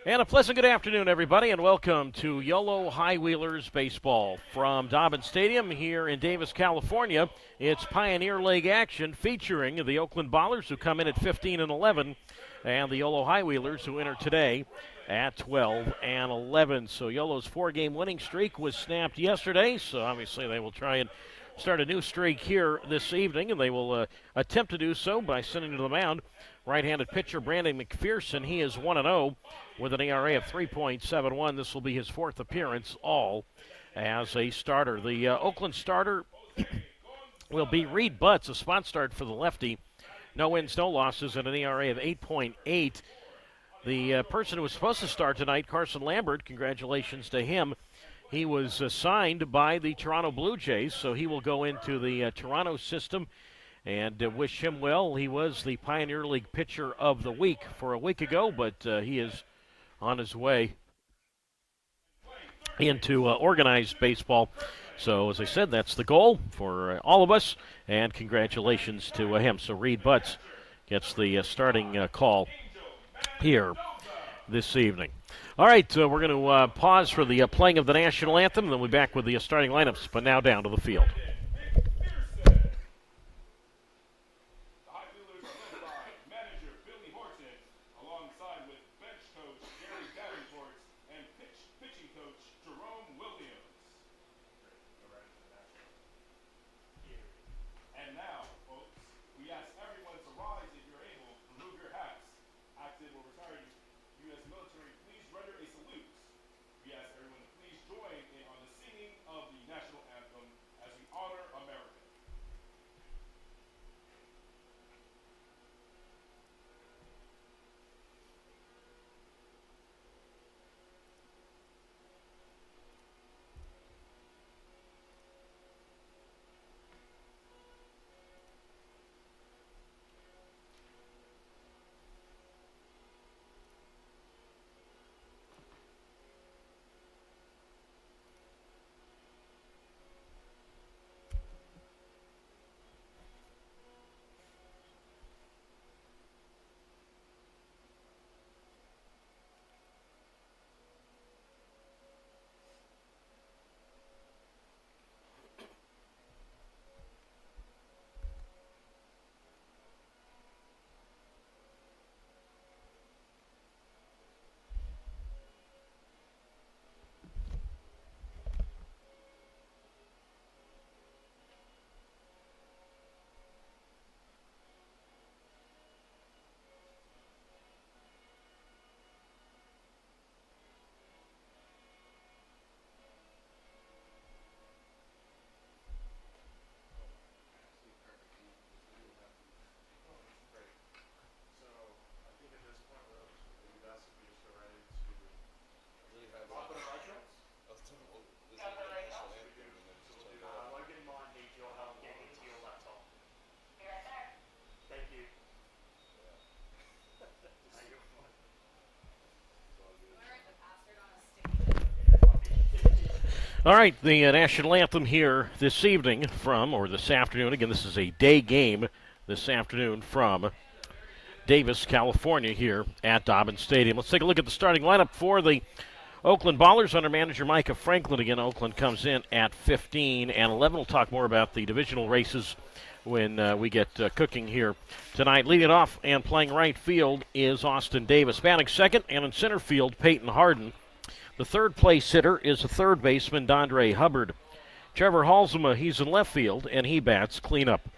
And a pleasant good afternoon, everybody, and welcome to YOLO High Wheelers Baseball from Dobbins Stadium here in Davis, California. It's Pioneer League action featuring the Oakland Ballers, who come in at 15-11, and the YOLO High Wheelers, who enter today at 12-11. So YOLO's four-game winning streak was snapped yesterday, so obviously they will try and start a new streak here this evening, and they will attempt to do so by sending to the mound right-handed pitcher Brandon McPherson. He is 1-0 with an ERA of 3.71. This will be his fourth appearance, all as a starter. The Oakland starter will be Reed Butts, a spot start for the lefty. No wins, no losses, and an ERA of 8.8. The person who was supposed to start tonight, Carson Lambert, congratulations to him. He was signed by the Toronto Blue Jays, so he will go into the Toronto system, and wish him well. He was the Pioneer League Pitcher of the Week for a week ago, but he is on his way into organized baseball. So, as I said, that's the goal for all of us, and congratulations to him. So Reed Butts gets the starting call here this evening. All right, we're going to pause for the playing of the national anthem, and then we'll be back with the starting lineups, but now down to the field. All right, the national anthem here this evening or this afternoon. Again, this is a day game this afternoon from Davis, California, here at Dobbins Stadium. Let's take a look at the starting lineup for the Oakland Ballers under manager Micah Franklin. Again, Oakland comes in at 15-11. We'll talk more about the divisional races when we get cooking here tonight. Leading off and playing right field is Austin Davis. Batting second, and in center field, Peyton Harden. The third place hitter is a third baseman, Dondre Hubbard. Trevor Halsema, he's in left field, and he bats cleanup.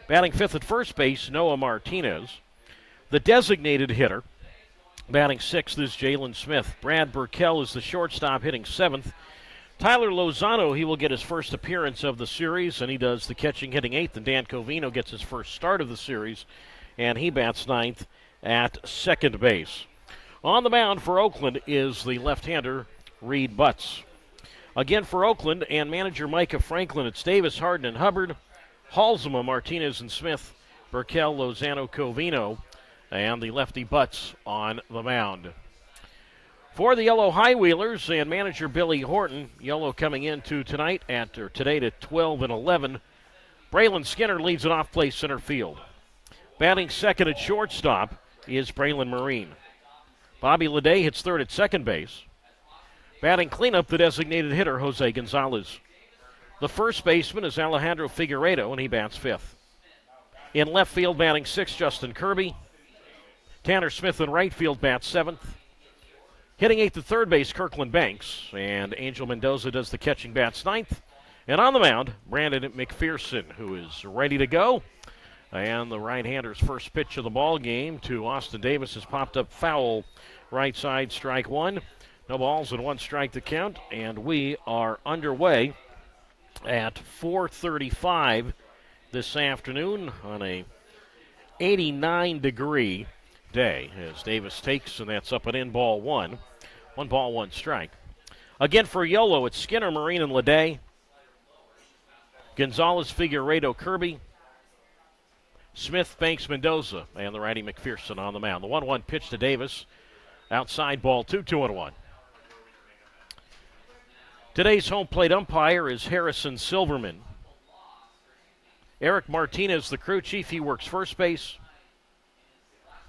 Batting fifth at first base, Noah Martinez. The designated hitter, batting sixth, is Jalen Smith. Brad Burkell is the shortstop, hitting seventh. Tyler Lozano, he will get his first appearance of the series, and he does the catching, hitting eighth. And Dan Covino gets his first start of the series, and he bats ninth at second base. On the mound for Oakland is the left-hander, Reed Butts. Again for Oakland and manager Micah Franklin, it's Davis, Harden, and Hubbard, Halsema, Martinez, and Smith, Burkell, Lozano, Covino, and the lefty Butts on the mound. For the Yellow High Wheelers and manager Billy Horton, Yellow coming into today to 12-11. Braylon Skinner leads it off play center field. Batting second at shortstop is Braylon Marine. Bobby Leday hits third at second base. Batting cleanup, the designated hitter, Jose Gonzalez. The first baseman is Alejandro Figueiredo, and he bats fifth. In left field, batting sixth, Justin Kirby. Tanner Smith in right field bats seventh. Hitting eighth at third base, Kirkland Banks. And Angel Mendoza does the catching, bats ninth. And on the mound, Brandon McPherson, who is ready to go. And the right-hander's first pitch of the ball game to Austin Davis has popped up foul. Right side, strike one. No balls and one strike to count. And we are underway at 4:35 this afternoon on a 89-degree day as Davis takes, and that's up and in, ball one. 1 ball, 1 strike. Again for Yolo, it's Skinner, Marine, and Leday. Gonzalez, Figueiredo, Kirby. Smith, Banks, Mendoza, and the righty McPherson on the mound. The 1-1 pitch to Davis. Outside, ball 2, 2-1. Today's home plate umpire is Harrison Silverman. Eric Martinez, the crew chief, he works first base.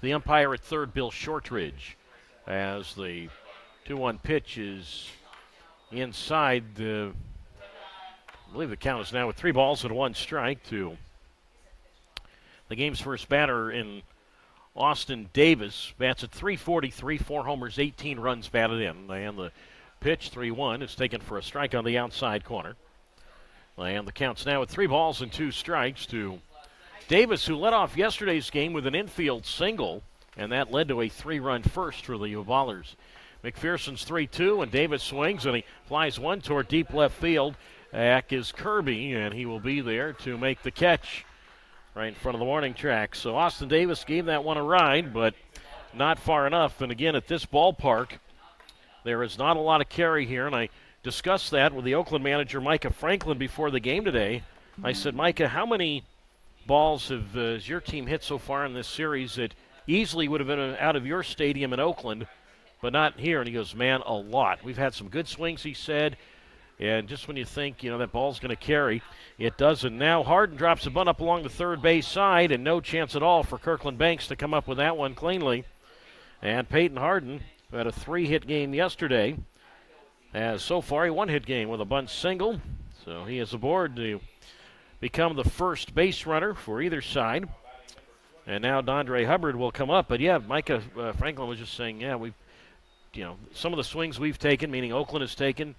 The umpire at third, Bill Shortridge, as the 2-1 pitch is inside. I believe the count is now with 3 balls and 1 strike to the game's first batter in Austin Davis. Bats at .343, 4 homers, 18 runs batted in. And the pitch, 3-1, is taken for a strike on the outside corner. And the count's now at 3 balls and 2 strikes to Davis, who led off yesterday's game with an infield single, and that led to a 3-run first for the Ballers. McPherson's 3-2, and Davis swings, and he flies one toward deep left field. Back is Kirby, and he will be there to make the catch right in front of the warning track. So Austin Davis gave that one a ride, but not far enough. And again, at this ballpark, there is not a lot of carry here, and I discussed that with the Oakland manager, Micah Franklin, before the game today. I said, Micah, how many balls has your team hit so far in this series that easily would have been out of your stadium in Oakland, but not here? And he goes, man, a lot. We've had some good swings, he said, and just when you think, that ball's going to carry, it doesn't. Now Harden drops a bunt up along the third base side, and no chance at all for Kirkland Banks to come up with that one cleanly. And Peyton Harden, who had a 3-hit game yesterday, has so far a 1-hit game with a bunt single. So he is aboard to become the first base runner for either side. And now Dondre Hubbard will come up. But yeah, Micah Franklin was just saying, we've, some of the swings we've taken, meaning Oakland has taken,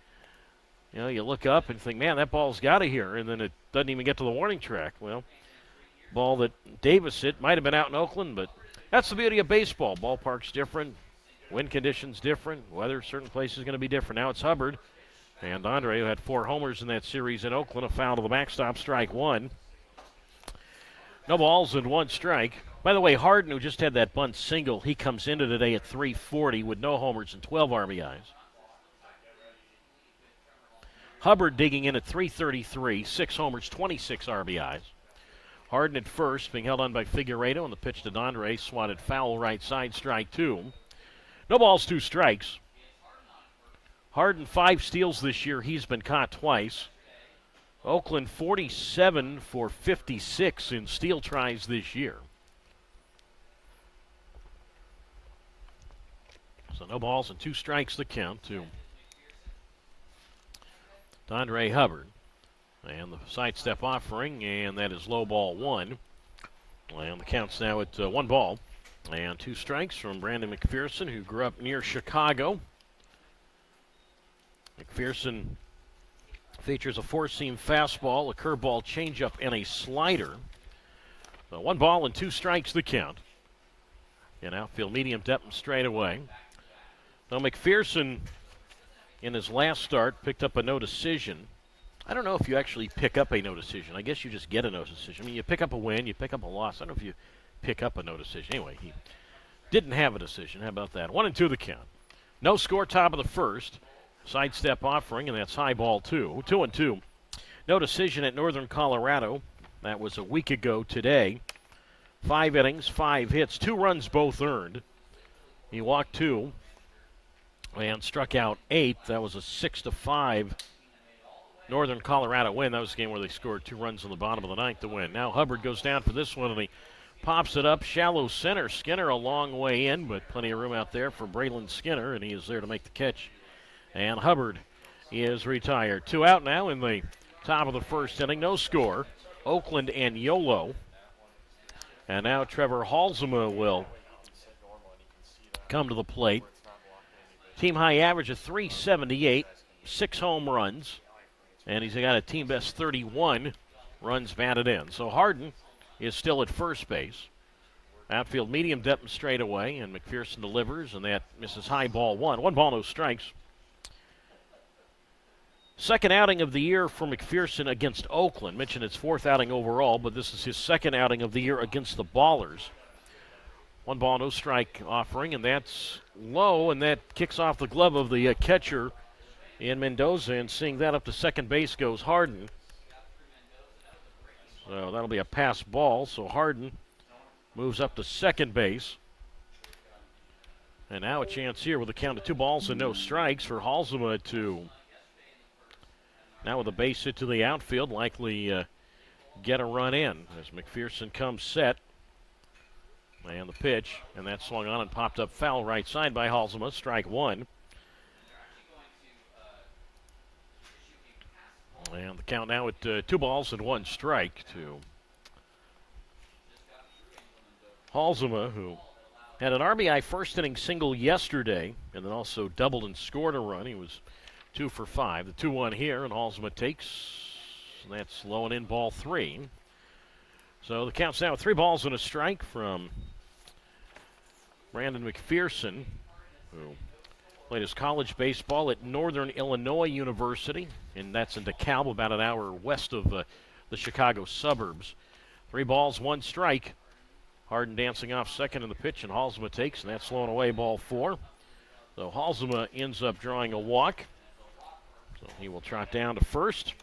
you look up and think, man, that ball's got to here, and then it doesn't even get to the warning track. Well, ball that Davis hit might have been out in Oakland, but that's the beauty of baseball. Ballpark's different, wind conditions different, weather certain places is going to be different. Now it's Hubbard, and Andre, who had 4 homers in that series in Oakland, a foul to the backstop, strike 1. No balls and 1 strike. By the way, Harden, who just had that bunt single, he comes into today at .340 with no homers and 12 RBIs. Hubbard digging in at .333, 6 homers, 26 RBIs. Harden at first, being held on by Figueiredo, and the pitch to Dondre, swatted foul right side, strike 2. No balls, 2 strikes. Harden 5 steals this year. He's been caught twice. Oakland 47 for 56 in steal tries this year. So no balls and 2 strikes to count to Dondre Hubbard. And the sidestep offering, and that is low ball 1. And the count's now at 1 ball and 2 strikes from Brandon McPherson, who grew up near Chicago. McPherson features a 4-seam fastball, a curveball, changeup, and a slider. So 1 ball and 2 strikes the count. In outfield, medium depth and straight away. Now McPherson, in his last start, picked up a no decision. I don't know if you actually pick up a no decision. I guess you just get a no decision. I mean, you pick up a win, you pick up a loss. I don't know if you pick up a no decision. Anyway, he didn't have a decision. How about that? 1-2 the count. No score, top of the first. Sidestep offering, and that's high ball 2. 2-2. No decision at Northern Colorado. That was a week ago today. 5 innings, 5 hits, 2 runs both earned. He walked 2 and struck out 8. That was a 6-5 Northern Colorado win. That was the game where they scored 2 runs in the bottom of the 9th to win. Now Hubbard goes down for this one, and he pops it up, shallow center. Skinner a long way in, but plenty of room out there for Braylon Skinner, and he is there to make the catch. And Hubbard is retired. 2 out now in the top of the first inning. No score. Oakland and Yolo. And now Trevor Halsema will come to the plate. Team high average of 378, 6 home runs, and he's got a team best 31 runs batted in. So Harden is still at first base. Outfield medium depth and straight away, and McPherson delivers, and that misses high, ball 1. 1 ball, no strikes. Second outing of the year for McPherson against Oakland. Mentioned it's 4th outing overall, but this is his 2nd outing of the year against the Ballers. 1 ball, no strike offering, and that's low, and that kicks off the glove of the catcher in Mendoza, and seeing that up to second base goes Harden. So that'll be a pass ball, so Harden moves up to second base. And now a chance here with a count of 2 balls and no strikes for Halsema to, now with a base hit to the outfield, likely get a run in as McPherson comes set. And the pitch, and that swung on and popped up foul right side by Halsema, strike 1. And the count now at 2 balls and 1 strike to Halsema, who had an RBI first inning single yesterday, and then also doubled and scored a run. He was 2 for 5. The 2-1 here, and Halsema takes, and that's low and in, ball 3. So the count's now 3 balls and a strike from Brandon McPherson, who played his college baseball at Northern Illinois University, and that's in DeKalb, about an hour west of the Chicago suburbs. 3 balls, 1 strike. Harden dancing off second in the pitch, and Halsema takes, and that's thrown away, ball 4. So Halsema ends up drawing a walk. So he will trot down to first.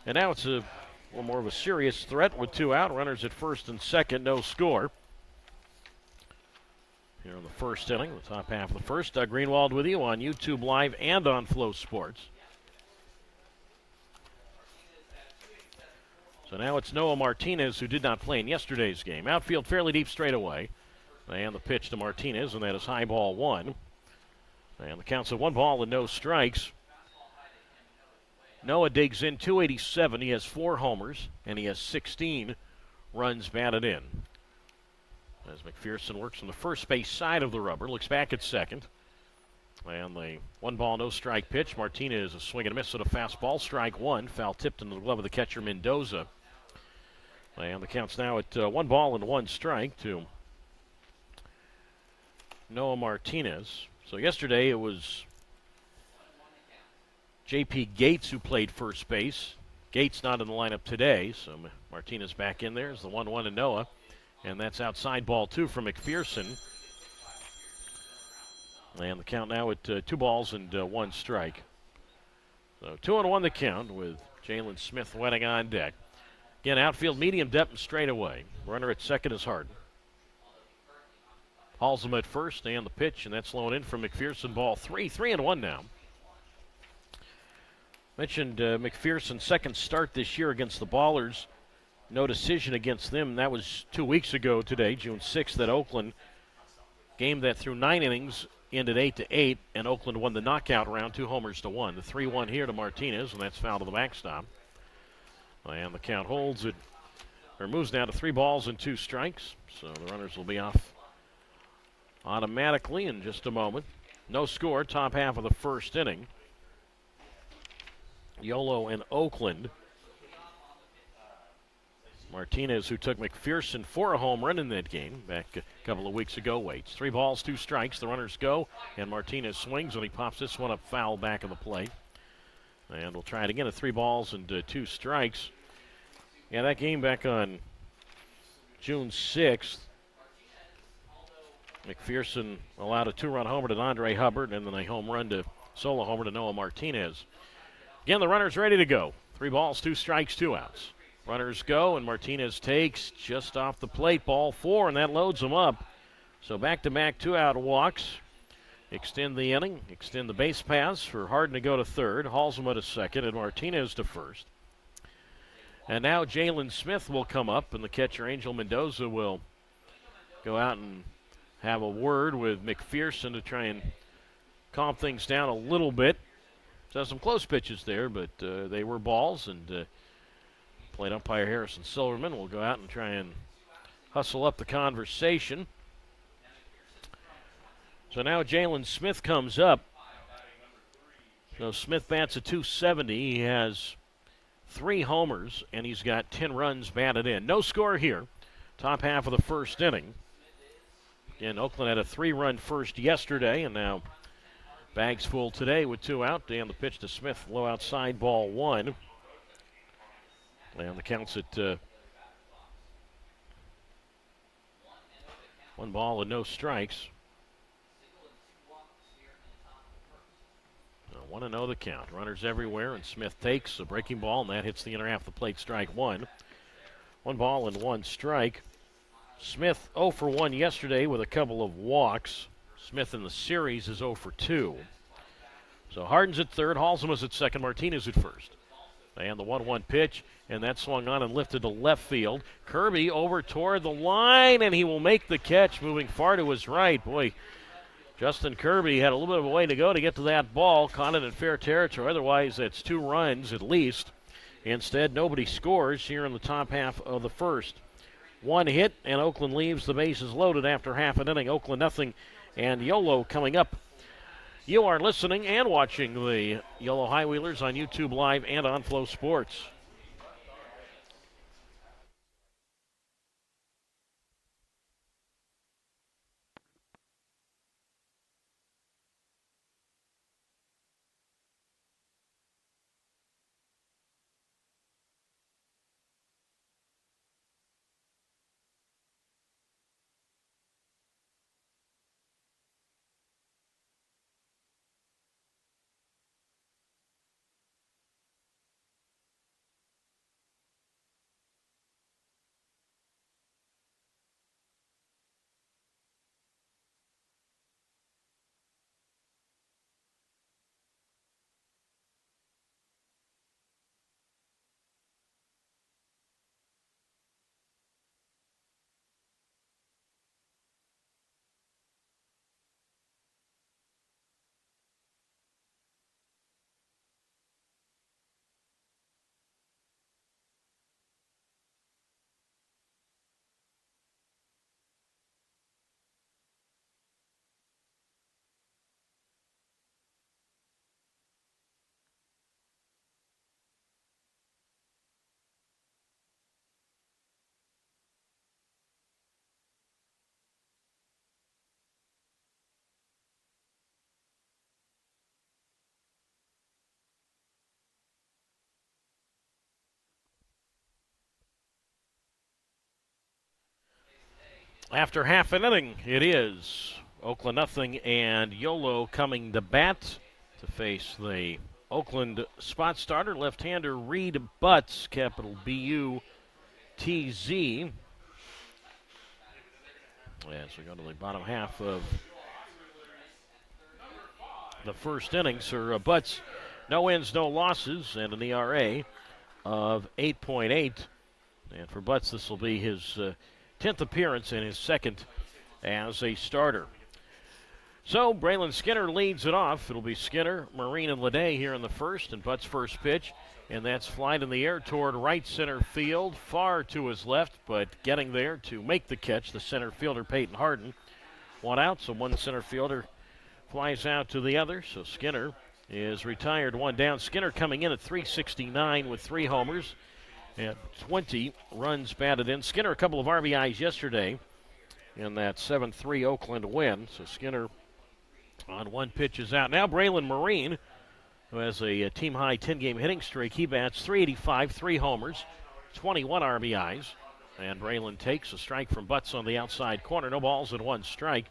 And now it's a little more of a serious threat with 2 out. Runners at first and second, no score. Here in the first inning, the top half of the first. Doug Greenwald with you on YouTube Live and on Flow Sports. So now it's Noah Martinez, who did not play in yesterday's game. Outfield fairly deep straight away. And the pitch to Martinez, and that is high, ball 1. And the count's at 1 ball and no strikes. Noah digs in 287. He has 4 homers, and he has 16 runs batted in. As McPherson works on the first base side of the rubber, looks back at second. And the 1 ball, no strike pitch. Martinez a swing and a miss at a fastball. Strike 1. Foul tipped into the glove of the catcher, Mendoza. And the count's now at 1 ball and 1 strike to Noah Martinez. So yesterday it was J.P. Gates who played first base. Gates not in the lineup today, so Martinez back in there as the 1-1 to Noah. And that's outside, ball 2 from McPherson. And the count now at 2 balls and 1 strike. So 2-1 the count with Jalen Smith wetting on deck. Again, outfield medium depth and straight away. Runner at second is Harden. Halsema at first, and the pitch, and that's low in from McPherson, ball 3. 3-1 now. Mentioned McPherson's second start this year against the Ballers. No decision against them. That was 2 weeks ago today, June 6th, at Oakland. Game that through 9 innings ended 8-8, and Oakland won the knockout round 2 homers to 1. The 3-1 here to Martinez, and that's foul to the backstop. And the count holds it, or moves now to 3 balls and 2 strikes. So the runners will be off automatically in just a moment. No score, top half of the first inning. Yolo and Oakland. Martinez, who took McPherson for a home run in that game back a couple of weeks ago, waits. 3 balls, 2 strikes. The runners go, and Martinez swings, and he pops this one up foul back of the plate. And we'll try it again at 3 balls and 2 strikes. Yeah, that game back on June 6th, McPherson allowed a 2-run homer to Andre Hubbard, and then a home run to solo homer to Noah Martinez. Again, the runner's ready to go. 3 balls, 2 strikes, 2 outs. Runners go, and Martinez takes just off the plate, ball 4, and that loads him up. So back-to-back 2-out walks. Extend the inning, extend the base paths for Harden to go to third, Halsema to second, and Martinez to first. And now Jalen Smith will come up, and the catcher, Angel Mendoza, will go out and have a word with McPherson to try and calm things down a little bit. So some close pitches there, but they were balls, and plate umpire Harrison Silverman will go out and try and hustle up the conversation. So now Jalen Smith comes up. So Smith bats at .270. He has 3 homers, and he's got 10 runs batted in. No score here. Top half of the first inning. Again, Oakland had a 3-run first yesterday, and now bags full today with 2 out. And the pitch to Smith, low outside, ball 1. And the count's at 1 ball and no strikes. 1-0 the count. Runners everywhere, and Smith takes a breaking ball, and that hits the inner half of the plate, strike 1. 1 ball and 1 strike. Smith 0 for 1 yesterday with a couple of walks. Smith in the series is 0 for 2. So Harden's at third, Halsem is at second, Martinez at first. And the 1-1 pitch, and that swung on and lifted to left field. Kirby over toward the line, and he will make the catch, moving far to his right. Boy, Justin Kirby had a little bit of a way to go to get to that ball, caught it in fair territory. Otherwise, that's 2 runs at least. Instead, nobody scores here in the top half of the first. 1 hit, and Oakland leaves the bases loaded after half an inning. Oakland nothing, and YOLO coming up. You are listening and watching the Yellow High Wheelers on YouTube Live and on Flow Sports. After half an inning, it is Oakland nothing, and YOLO coming to bat to face the Oakland spot starter, left-hander Reed Butts, capital B-U-T-Z. As we go to the bottom half of the first inning, Sir Butts, no wins, no losses, and an ERA of 8.8. And for Butts, this will be his 10th appearance and his 2nd as a starter. So Braylon Skinner leads it off. It'll be Skinner, Marine, and Leday here in the first, and Butts' first pitch, and that's flying in the air toward right center field, far to his left, but getting there to make the catch, the center fielder Peyton Harden. 1 out, so one center fielder flies out to the other, so Skinner is retired, 1 down. Skinner coming in at .369 with 3 homers and 20 runs batted in. Skinner a couple of RBIs yesterday in that 7-3 Oakland win. So Skinner on 1 pitch is out. Now Braylon Marine, who has a team-high 10-game hitting streak. He bats .385, 3 homers, 21 RBIs. And Braylon takes a strike from Butts on the outside corner. No balls and 1 strike.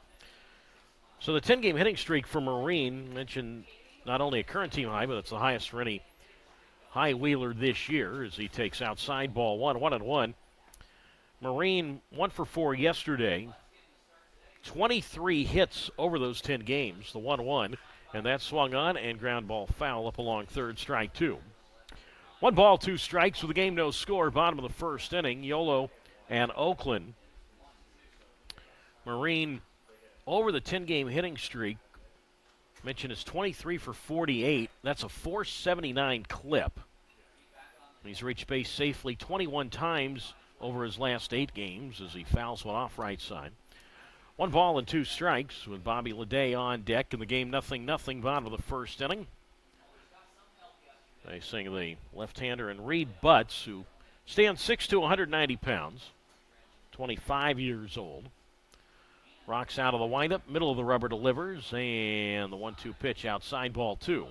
So the 10-game hitting streak for Marine, mentioned not only a current team high, but it's the highest for any high wheeler this year as he takes outside ball 1, 1-1. Marine 1 for 4 yesterday. 23 hits over those 10 games, the 1-1, and that swung on and ground ball foul up along third, strike 2. 1 ball, 2 strikes with the game no score, bottom of the first inning. YOLO and Oakland Marine over the 10-game hitting streak. Mentioned is 23 for 48. That's a 479 clip. He's reached base safely 21 times over his last 8 games as he fouls one off right side. 1 ball and 2 strikes with Bobby Leday on deck in the game 0-0 bottom of the first inning. Facing the left-hander and Reed Butts, who stands 6'2", 190 pounds, 25 years old. Rocks out of the windup, middle of the rubber delivers, and the 1-2 pitch outside, ball 2.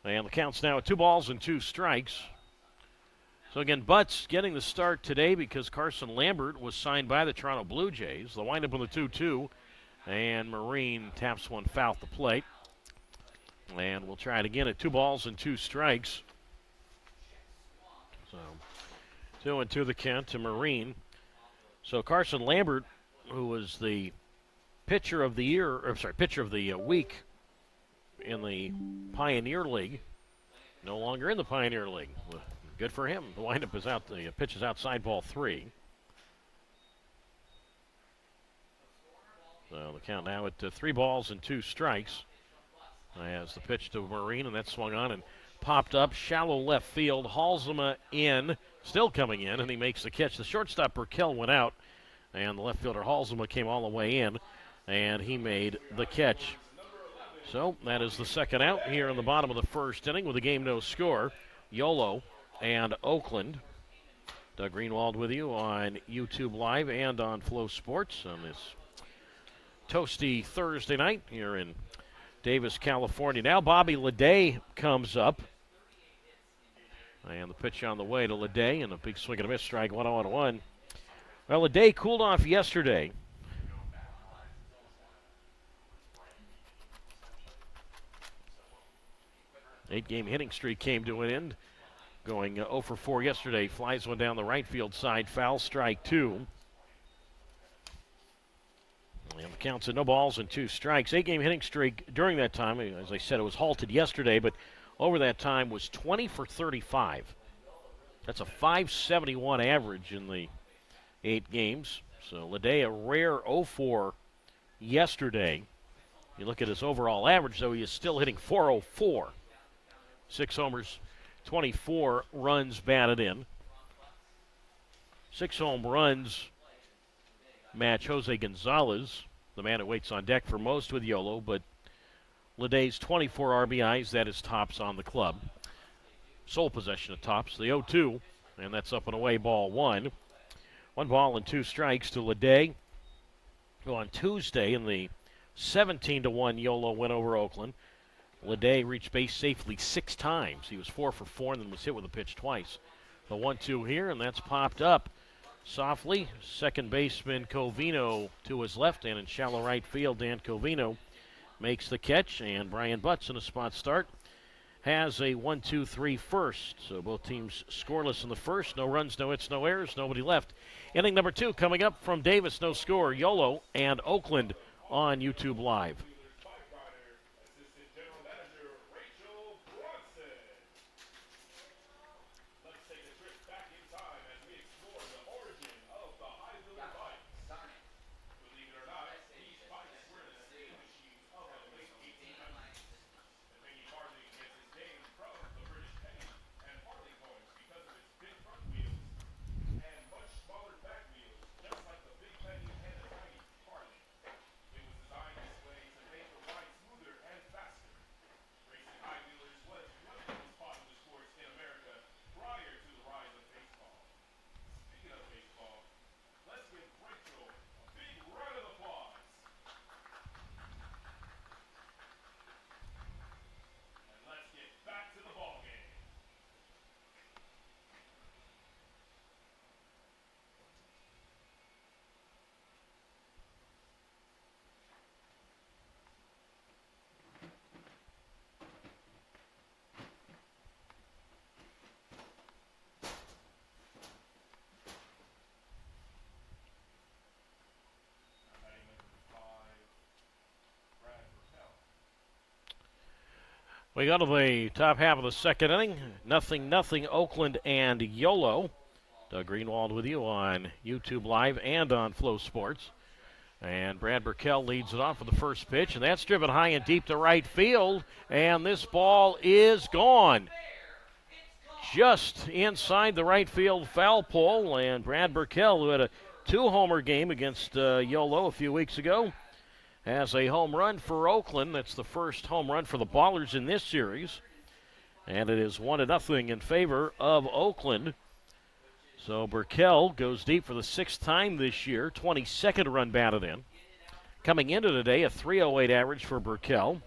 And the count's now at 2 balls and 2 strikes. So again, Butts getting the start today because Carson Lambert was signed by the Toronto Blue Jays. The windup on the 2-2, and Marine taps one foul at the plate. And we'll try it again at 2 balls and 2 strikes. So 2-2 the count to Marine. So Carson Lambert, who was the pitcher of the year, or sorry, pitcher of the week in the Pioneer League, no longer in the Pioneer League. Good for him. The windup is out. The pitch is outside, ball 3. So the count now at 3 balls and 2 strikes. As the pitch to Marine, and that swung on and popped up shallow left field. Halsema in, still coming in, and he makes the catch. The shortstop Burkell went out, and the left fielder Halsema came all the way in, and he made the catch. So that is the second out here in the bottom of the first inning with the game no score. Yolo and Oakland. Doug Greenwald with you on YouTube Live and on Flow Sports on this toasty Thursday night here in Davis, California. Now Bobby Leday comes up. And the pitch on the way to Leday, and a big swing and a miss, strike 1-0-1. Well, Leday cooled off yesterday. Eight-game hitting streak came to an end. Going 0 for 4 yesterday. Flies one down the right field side. Foul, strike 2. And the count's at no balls and 2 strikes. 8-game hitting streak during that time. As I said, it was halted yesterday, but over that time was 20 for 35. That's a 571 average in the 8 games. So Leday, a rare 0-4 yesterday. You look at his overall average, though, he is still hitting 404. 6 homers, 24 runs batted in. 6 home runs match Jose Gonzalez, the man who waits on deck for most with Yolo, but Leday's 24 RBIs, that is tops on the club. Sole possession of tops, the 0-2, and that's up and away, ball 1. 1 ball and 2 strikes to Leday, who on Tuesday in the 17-1 Yolo win over Oakland. Leday reached base safely 6 times. He was 4 for 4 and then was hit with a pitch twice. The 1-2 here, and that's popped up softly. Second baseman Covino to his left, and in shallow right field, Dan Covino makes the catch, and Brian Butts in a spot start has a 1-2-3 first. So both teams scoreless in the first. No runs, no hits, no errors, nobody left. Inning number 2 coming up from Davis, no score. Yolo and Oakland on YouTube Live. We go to the top half of the second inning. 0-0 Oakland and Yolo. Doug Greenwald with you on YouTube Live and on Flow Sports. And Brad Burkell leads it off with the first pitch, and that's driven high and deep to right field, and this ball is gone. Just inside the right field foul pole, and Brad Burkell, who had a two-homer game against Yolo a few weeks ago, has a home run for Oakland. That's the first home run for the Ballers in this series, and it is 1-0 in favor of Oakland. So Burkell goes deep for the sixth time this year, 22nd run batted in. Coming into today, a 308 average for Burkell.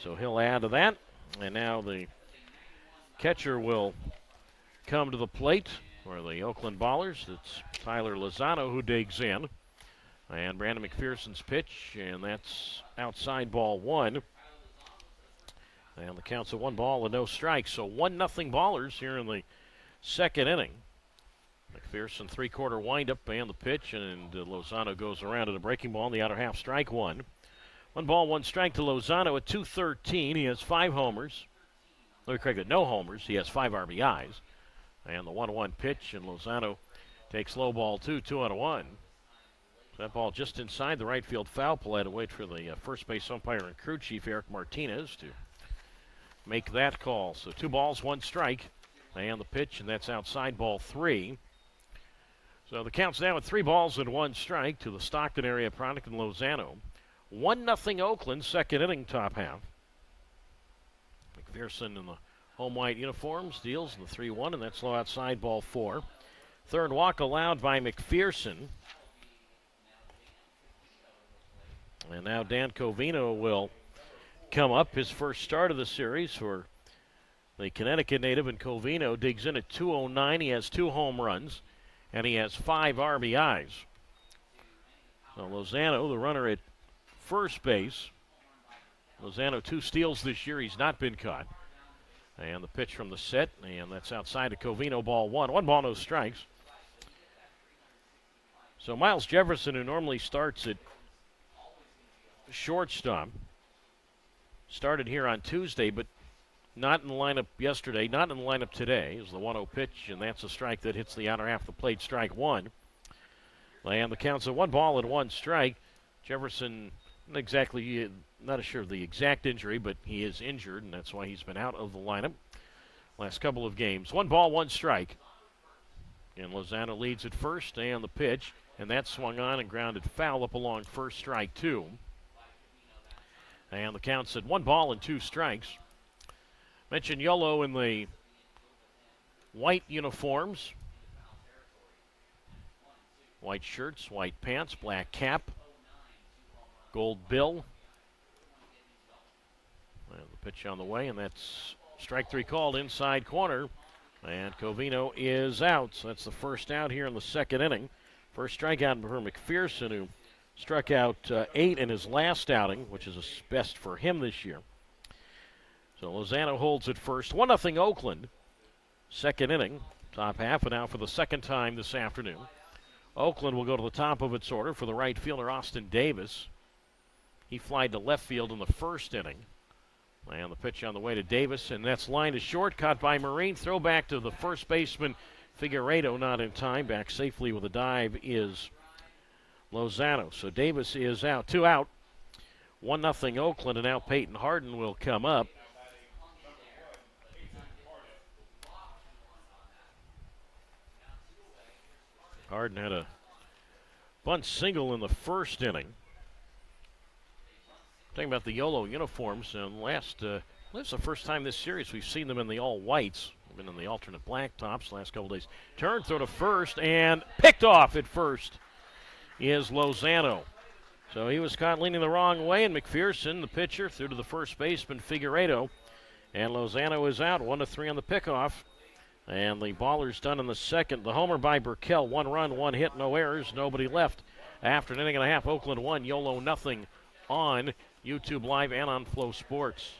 So he'll add to that. And now the catcher will come to the plate for the Oakland Ballers. It's Tyler Lozano who digs in. And Brandon McPherson's pitch, and that's outside ball one. And the count's a 1 ball and no strikes. So 1-0 Ballers here in the second inning. McPherson three-quarter windup and the pitch, and Lozano goes around to the breaking ball in the outer half, strike one. 1 ball, 1 strike to Lozano at .213. He has 5 homers. Let me correct it, no homers. He has 5 RBIs. And the 1-1 pitch, and Lozano takes low ball 2, 2-1. So that ball just inside the right field foul pole. I had to wait for the first base umpire and crew chief, Eric Martinez, to make that call. So 2 balls, 1 strike, and the pitch, and that's outside ball 3. So the count's now at 3 balls and 1 strike to the Stockton area product and Lozano. 1-0 Oakland, second inning, top half. McPherson in the home white uniforms deals in the 3-1, and that's low outside ball 4. Third walk allowed by McPherson. And now Dan Covino will come up, his first start of the series for the Connecticut native, and Covino digs in at .209. He has 2 home runs, and he has 5 RBIs. So Lozano, the runner at first base. Lozano 2 steals this year. He's not been caught. And the pitch from the set, and that's outside to Covino, ball 1. 1 ball, no strikes. So Miles Jefferson, who normally starts at shortstop, started here on Tuesday, but not in the lineup yesterday, not in the lineup today. Is the 1-0 pitch, and that's a strike that hits the outer half of the plate, strike 1. And the count's a 1 ball and 1 strike. Jefferson, not sure of the exact injury, but he is injured, and that's why he's been out of the lineup last couple of games. 1 ball, 1 strike. And Lozano leads at first, and the pitch, and that's swung on and grounded foul up along first, strike 2. And the count's at 1 ball and 2 strikes. Mentioned Yolo in the white uniforms. White shirts, white pants, black cap, gold bill. And the pitch on the way, and that's strike 3 called, inside corner. And Covino is out. So that's the first out here in the second inning. First strikeout for McPherson, who struck out 8 in his last outing, which is his best for him this year. So Lozano holds it first. 1-0 Oakland. Second inning, top half, and now for the second time this afternoon. Oakland will go to the top of its order for the right fielder, Austin Davis. He flied to left field in the first inning. And the pitch on the way to Davis, and that's line to short, caught by Marine. Throw back to the first baseman, Figueredo, not in time. Back safely with a dive is Lozano. So Davis is out. 2 out. 1-0 Oakland, and now Peyton Harden will come up. Harden had a bunt single in the first inning. Talking about the Yolo uniforms, and that's the first time this series we've seen them in the all whites. They've been in the alternate black tops the last couple days. Turn, throw to first, and picked off at first is Lozano. So he was caught leaning the wrong way, and McPherson, the pitcher, threw to the first baseman, Figueredo. And Lozano is out, 1-3 on the pickoff. And the Ballers done in the second. The homer by Burkell, 1 run, 1 hit, no errors, nobody left. After an inning and a half, Oakland 1, Yolo nothing on YouTube Live and on Flow Sports.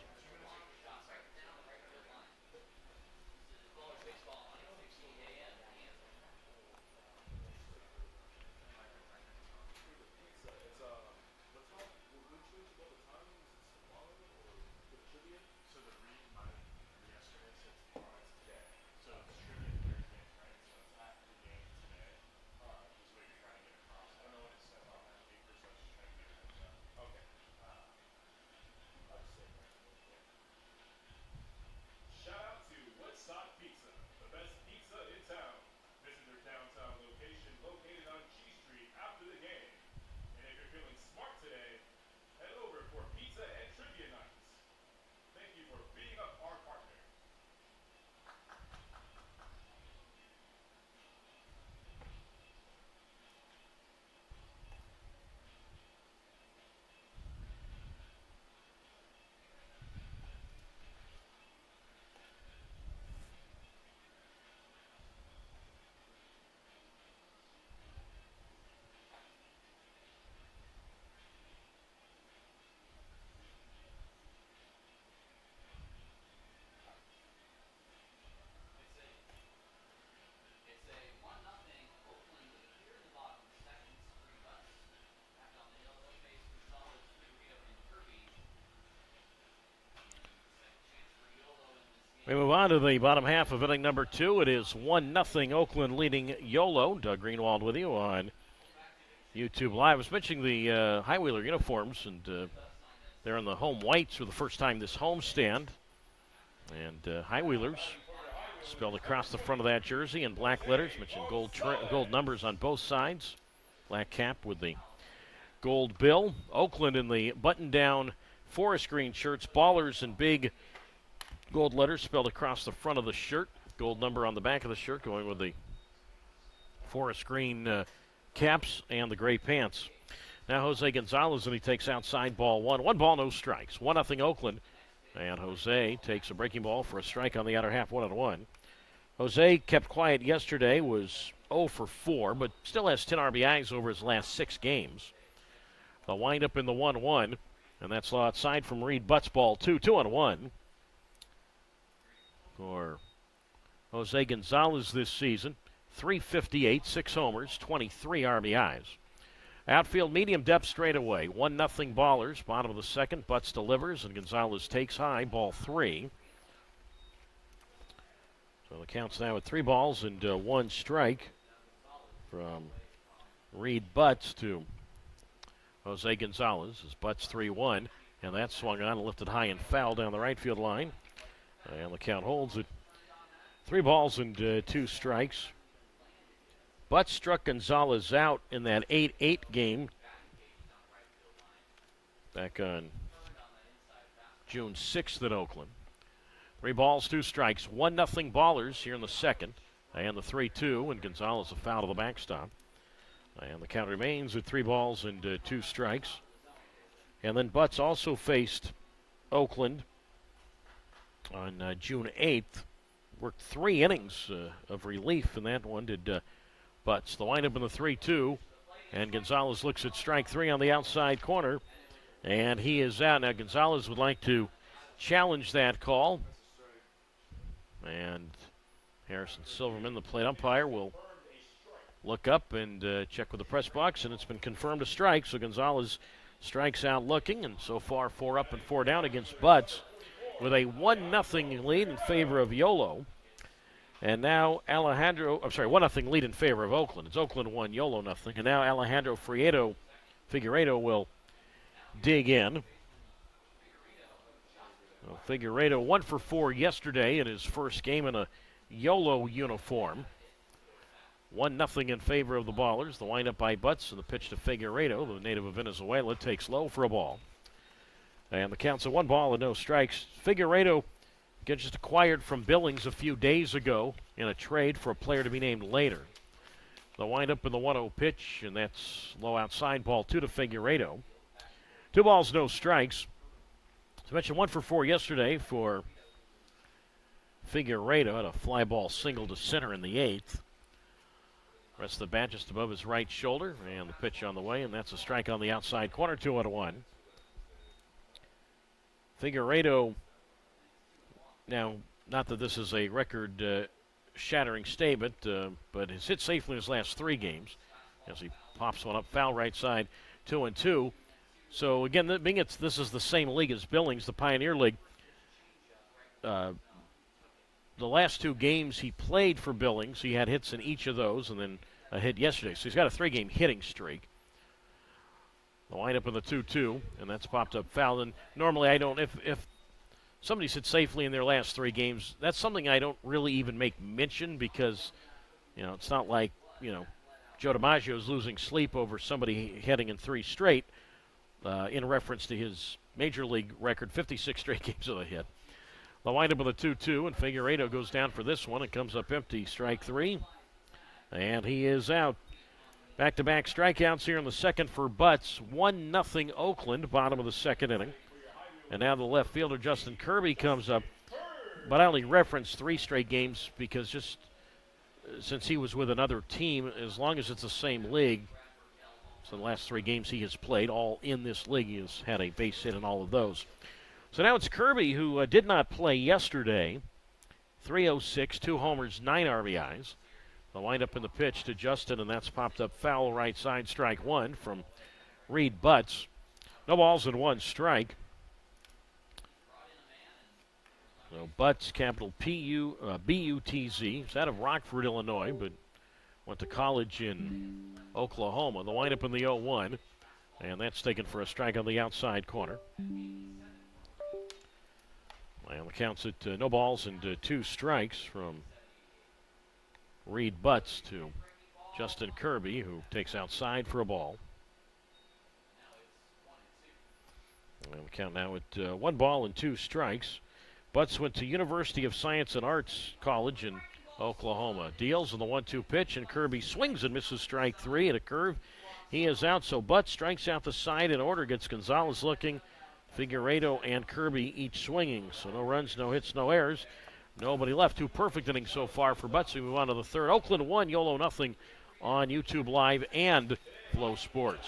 We move on to the bottom half of inning number 2. It is 1-0 Oakland leading YOLO. Doug Greenwald with you on YouTube Live. I was mentioning the High Wheeler uniforms, and they're in the home whites for the first time this homestand. And High Wheelers spelled across the front of that jersey in black letters. Mentioned gold numbers on both sides. Black cap with the gold bill. Oakland in the button-down forest green shirts. Ballers in big gold letters spelled across the front of the shirt. Gold number on the back of the shirt going with the forest green caps and the gray pants. Now Jose Gonzalez, and he takes outside ball one. 1 ball, no strikes. 1-0 Oakland. And Jose takes a breaking ball for a strike on the outer half, 1-1. Jose kept quiet yesterday, was 0 for 4, but still has 10 RBIs over his last 6 games. The windup in the 1-1, and that's outside from Reed Butts, ball 2, 2-1. For Jose Gonzalez this season, 358, 6 homers, 23 RBIs. Outfield medium depth straight away. 1-0 Ballers, bottom of the second. Butts delivers, and Gonzalez takes high, ball 3. So the count's now at 3 balls and 1 strike from Reed Butts to Jose Gonzalez. As Butts 3-1, and that swung on and lifted high and foul down the right field line. And the count holds at 3 balls and 2 strikes. Butts struck Gonzalez out in that 8-8 game back on June 6th in Oakland. 3 balls, 2 strikes. 1-0 Ballers here in the second. And the 3-2, and Gonzalez a foul to the backstop. And the count remains at 3 balls and 2 strikes. And then Butts also faced Oakland on June 8th. Worked 3 innings of relief in that one, did Butts. The windup in the 3-2, and Gonzalez looks at strike 3 on the outside corner, and he is out. Now Gonzalez would like to challenge that call, and Harrison Silverman, the plate umpire, will look up and check with the press box, and it's been confirmed a strike, so Gonzalez strikes out looking, and so far 4 up and 4 down against Butts with a 1-0 lead in favor of YOLO. And now 1-0 lead in favor of Oakland. It's Oakland 1, YOLO 0. And now Alejandro Figueiredo will dig in. Well, Figueiredo 1 for 4 yesterday in his first game in a YOLO uniform. 1-0 in favor of the Ballers. The windup by Butts and the pitch to Figueiredo, the native of Venezuela, takes low for a ball. And the count's at 1 ball and no strikes. Figueiredo gets just acquired from Billings a few days ago in a trade for a player to be named later. The windup in the 1-0 pitch, and that's low outside, ball 2 to Figueiredo. 2 balls, no strikes. As I mentioned, 1 for 4 yesterday for Figueiredo. Had a fly ball single to center in the 8th. Rest of the bat just above his right shoulder, and the pitch on the way, and that's a strike on the outside corner, 2-1. Figueiredo, now, not that this is a record-shattering statement, but has hit safely in his last 3 games as he pops one up, foul right side, 2-2. So, again, this is the same league as Billings, the Pioneer League. The last 2 games he played for Billings, he had hits in each of those, and then a hit yesterday. So he's got a 3-game hitting streak. The windup in the 2-2, and that's popped up foul. And normally I don't, if somebody's hit safely in their last 3 games, that's something I don't really even make mention because, it's not like, Joe DiMaggio's losing sleep over somebody hitting in 3 straight in reference to his major league record, 56 straight games of a hit. The windup of the 2-2, and Figueiredo goes down for this one and comes up empty, strike 3, and he is out. Back-to-back strikeouts here in the second for Butts. 1-0 Oakland, bottom of the second inning. And now the left fielder, Justin Kirby, comes up. But I only referenced 3 straight games because just since he was with another team, as long as it's the same league, so the last 3 games he has played, all in this league, he has had a base hit in all of those. So now it's Kirby, who did not play yesterday. 306, 2 homers, 9 RBIs. The windup in the pitch to Justin, and that's popped up foul right side, strike 1 from Reed Butts. No balls and 1 strike. So Butts, capital B-U-T-Z. He's out of Rockford, Illinois, but went to college in Oklahoma. The windup in the 0-1, and that's taken for a strike on the outside corner. And the count's at no balls and 2 strikes from Reed Butts to Justin Kirby, who takes outside for a ball. And the count now at 1 ball and 2 strikes. Butts went to University of Science and Arts College in Oklahoma. Deals in the 1-2 pitch, and Kirby swings and misses strike 3 at a curve. He is out, so Butts strikes out the side in order, gets Gonzalez looking. Figueredo and Kirby each swinging, so no runs, no hits, no errors. Nobody left. 2 perfect innings so far for Butts. We move on to the third. Oakland 1, YOLO nothing on YouTube Live and Flow Sports.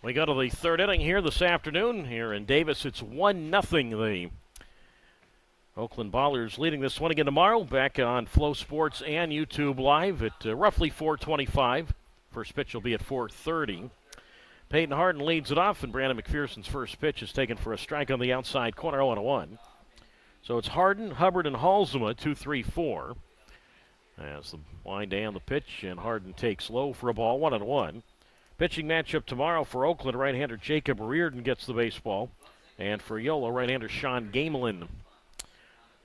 We go to the third inning here this afternoon. Here in Davis, it's 1-0. The Oakland Ballers leading this one again tomorrow. Back on Flow Sports and YouTube Live at roughly 4:25. First pitch will be at 4:30. Peyton Harden leads it off, and Brandon McPherson's first pitch is taken for a strike on the outside corner, 0-1. So it's Harden, Hubbard, and Halsema, 2-3-4. As the wind down the pitch, and Harden takes low for a ball, 1-1. Pitching matchup tomorrow for Oakland, right-hander Jacob Reardon gets the baseball. And for YOLO, right-hander Sean Gamelin.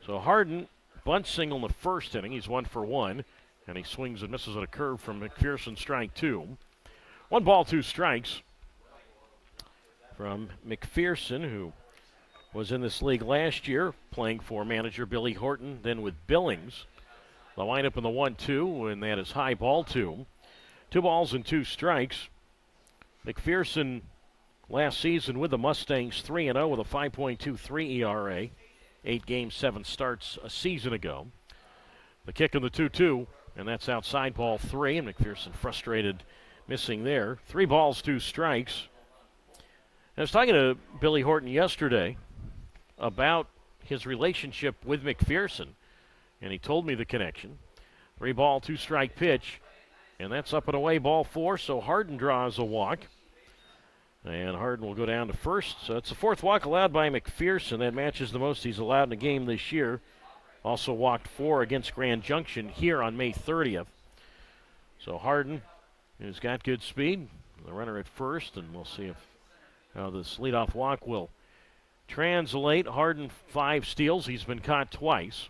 So Harden bunt single in the first inning. He's 1 for 1. And he swings and misses at a curve from McPherson, strike 2. 1 ball, 2 strikes from McPherson, who was in this league last year, playing for manager Billy Horton, then with Billings. The windup in the 1-2, and that is high ball 2. 2 balls and 2 strikes. McPherson last season with the Mustangs 3-0 with a 5.23 ERA. 8 games, 7 starts a season ago. The kick in the 2-2, and that's outside ball 3, and McPherson frustrated missing there. 3 balls, 2 strikes. I was talking to Billy Horton yesterday about his relationship with McPherson, and he told me the connection. 3 ball, 2 strike pitch. And that's up and away, ball 4, so Harden draws a walk. And Harden will go down to first. So it's the 4th walk allowed by McPherson. That matches the most he's allowed in a game this year. Also walked 4 against Grand Junction here on May 30th. So Harden has got good speed. The runner at first, and we'll see if how this leadoff walk will translate. Harden 5 steals. He's been caught twice.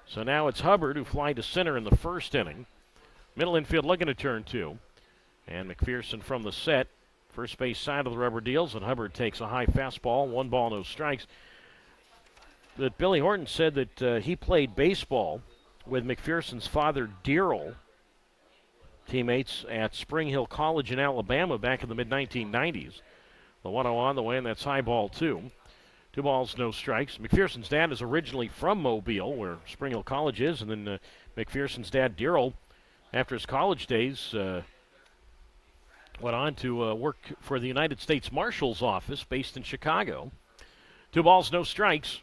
So now it's Hubbard who flied to center in the first inning. Middle infield looking to turn 2. And McPherson from the set. First base side of the rubber deals, and Hubbard takes a high fastball. 1 ball, no strikes. But Billy Horton said that he played baseball with McPherson's father, Darrell, teammates at Spring Hill College in Alabama back in the mid-1990s. The 1-0 on the way, and that's high ball 2. 2 balls, no strikes. McPherson's dad is originally from Mobile, where Spring Hill College is, and then McPherson's dad, Darrell, after his college days, went on to work for the United States Marshal's office based in Chicago. 2 balls, no strikes.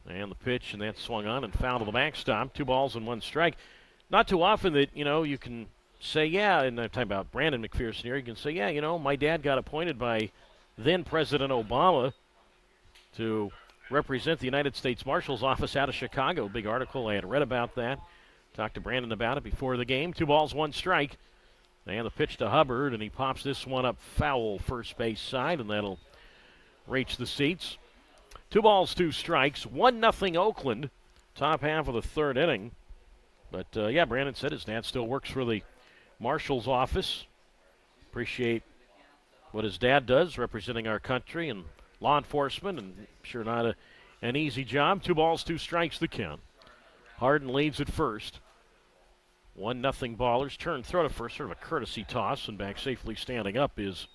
And the pitch, and that swung on and fouled to the backstop. 2 balls and 1 strike. Not too often that, you can say, yeah, and I'm talking about Brandon McPherson here, you can say, yeah, my dad got appointed by then President Obama to represent the United States Marshal's Office out of Chicago. Big article. I had read about that. Talked to Brandon about it before the game. 2 balls, 1 strike. And the pitch to Hubbard, and he pops this one up foul first base side, and that'll reach the seats. 2 balls, 2 strikes. 1-0 Oakland. Top half of the 3rd inning. But, yeah, Brandon said his dad still works for the Marshal's Office. Appreciate what his dad does, representing our country and law enforcement, and sure not an easy job. 2 balls, 2 strikes the count. Harden leads at first. 1-0 Ballers. Turn throw to first, sort of a courtesy toss, and back safely standing up is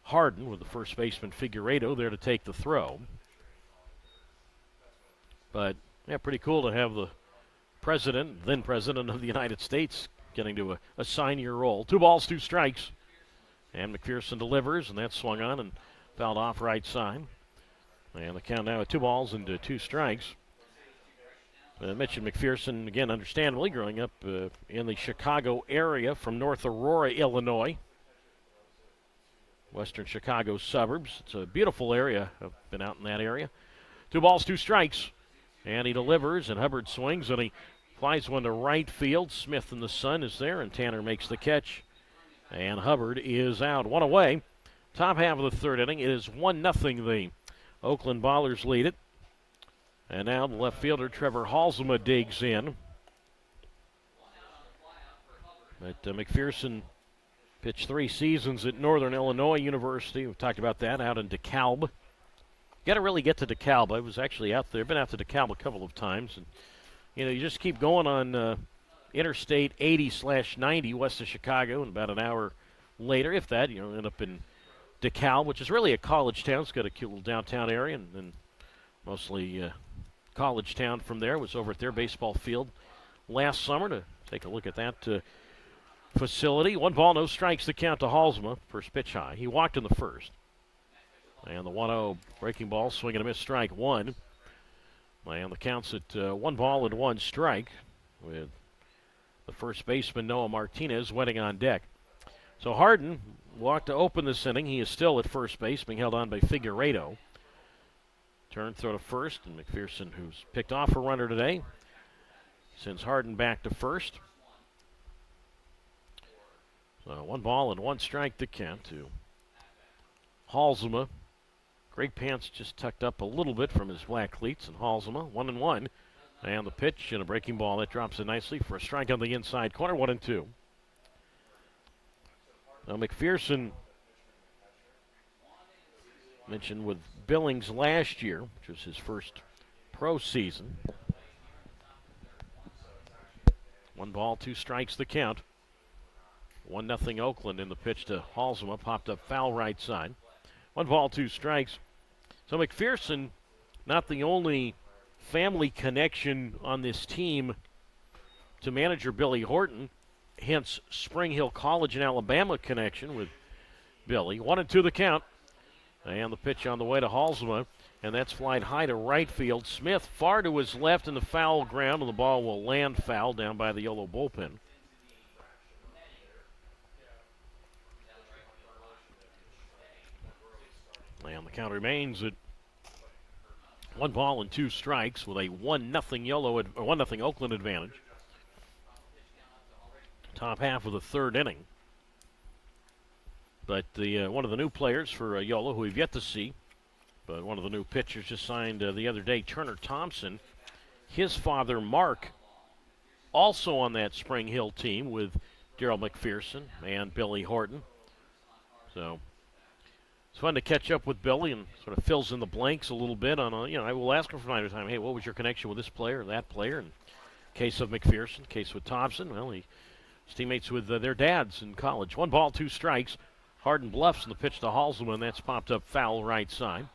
Harden with the first baseman Figueiredo there to take the throw. But, yeah, pretty cool to have the president, then president of the United States, getting to assign your role. 2 balls, 2 strikes. And McPherson delivers, and that's swung on and fouled off right side. And the count now at 2 balls and 2 strikes. I mentioned McPherson, again, understandably, growing up in the Chicago area from North Aurora, Illinois. Western Chicago suburbs. It's a beautiful area. I've been out in that area. 2 balls, 2 strikes. And he delivers, and Hubbard swings, and he flies one to right field. Smith and the Sun is there, and Tanner makes the catch. And Hubbard is out. 1 away. Top half of the 3rd inning. It is 1-0. The Oakland Ballers lead it. And now the left fielder, Trevor Halsema, digs in. But McPherson pitched 3 seasons at Northern Illinois University. We've talked about that out in DeKalb. Got to really get to DeKalb. I was actually out there. Been out to DeKalb a couple of times. And, you know, you just keep going on Interstate 80/90 west of Chicago, and about an hour later, if that, you know, end up in DeKalb, which is really a college town. It's got a cute little downtown area, and mostly college town from there. Was over at their baseball field last summer to take a look at that facility. 1 ball, no strikes, the count to Halsema. First pitch high. He walked in the first. And the 1-0 breaking ball, swing and a miss, strike 1. And the count's at 1 ball and 1 strike with the first baseman, Noah Martinez, waiting on deck. So Harden walked to open this inning. He is still at first base, being held on by Figueiredo. Turn throw to first, and McPherson, who's picked off a runner today, sends Harden back to first. So 1 ball and 1 strike to count to Halsema. Greg Pants just tucked up a little bit from his black cleats, and Halsema 1-1. And the pitch and a breaking ball that drops in nicely for a strike on the inside corner. 1-2. Now McPherson mentioned with Billings last year, which was his first pro season. 1 ball, 2 strikes the count. 1-0 Oakland, in the pitch to Halsema, popped up foul right side. 1 ball, 2 strikes. So McPherson, not the only family connection on this team to manager Billy Horton, hence Spring Hill College in Alabama connection with Billy. 1-2 the count. And the pitch on the way to Halsema, and that's flied high to right field. Smith far to his left in the foul ground, and the ball will land foul down by the yellow bullpen. And the count remains at 1 ball and 2 strikes with a 1-0 Oakland advantage. Top half of the 3rd inning. But one of the new players for Yolo, who we've yet to see, but one of the new pitchers just signed the other day, Turner Thompson. His father, Mark, also on that Spring Hill team with Darryl McPherson and Billy Horton. So it's fun to catch up with Billy, and sort of fills in the blanks a little bit on, I will ask him from time to time, hey, what was your connection with this player or that player? In case of McPherson, case with Thompson, well, his teammates with their dads in college. 1 ball, 2 strikes. Harden bluffs, and the pitch to Halsema, and that's popped up foul right side.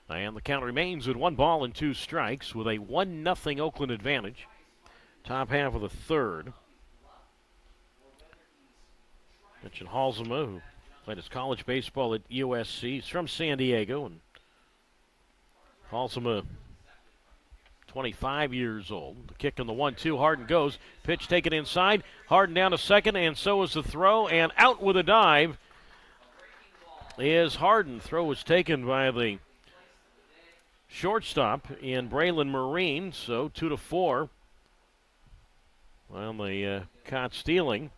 And the count remains at 1 ball and 2 strikes with a 1-0 Oakland advantage. Top half of the 3rd. Mentioned Halsema, who played his college baseball at USC. He's from San Diego, and Halsema, 25 years old. The kick on the 1-2. Harden goes. Pitch taken inside. Harden down to second, and so is the throw. And out with a dive is Harden. Throw was taken by the shortstop in Braylon Marine. So 2-4. Well, the caught stealing.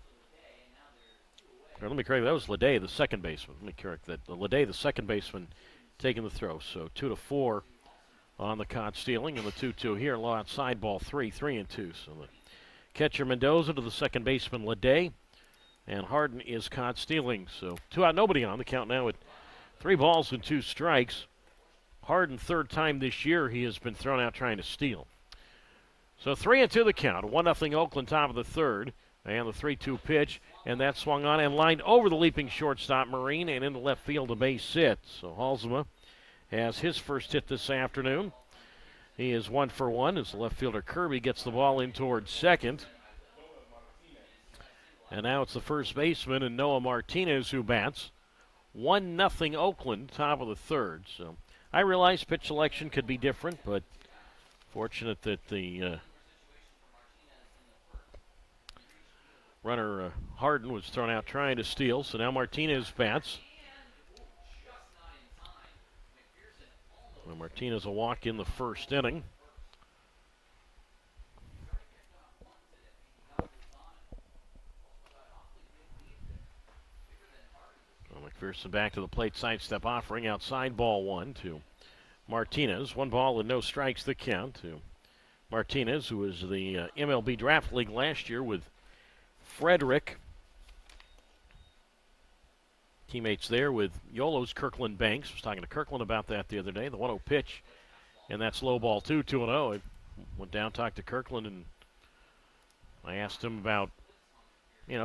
Or let me correct, that was Leday, the second baseman. Let me correct that. Leday, the second baseman, taking the throw. So 2-4 on the caught stealing, and the 2-2 here. Low outside ball 3-2. So the catcher Mendoza to the second baseman Leday, and Harden is caught stealing. So 2 out, nobody on. The count now at 3 balls and 2 strikes. Harden, third time this year he has been thrown out trying to steal. So 3-2 the count. 1-0 Oakland, top of the third. And the 3-2 pitch, and that swung on and lined over the leaping shortstop Marine and into left field, a base hit. So Halsema has his first hit this afternoon. He is 1 for 1 as the left fielder Kirby gets the ball in towards second. And now it's the first baseman and Noah Martinez who bats. 1-0 Oakland, top of the third. So I realize pitch selection could be different, but fortunate that the runner Harden was thrown out trying to steal. So now Martinez bats. Well, Martinez will walk in the first inning. Well, McPherson back to the plate, sidestep offering, outside ball 1 to Martinez. 1 ball and no strikes the count to Martinez, who was the MLB Draft League last year with Frederick. Teammates there with Yolo's Kirkland Banks. I was talking to Kirkland about that the other day. The 1-0 pitch, and that's low ball 2-0. I went down, talked to Kirkland, and I asked him about,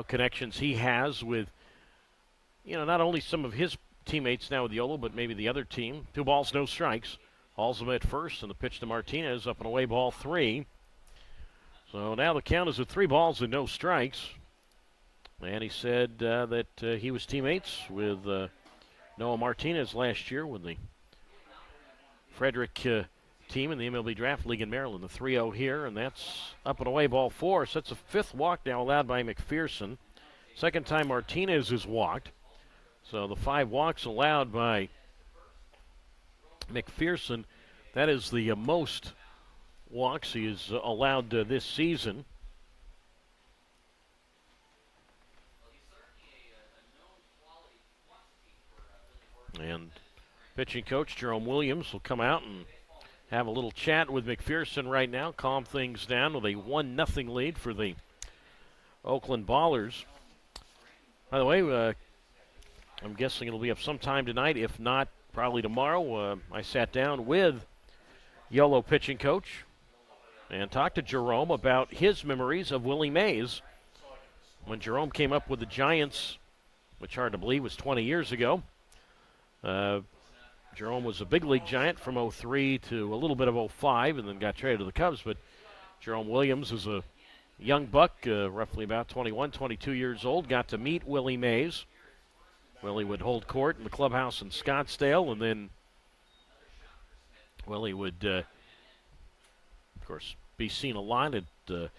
connections he has with, not only some of his teammates now with Yolo, but maybe the other team. 2 balls, no strikes. Halsema at first, and the pitch to Martinez, up and away, ball 3. So now the count is at 3 balls and no strikes. And he said that he was teammates with Noah Martinez last year with the Frederick team in the MLB Draft League in Maryland. The 3-0 here, and that's up and away, ball 4. So that's a 5th walk now allowed by McPherson. Second time Martinez is walked. So the 5 walks allowed by McPherson, that is the most walks he has allowed this season. And pitching coach Jerome Williams will come out and have a little chat with McPherson right now, calm things down with a 1-0 lead for the Oakland Ballers. By the way, I'm guessing it'll be up sometime tonight. If not, probably tomorrow. I sat down with Yolo pitching coach and talked to Jerome about his memories of Willie Mays. When Jerome came up with the Giants, which hard to believe was 20 years ago. Jerome was a big league Giant from 03 to a little bit of 05 and then got traded to the Cubs. But Jerome Williams is a young buck, roughly about 21, 22 years old. Got to meet Willie Mays. Willie would hold court in the clubhouse in Scottsdale, and then Willie would, of course, be seen a lot at the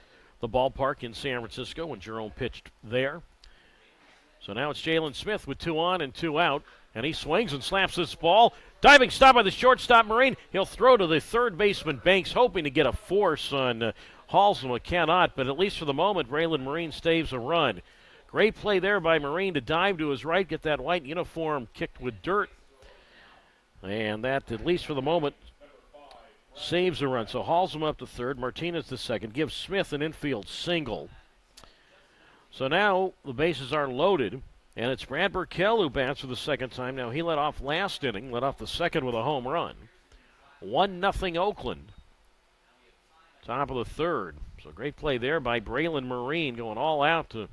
ballpark in San Francisco when Jerome pitched there. So now it's Jalen Smith with 2 on and 2 out. And he swings and slaps this ball. Diving stop by the shortstop Marine. He'll throw to the third baseman Banks, hoping to get a force on Halsema. Cannot, but at least for the moment, Braylon Marine staves a run. Great play there by Marine to dive to his right, get that white uniform kicked with dirt. And that, at least for the moment, saves a run. So Halsema up to third, Martinez to second, gives Smith an infield single. So now the bases are loaded. And it's Brad Burkell who bats for the second time. Now he led off last inning, led off the second with a home run. 1-0 Oakland. Top of the third. So great play there by Braylon Marine, going all out to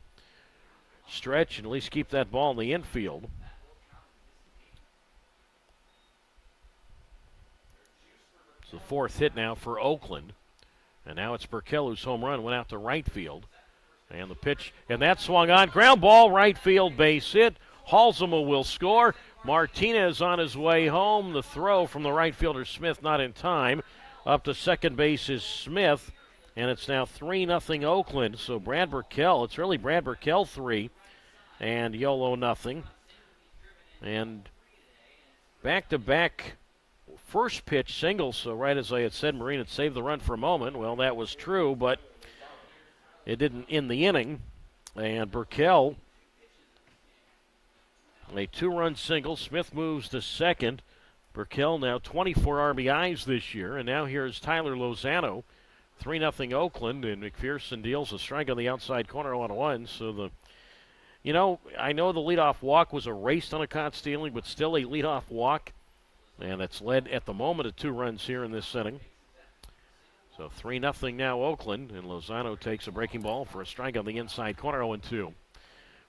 stretch and at least keep that ball in the infield. It's the 4th hit now for Oakland. And now it's Burkell whose home run went out to right field. And the pitch, and that swung on. Ground ball, right field, base hit. Halsema will score. Martinez on his way home. The throw from the right fielder Smith not in time. Up to second base is Smith. And it's now 3-0 Oakland. So Brad Burkell, it's really Brad Burkell 3 and Yolo 0. And back-to-back first pitch single. So right as I had said, Marine had saved the run for a moment. Well, that was true, but it didn't end the inning. And Burkell, a 2-run single. Smith moves to second. Burkell now 24 RBIs this year. And now here's Tyler Lozano. 3-0 Oakland, and McPherson deals a strike on the outside corner on 1. So I know the leadoff walk was erased on a caught stealing, but still a leadoff walk. And it's led at the moment to 2 runs here in this inning. So 3-0 now Oakland, and Lozano takes a breaking ball for a strike on the inside corner, 0-2. Well,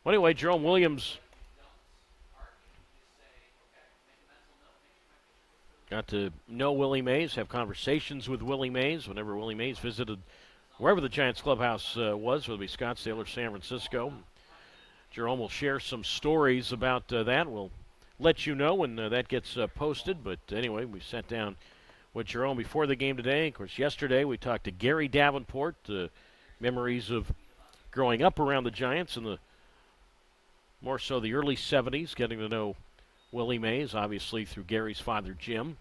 anyway, Jerome Williams got to know Willie Mays, have conversations with Willie Mays whenever Willie Mays visited wherever the Giants clubhouse was, whether it be Scottsdale or San Francisco. Jerome will share some stories about that. We'll let you know when that gets posted. But anyway, we sat down with Jerome before the game today. Of course, yesterday we talked to Gary Davenport, memories of growing up around the Giants in the more so the early 70s, getting to know Willie Mays, obviously through Gary's father, Jim.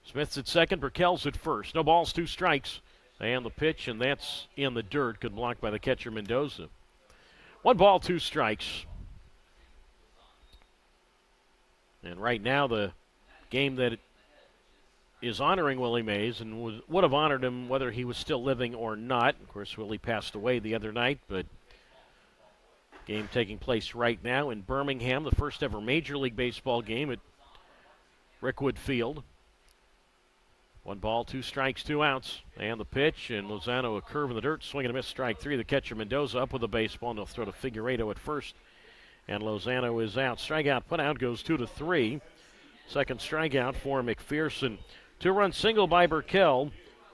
Smith's at second, Burkell's at first. No balls, 2 strikes. And the pitch, and that's in the dirt, good block by the catcher, Mendoza. 1 ball, 2 strikes. And right now the game that is honoring Willie Mays and would have honored him whether he was still living or not. Of course, Willie passed away the other night, but game taking place right now in Birmingham, the first ever Major League Baseball game at Rickwood Field. 1 ball, 2 strikes, 2 outs. And the pitch, and Lozano a curve in the dirt, swing and a miss, strike 3. The catcher Mendoza up with a baseball, and they'll throw to Figueiredo at first. And Lozano is out. Strikeout, put out, goes 2-3. Second strikeout for McPherson. 2-run single by Burkell.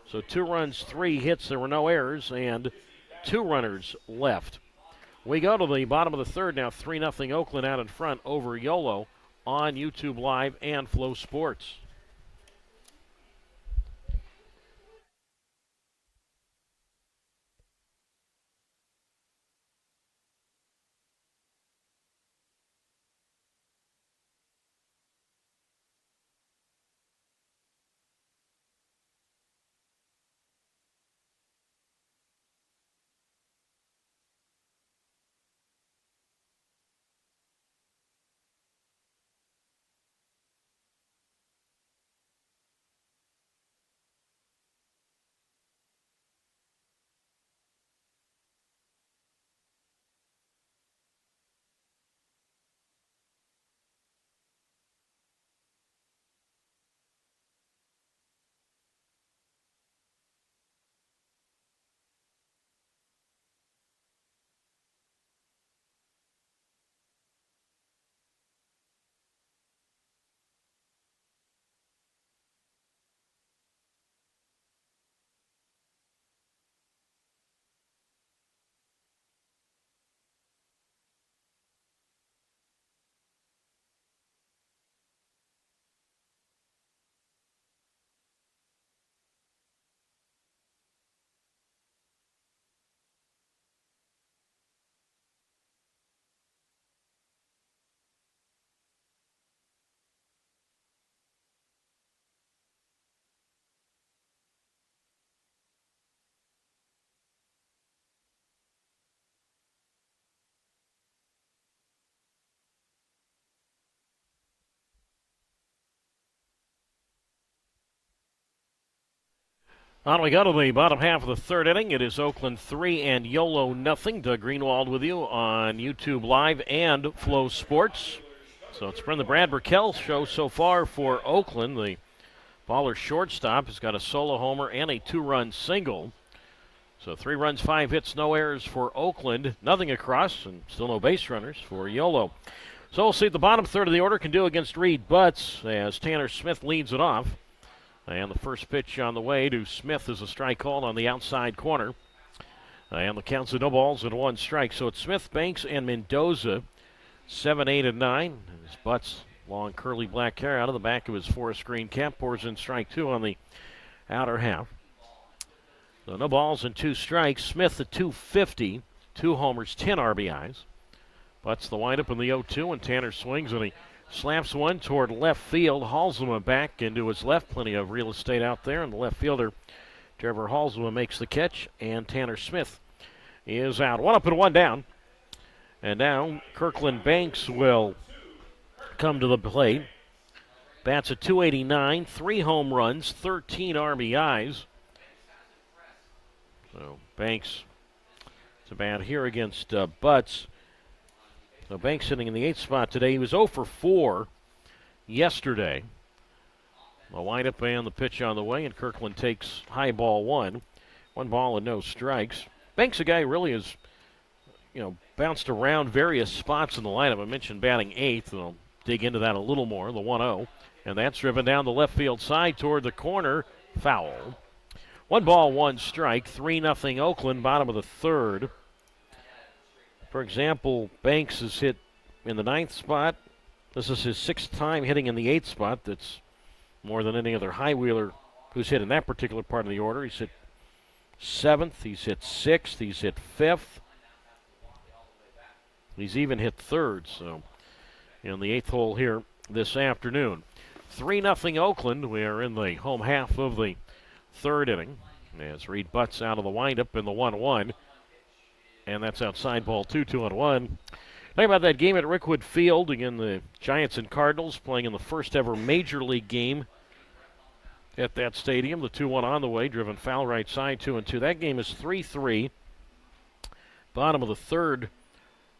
So 2 runs, 3 hits. There were no errors, and 2 runners left. We go to the bottom of the third now. 3-0 Oakland out in front over YOLO on YouTube Live and Flow Sports. On we go to the bottom half of the third inning. It is Oakland 3 and YOLO nothing. Doug Greenwald with you on YouTube Live and Flow Sports. So it's been the Brad Burkell show so far for Oakland. The Ballers shortstop has got a solo homer and a 2-run single. So 3 runs, 5 hits, no errors for Oakland. Nothing across, and still no base runners for YOLO. So we'll see what the bottom third of the order can do against Reed Butts as Tanner Smith leads it off. And the first pitch on the way to Smith is a strike called on the outside corner. And the count's no balls and 1 strike. So it's Smith, Banks, and Mendoza, 7, 8, and 9. And his Butts, long curly black hair out of the back of his forest green cap, pours in strike 2 on the outer half. So no balls and 2 strikes. Smith at 250, 2 homers, 10 RBIs. Butts the windup in the 0-2, and Tanner swings, and he Slaps one toward left field. Halsema back into his left. Plenty of real estate out there. And the left fielder, Trevor Halsema, makes the catch. And Tanner Smith is out. One up and one down. And now Kirkland Banks will come to the plate. Bats at .289, 3 home runs, 13 RBIs. So Banks, it's a bat here against Butts. So Banks sitting in the 8th spot today. He was 0 for 4 yesterday. The windup and the pitch on the way, and Kirkland takes high ball 1. 1 ball and no strikes. Banks, a guy who really has, bounced around various spots in the lineup. I mentioned batting 8th, and I'll dig into that a little more, the 1-0. And that's driven down the left field side toward the corner. Foul. 1 ball, 1 strike. 3-0 Oakland, bottom of the 3rd. For example, Banks has hit in the 9th spot. This is his 6th time hitting in the 8th spot. That's more than any other high wheeler who's hit in that particular part of the order. He's hit 7th. He's hit 6th. He's hit 5th. He's even hit 3rd. So in the 8th hole here this afternoon. 3-0 Oakland. We are in the home half of the 3rd inning. As Reed Butts out of the windup in the 1-1. And that's outside ball 2, 2-1. Talking about that game at Rickwood Field. Again, the Giants and Cardinals playing in the first ever Major League game at that stadium. The 2-1 on the way, driven foul right side, 2-2. That game is 3-3. Bottom of the 3rd.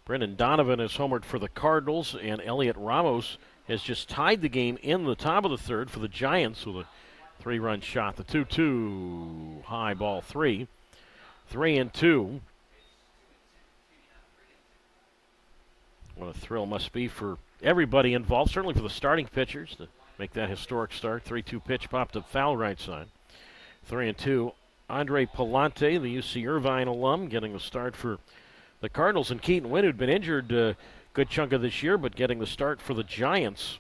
Brendan Donovan has homered for the Cardinals, and Elliot Ramos has just tied the game in the top of the 3rd for the Giants with a 3-run shot. The 2-2, high ball 3. 3-2. What a thrill must be for everybody involved, certainly for the starting pitchers to make that historic start. 3-2 pitch popped up foul right side. 3-2, Andre Palante, the UC Irvine alum, getting the start for the Cardinals. And Keaton Wynn, who'd been injured a good chunk of this year, but getting the start for the Giants.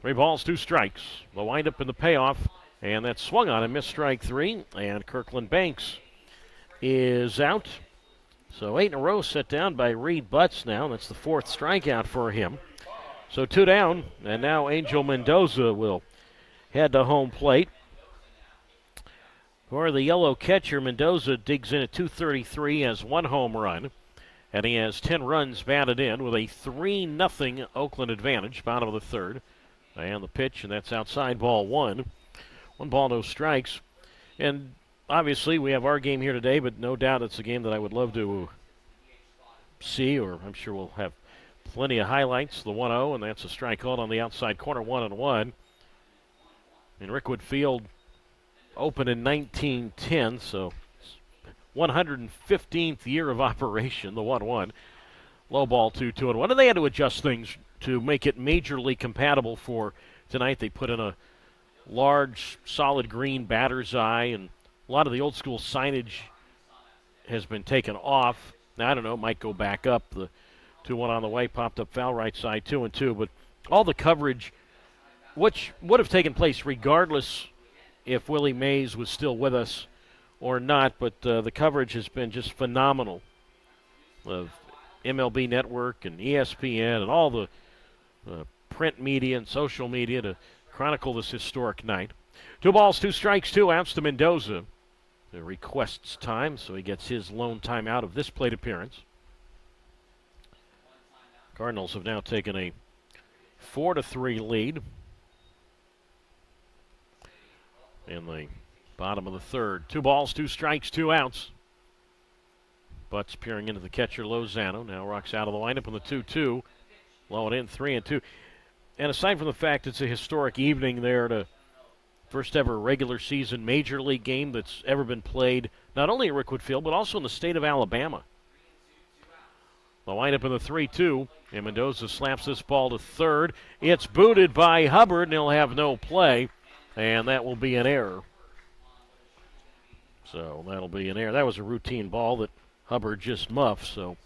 3 balls, 2 strikes. The windup and the payoff, and that swung on and missed strike 3. And Kirkland Banks is out. So 8 in a row set down by Reed Butts now. That's the 4th strikeout for him. So 2 down, and now Angel Mendoza will head to home plate. For the yellow catcher, Mendoza digs in at .233, has 1 home run, and he has 10 runs batted in with a 3-0 Oakland advantage, bottom of the 3rd. And the pitch, and that's outside ball 1. 1 ball, no strikes. And obviously, we have our game here today, but no doubt it's a game that I would love to see, or I'm sure we'll have plenty of highlights. The 1-0, and that's a strikeout on the outside corner, 1-1. In Rickwood Field, opened in 1910, so 115th year of operation, the 1-1. Low ball 2-1. And they had to adjust things to make it majorly compatible for tonight. They put in a large, solid green batter's eye, and a lot of the old school signage has been taken off. Now, I don't know, it might go back up. The 2-1 on the way, popped up foul right side, 2-2. But all the coverage, which would have taken place regardless if Willie Mays was still with us or not, but the coverage has been just phenomenal of MLB Network and ESPN and all the print media and social media to chronicle this historic night. 2 balls, 2 strikes, 2 outs to Mendoza. The requests time, so he gets his lone time out of this plate appearance. Cardinals have now taken a 4-3 lead in the bottom of the 3rd. 2 balls, 2 strikes, 2 outs. Butts peering into the catcher, Lozano. Now rocks out of the lineup on the 2-2. Low and in, 3-2. And aside from the fact it's a historic evening there, to first ever regular season major league game that's ever been played, not only at Rickwood Field, but also in the state of Alabama. The lineup in the 3-2, and Mendoza slaps this ball to 3rd. It's booted by Hubbard, and he'll have no play, and that will be an error. So that'll be an error. That was a routine ball that Hubbard just muffed, so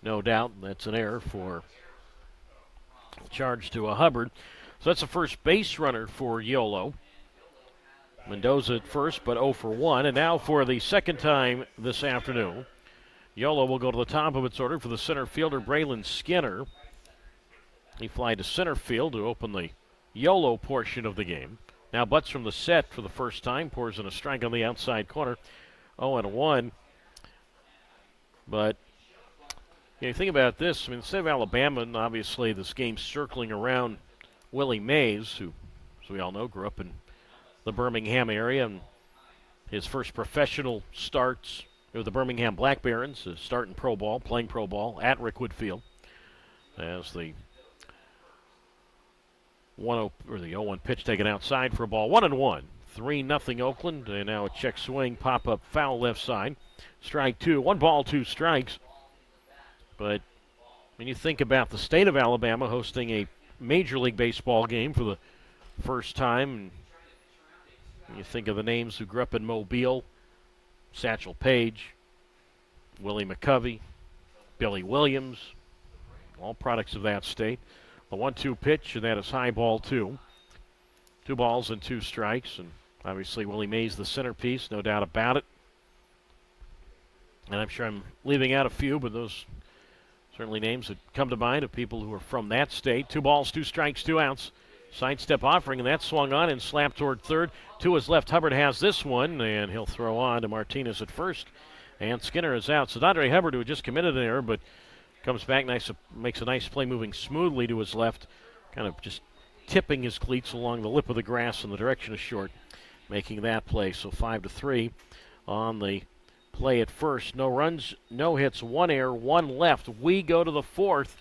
no doubt that's an error for charge to a Hubbard. So that's the first base runner for Yolo. Mendoza at first, but 0 for 1. And now for the second time this afternoon, Yolo will go to the top of its order for the center fielder, Braylon Skinner. He fly to center field to open the YOLO portion of the game. Now butts from the set for the first time, pours in a strike on the outside corner. 0-1. But you think about this. I mean, the state of Alabama, and obviously this game's circling around Willie Mays, who, as we all know, grew up in the Birmingham area, and his first professional starts with the Birmingham Black Barons, starting pro ball, playing pro ball at Rickwood Field, as the 1-0 or the 0-1 pitch taken outside for a ball. 1-1. 3-0 Oakland, and now a check swing, pop up foul left side. Strike two. 1 ball, 2 strikes. But when you think about the state of Alabama hosting a Major League Baseball game for the first time, and you think of the names who grew up in Mobile, Satchel Paige, Willie McCovey, Billy Williams, all products of that state. The 1-2 pitch, and that is high ball 2. 2 balls and 2 strikes, and obviously Willie Mays the centerpiece, no doubt about it. And I'm sure I'm leaving out a few, but those certainly names that come to mind of people who are from that state. 2 balls, 2 strikes, 2 outs. Sidestep offering, and that swung on and slapped toward third. To his left, Hubbard has this one, and he'll throw on to Martinez at first. And Skinner is out. So Dondre Hubbard, who had just committed an error, but comes back, makes a nice play moving smoothly to his left, kind of just tipping his cleats along the lip of the grass in the direction of short, making that play. So 5-3 on the play at first. No runs, no hits, 1 error, 1 left. We go to the 4th.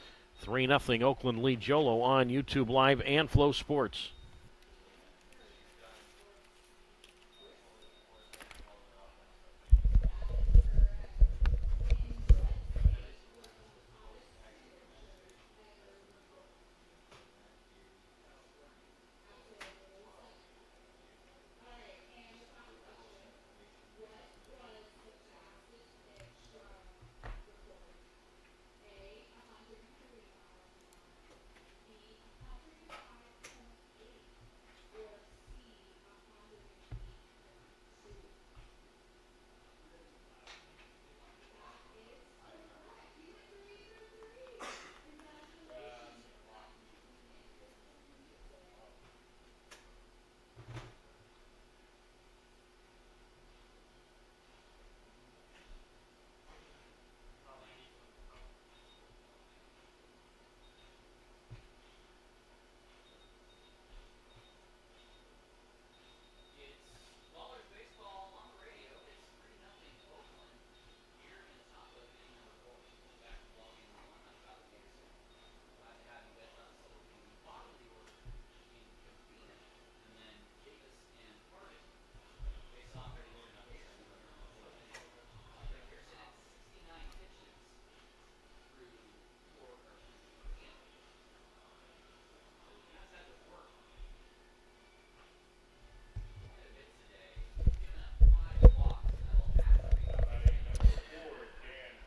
3-0 Oakland leads YOLO on YouTube Live and Flow Sports.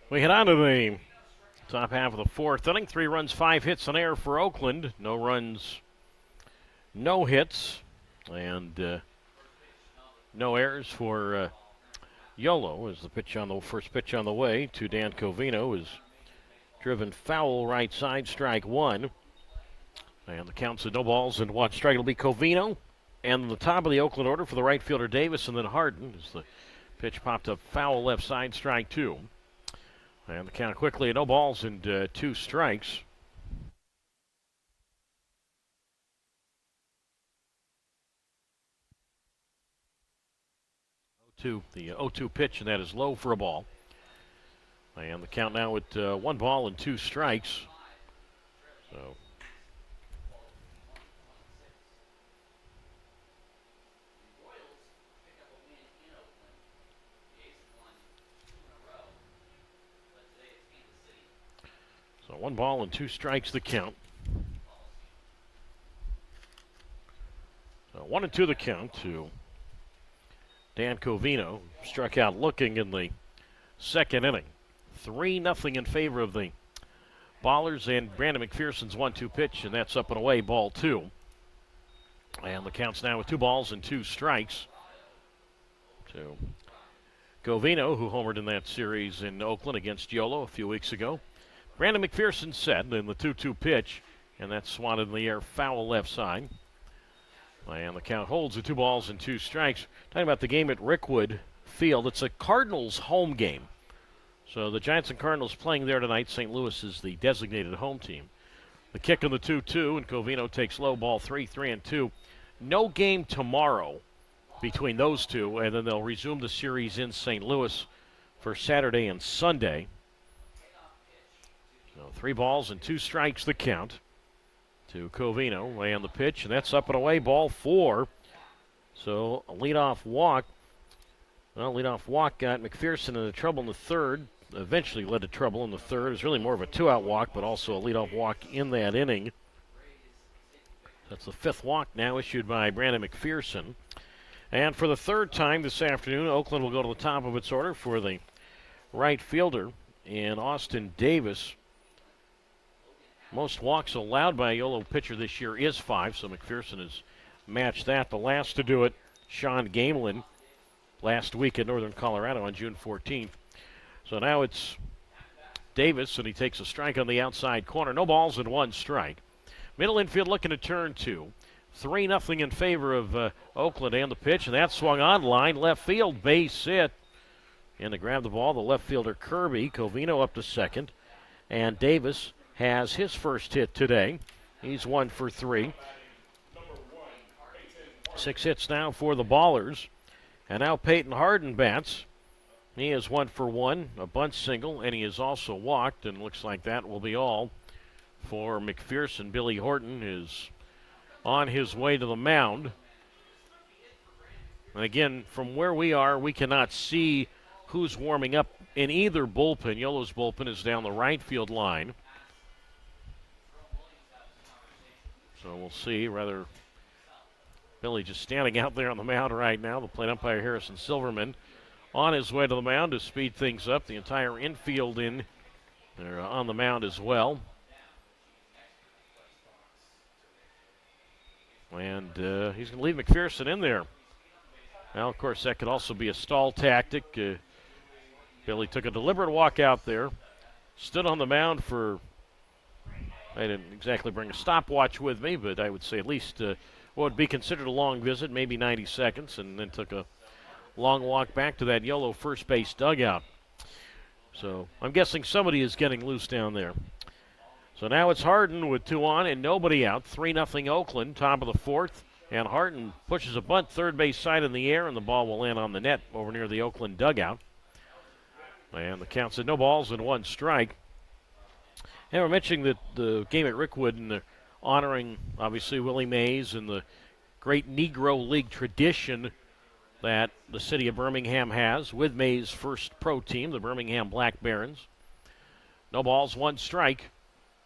We head on to the top half of the 4th inning. 3 runs, 5 hits, an error for Oakland. No runs, no hits, and no errors for YOLO as the first pitch on the way to Dan Covino is driven foul right side, strike 1. And the count's at no balls and 1 strike. It'll be Covino. And the top of the Oakland order for the right fielder Davis, and then Harden as the pitch popped up foul left side, strike 2. And the count quickly, no balls and 2 strikes. The 0-2 pitch, and that is low for a ball. And the count now at 1 ball and 2 strikes. So So 1 ball and 2 strikes the count. So 1-2 the count to Dan Covino. Struck out looking in the 2nd inning. 3-0 in favor of the Ballers, and Brandon McPherson's 1-2 pitch, and that's up and away, ball 2. And the count's now with 2 balls and 2 strikes to Covino, who homered in that series in Oakland against YOLO a few weeks ago. Brandon McPherson set in the 2-2 pitch. And that's swatted in the air, foul left side. And the count holds at 2 balls and 2 strikes. Talking about the game at Rickwood Field, it's a Cardinals home game. So the Giants and Cardinals playing there tonight. St. Louis is the designated home team. The kick in the 2-2, and Covino takes low, ball 3-2. No game tomorrow between those two, and then they'll resume the series in St. Louis for Saturday and Sunday. So 3 balls and 2 strikes the count to Covino. Lay on the pitch, and that's up and away, ball 4. So a leadoff walk. Well, leadoff walk got McPherson into trouble in the third. Eventually led to trouble in the third. It was really more of a 2-out walk, but also a leadoff walk in that inning. That's the 5th walk now issued by Brandon McPherson. And for the 3rd time this afternoon, Oakland will go to the top of its order for the right fielder in Austin Davis. Most walks allowed by a YOLO pitcher this year is 5, so McPherson has matched that. The last to do it, Sean Gamelin, last week in Northern Colorado on June 14th. So now it's Davis, and he takes a strike on the outside corner. No balls and 1 strike. Middle infield looking to turn 2. 3-0 in favor of Oakland, and the pitch, and that swung on line. Left field, base hit. And to grab the ball, the left fielder Kirby. Covino up to second. And Davis has his first hit today. He's 1 for 3. 6 hits now for the Ballers. And now Peyton Harden bats. He is 1 for 1, a bunt single, and he is also walked, and looks like that will be all for McPherson. Billy Horton is on his way to the mound. And again, from where we are, we cannot see who's warming up in either bullpen. YOLO's bullpen is down the right field line. So we'll see. Rather, Billy just standing out there on the mound right now. The plate umpire Harrison Silverman on his way to the mound to speed things up. The entire infield they're on the mound as well. And he's going to leave McPherson in there. Now, of course, that could also be a stall tactic. Billy took a deliberate walk out there, stood on the mound for, I didn't exactly bring a stopwatch with me, but I would say at least what would be considered a long visit, maybe 90 seconds, and then took a long walk back to that YOLO first base dugout. So I'm guessing somebody is getting loose down there. So now it's Harden with 2 on and nobody out. 3-0 Oakland, top of the 4th. And Harden pushes a bunt third base side in the air, and the ball will land on the net over near the Oakland dugout. And the count said no balls and 1 strike. And we're mentioning that the game at Rickwood and honoring, obviously, Willie Mays and the great Negro League tradition that the city of Birmingham has with Mays' first pro team, the Birmingham Black Barons. No balls, 1 strike.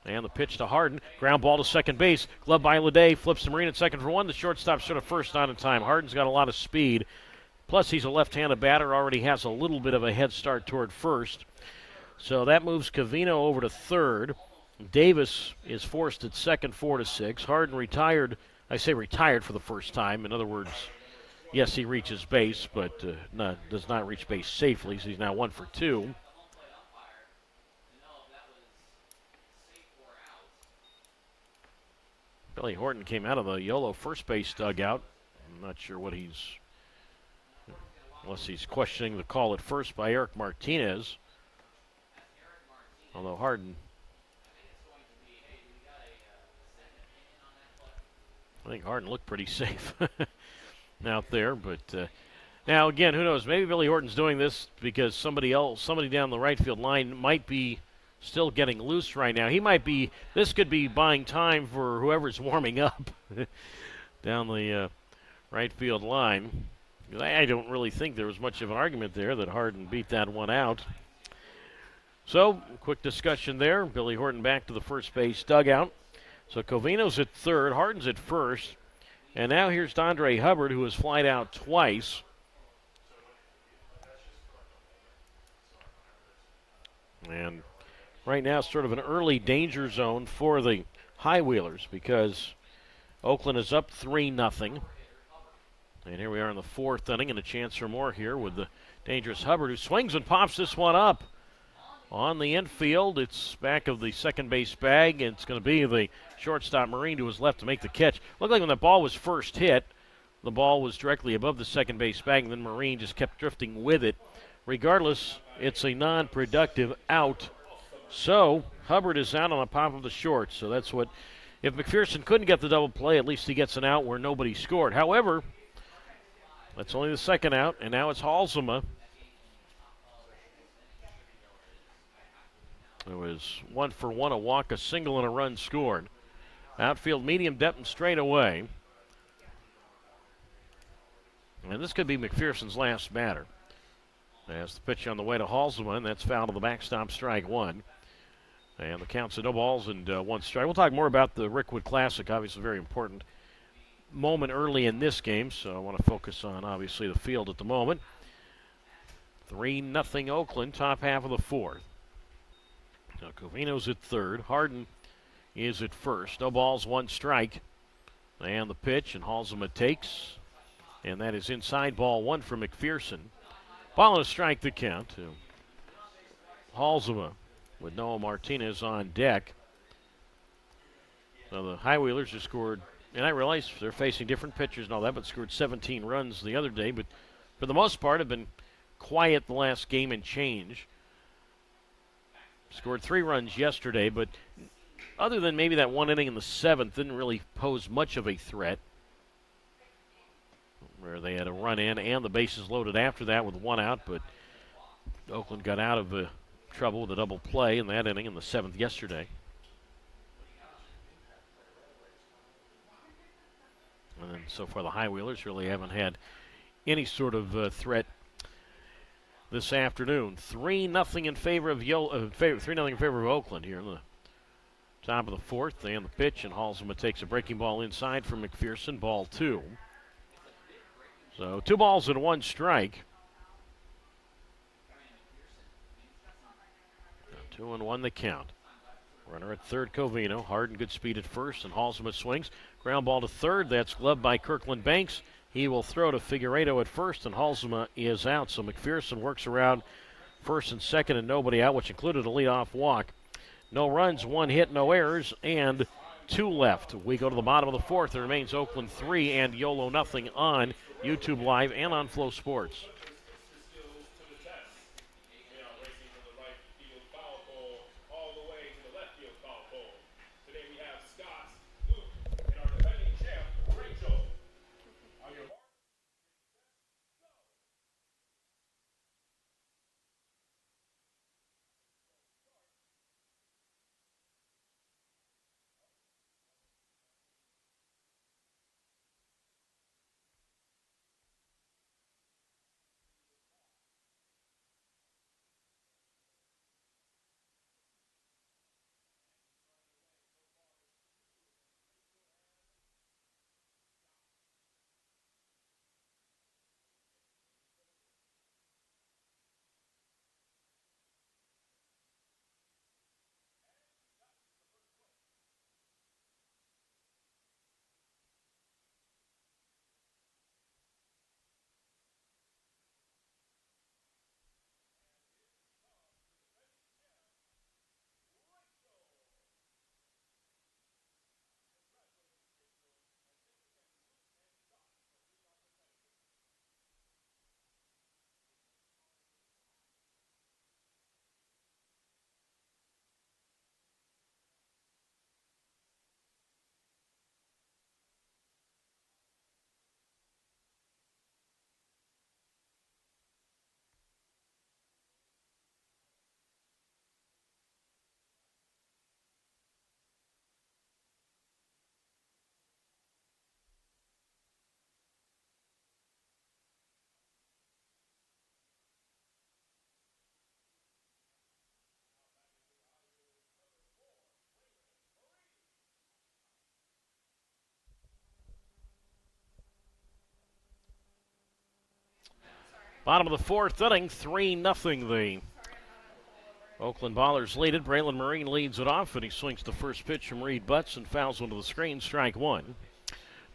And the pitch to Harden. Ground ball to second base. Glove by Leday. Flips the Marine at second for 1. The shortstop should have first on in time. Harden's got a lot of speed. Plus, he's a left-handed batter. Already has a little bit of a head start toward first. So that moves Covino over to third. Davis is forced at second, 4-6. Harden retired. I say retired for the first time. In other words, yes, he reaches base, but does not reach base safely. So he's now 1 for 2. Billy Horton came out of the YOLO first base dugout. I'm not sure what unless he's questioning the call at first by Eric Martinez. Although Harden, I think Harden looked pretty safe out there. But now again, who knows? Maybe Billy Horton's doing this because somebody down the right field line might be still getting loose right now. This could be buying time for whoever's warming up down the right field line. I don't really think there was much of an argument there that Harden beat that one out. So, quick discussion there. Billy Horton back to the first base dugout. So Covino's at third, Harden's at first. And now here's Dondre Hubbard, who has flied out twice. And right now, sort of an early danger zone for the High Wheelers because Oakland is up 3-0. And here we are in the 4th inning, and a chance for more here with the dangerous Hubbard, who swings and pops this one up. On the infield, it's back of the second base bag, and it's going to be the shortstop Marine to his left to make the catch. Looked like when the ball was first hit, the ball was directly above the second base bag, and then Marine just kept drifting with it. Regardless, it's a non-productive out. So Hubbard is out on a pop of the short. So that's what, if McPherson couldn't get the double play, at least he gets an out where nobody scored. However, that's only the second out, and now it's Halsema. It was 1 for 1, a walk, a single, and a run scored. Outfield medium depth and straight away. And this could be McPherson's last batter. As the pitch on the way to Halsema, and that's foul to the backstop, strike one. And the count's at no balls and 1 strike. We'll talk more about the Rickwood Classic, obviously a very important moment early in this game, so I want to focus on, obviously, the field at the moment. 3-0 Oakland, top half of the fourth. Now Covino's at third. Harden is at first. No balls, 1 strike. And the pitch, and Halsema takes. And that is inside, ball 1 for McPherson. Ball and a strike to count to Halsema with Noah Martinez on deck. So the High Wheelers just scored, and I realize they're facing different pitchers and all that, but scored 17 runs the other day. But for the most part, have been quiet the last game and change. Scored 3 runs yesterday, but other than maybe that 1 inning in the 7th, didn't really pose much of a threat. Where they had a run in and the bases loaded after that with 1 out, but Oakland got out of trouble with a double play in that inning in the 7th yesterday. And then so far the High Wheelers really haven't had any sort of threat this afternoon. 3-0 in favor of 3-0 in favor of Oakland here in the top of the fourth. And the pitch, and Halsema takes a breaking ball inside for McPherson, ball 2. So 2 balls and 1 strike. 2-1 the count. Runner at third, Covino. Harden, good speed at first, and Halsema swings. Ground ball to third. That's gloved by Kirkland Banks. He will throw to Figueiredo at first, and Halsema is out. So McPherson works around first and second and nobody out, which included a leadoff walk. No runs, 1 hit, no errors, and 2 left. We go to the bottom of the fourth. It remains Oakland 3 and YOLO nothing on YouTube Live and on Flow Sports. Bottom of the fourth inning, 3-0. The Oakland Ballers lead it. Braylon Marine leads it off, and he swings the first pitch from Reed Butts and fouls into the screen, strike 1.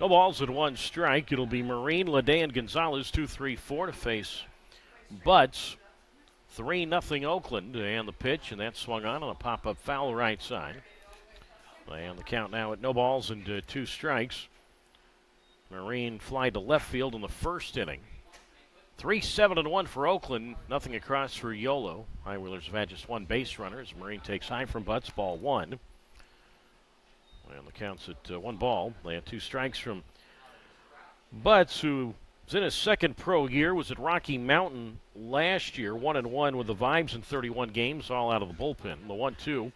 No balls and 1 strike. It'll be Marine, Lede, and Gonzalez, 2-3-4 to face Butts. 3-0 Oakland, and the pitch, and that swung on a pop-up foul right side. And the count now at no balls and 2 strikes. Marine fly to left field in the first inning. 3-7-1 for Oakland, nothing across for Yolo. High Wheelers have had just 1 base runner as Marine takes high from Butts, ball 1. And the count's at 1 ball. They had 2 strikes from Butts, who is in his second pro year, was at Rocky Mountain last year, 1-1 with the Vibes in 31 games, all out of the bullpen. The 1-2,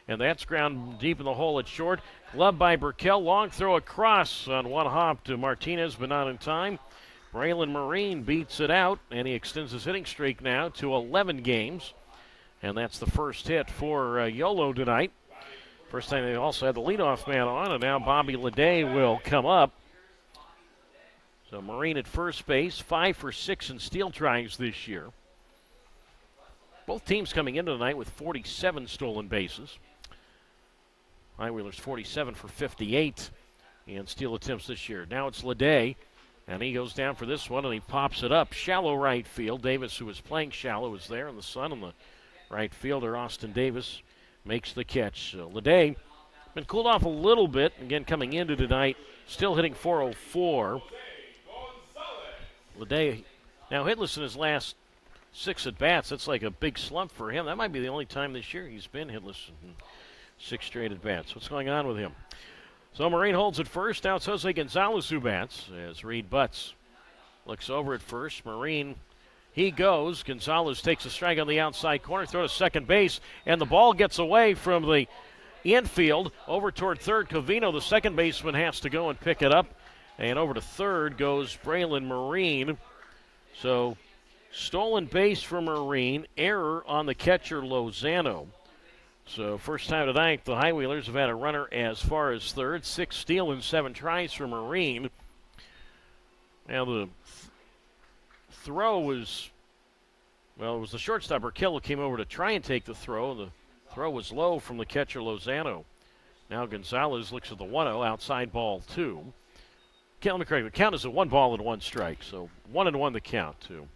and that's ground deep in the hole at short. Glove by Burkell, long throw across on 1 hop to Martinez, but not in time. Braylon Marine beats it out, and he extends his hitting streak now to 11 games. And that's the first hit for Yolo tonight. First time they also had the leadoff man on, and now Bobby Leday will come up. So Marine at first base, 5 for 6 in steal tries this year. Both teams coming into tonight with 47 stolen bases. High Wheelers 47 for 58 in steal attempts this year. Now it's Leday, and he goes down for this one, and he pops it up. Shallow right field. Davis, who was playing shallow, is there in the sun, and the right fielder, Austin Davis, makes the catch. So Leday been cooled off a little bit. Again, coming into tonight, still hitting .404. Leday now hitless in his last 6 at-bats. That's like a big slump for him. That might be the only time this year he's been hitless in 6 straight at-bats. What's going on with him? So Marine holds at first. Now it's Jose Gonzalez who bats as Reed Butts looks over at first. Marine, he goes. Gonzalez takes a strike on the outside corner, throw to second base, and the ball gets away from the infield over toward third. Covino, the second baseman, has to go and pick it up. And over to third goes Braylon Marine. So stolen base for Marine, error on the catcher Lozano. So first time tonight the High Wheelers have had a runner as far as third. 6 steal and 7 tries for Marine. Now the throw was, well, it was the shortstop Burkell who came over to try and take the throw. The throw was low from the catcher Lozano. Now Gonzalez looks at the 1-0, outside ball 2. Let me correct. The count is a 1 ball and 1 strike, so 1-1 the count too,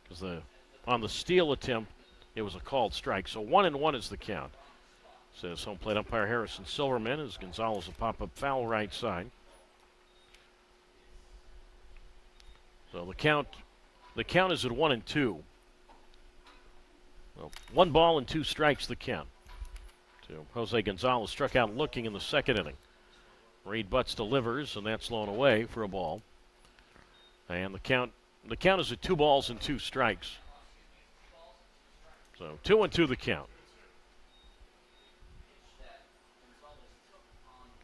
because on the steal attempt it was a called strike. So 1-1 is the count. Says home plate umpire Harrison Silverman as Gonzalez will pop up foul right side. So the count is at 1-2. Well, 1 ball and 2 strikes the count. So Jose Gonzalez struck out looking in the second inning. Reed Butts delivers, and that's blown away for a ball. And the count is at 2 balls and 2 strikes. So 2-2 the count.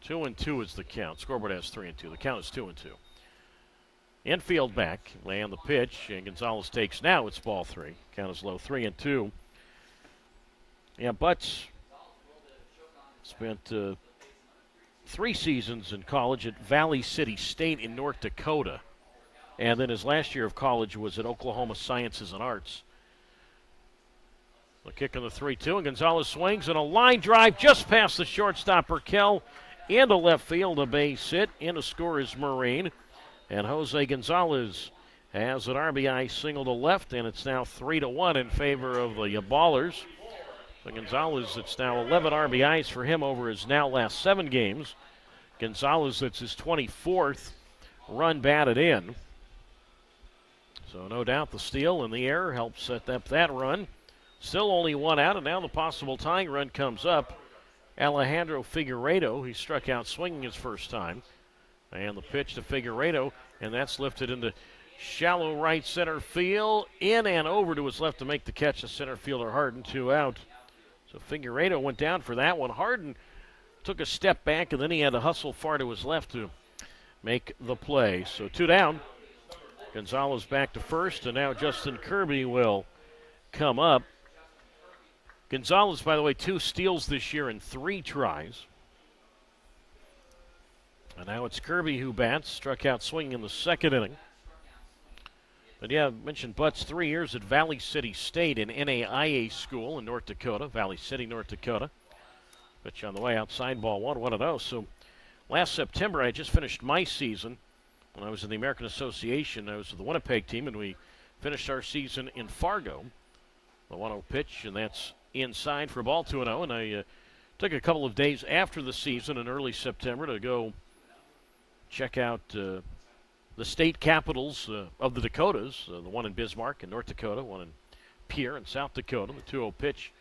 2-2 is the count. Scoreboard has 3-2. The count is 2-2. Infield back, land the pitch, and Gonzalez takes now. It's ball 3. Count is low, 3-2. Yeah, Butts spent 3 seasons in college at Valley City State in North Dakota. And then his last year of college was at Oklahoma Sciences and Arts. The kick on the 3-2, and Gonzalez swings, and a line drive just past the shortstop Burkell into left field. A base hit. In to score is Marine. And Jose Gonzalez has an RBI single to left, and it's now 3-1 in favor of the Ballers. So Gonzalez, it's now 11 RBIs for him over his now last 7 games. Gonzalez, it's his 24th run batted in. So no doubt the steal and the error helped set up that run. Still only 1 out, and now the possible tying run comes up. Alejandro Figueiredo, he struck out swinging his first time. And the pitch to Figueiredo, and that's lifted into shallow right center field. In and over to his left to make the catch. The center fielder Harden, 2 out. So Figueiredo went down for that one. Harden took a step back, and then he had to hustle far to his left to make the play. So 2 down. Gonzalez back to first, and now Justin Kirby will come up. Gonzalez, by the way, 2 steals this year in 3 tries. And now it's Kirby who bats. Struck out swinging in the second inning. But yeah, I mentioned Butts, 3 years at Valley City State in NAIA school in North Dakota, Valley City, North Dakota. Pitch on the way outside, ball 1-0. So last September, I just finished my season when I was in the American Association. I was with the Winnipeg team, and we finished our season in Fargo. The 1-0 pitch, and that's inside for a ball 2-0. And I took a couple of days after the season in early September to go check out the state capitals of the Dakotas, the one in Bismarck in North Dakota, one in Pierre in South Dakota. The 2-0 pitch,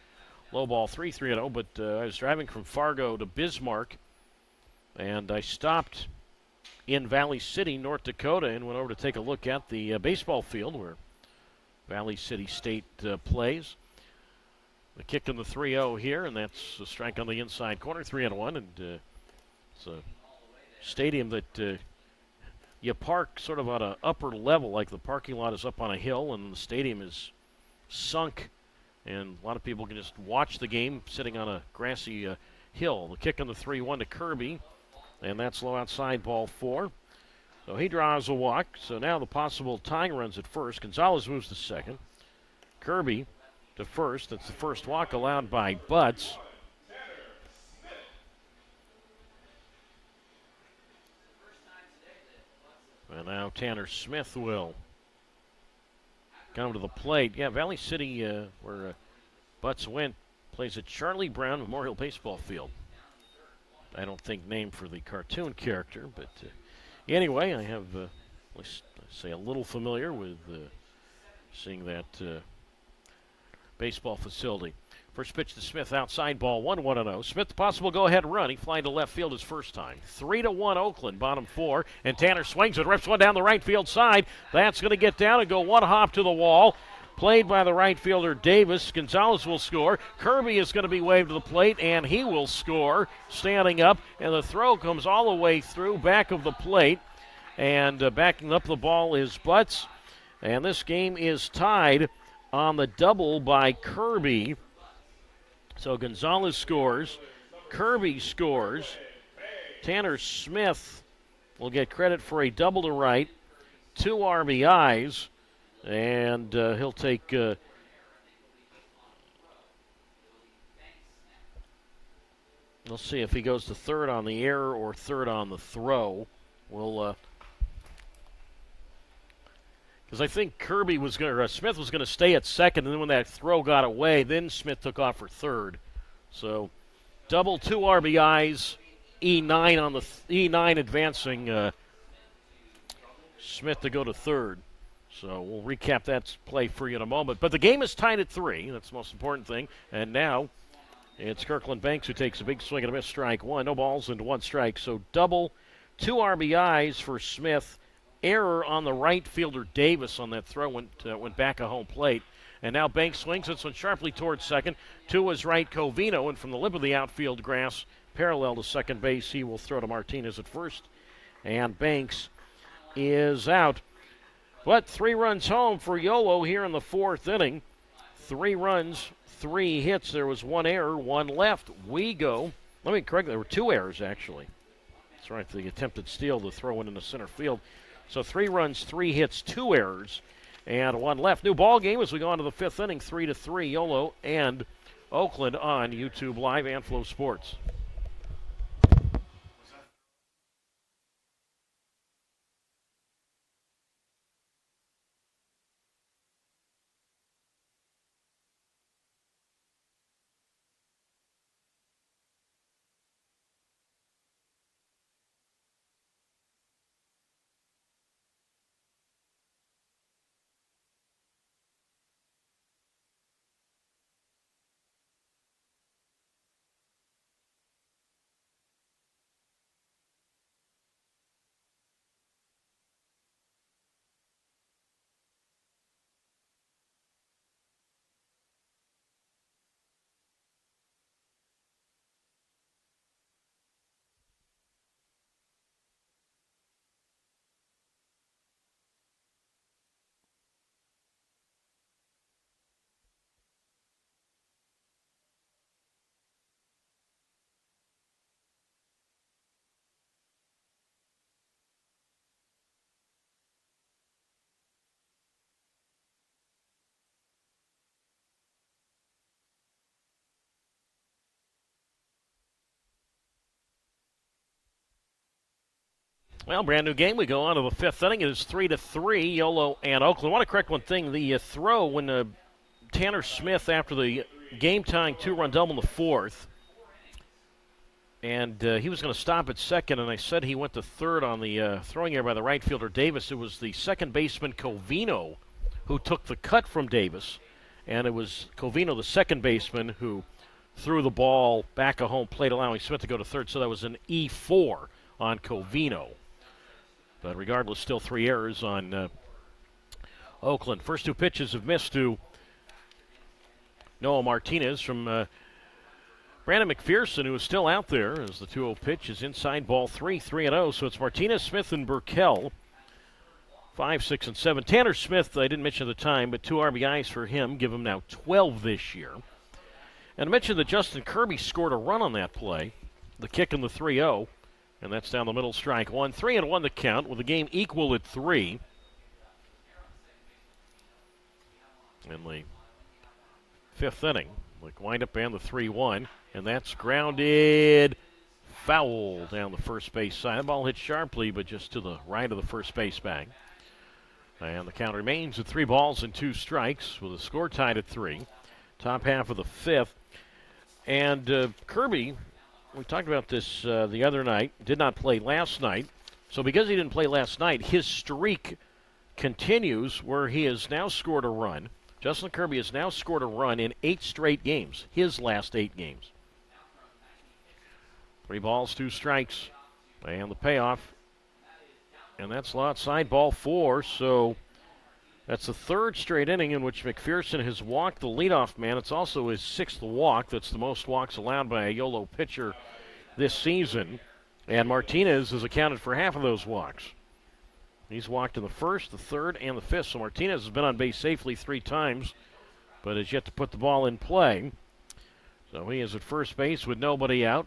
low ball 3-0. But I was driving from Fargo to Bismarck, and I stopped in Valley City, North Dakota, and went over to take a look at the baseball field where Valley City State plays. The kick in the 3-0 here, and that's a strike on the inside corner, 3-1, and it's a stadium that you park sort of on an upper level, like the parking lot is up on a hill, and the stadium is sunk, and a lot of people can just watch the game sitting on a grassy hill. The kick on the 3-1 to Kirby, and that's low outside, ball 4. So he draws a walk. So now the possible tying runs at first. Gonzalez moves to second. Kirby to first. That's the first walk allowed by Butts. And now Tanner Smith will come to the plate. Yeah, Valley City, where Butts went, plays at Charlie Brown Memorial Baseball Field. I don't think named for the cartoon character, but anyway, I have, at least I say, a little familiar with seeing that baseball facility. First pitch to Smith, outside ball, 1-1-0. Smith, the possible go-ahead run. He flying to left field his first time. 3-1 Oakland, bottom 4. And Tanner swings it, rips one down the right field side. That's going to get down and go one hop to the wall. Played by the right fielder Davis. Gonzalez will score. Kirby is going to be waved to the plate, and he will score standing up. And the throw comes all the way through back of the plate. And backing up the ball is Butts. And this game is tied on the double by Kirby. So Gonzalez scores. Kirby scores. Tanner Smith will get credit for a double to right. 2 RBIs. And he'll take we'll see if he goes to third on the error or third on the throw. We'll because I think Kirby was going to, Smith was going to stay at second, and then when that throw got away, then Smith took off for third. So double 2 RBIs, E9 on the E9 advancing Smith to go to third. So we'll recap that play for you in a moment. But the game is tied at 3. That's the most important thing. And now it's Kirkland Banks who takes a big swing and a miss, strike 1. No balls and 1 strike. So double 2 RBIs for Smith. Error on the right fielder Davis on that throw went back at home plate. And now Banks swings this one sharply towards second. To his right, Covino. And from the lip of the outfield grass, parallel to second base, he will throw to Martinez at first. And Banks is out. But 3 runs home for Yolo here in the 4th inning. 3 runs, 3 hits. There was 1 error, 1 left. We go. Let me correct, there were 2 errors, actually. That's right, the attempted steal, the throw in the center field. So 3 runs, 3 hits, 2 errors, and 1 left. New ball game as we go on to the 5th inning, 3-3, Yolo and Oakland on YouTube Live and Flow Sports. Well, brand new game. We go on to the 5th inning. It is 3-3, Yolo and Oakland. I want to correct one thing. The throw when Tanner Smith after the game-tying two-run double in the fourth. And he was going to stop at second, and I said he went to third on the throwing error by the right fielder Davis. It was the second baseman Covino who took the cut from Davis, and it was Covino, the second baseman, who threw the ball back at home plate, allowing Smith to go to third. So that was an E4 on Covino. But regardless, still 3 errors on Oakland. First 2 pitches have missed to Noah Martinez from Brandon McPherson, who is still out there as the 2-0 pitch is inside ball 3-0. So it's Martinez, Smith, and Burkell. 5, 6, and 7. Tanner Smith, I didn't mention at the time, but 2 RBIs for him, give him now 12 this year. And I mentioned that Justin Kirby scored a run on that play, the kick in the 3-0, and that's down the middle, strike one. 3-1 the count with the game equal at 3. In the 5th inning, the windup and the 3-1, and that's grounded foul down the first base side. The ball hit sharply, but just to the right of the first base bag. And the count remains at 3 balls and 2 strikes with the score tied at 3. Top half of the 5th. And Kirby, we talked about this the other night, did not play last night. So because he didn't play last night, his streak continues where he has now scored a run. Justin Kirby has now scored a run in 8 straight games, his last 8 games. 3 balls, 2 strikes, and the payoff. And that's outside ball 4, so that's the 3rd straight inning in which McPherson has walked the leadoff man. It's also his 6th walk. That's the most walks allowed by a YOLO pitcher this season. And Martinez has accounted for half of those walks. He's walked in the 1st, the 3rd, and the 5th. So Martinez has been on base safely 3 times, but has yet to put the ball in play. So he is at first base with nobody out.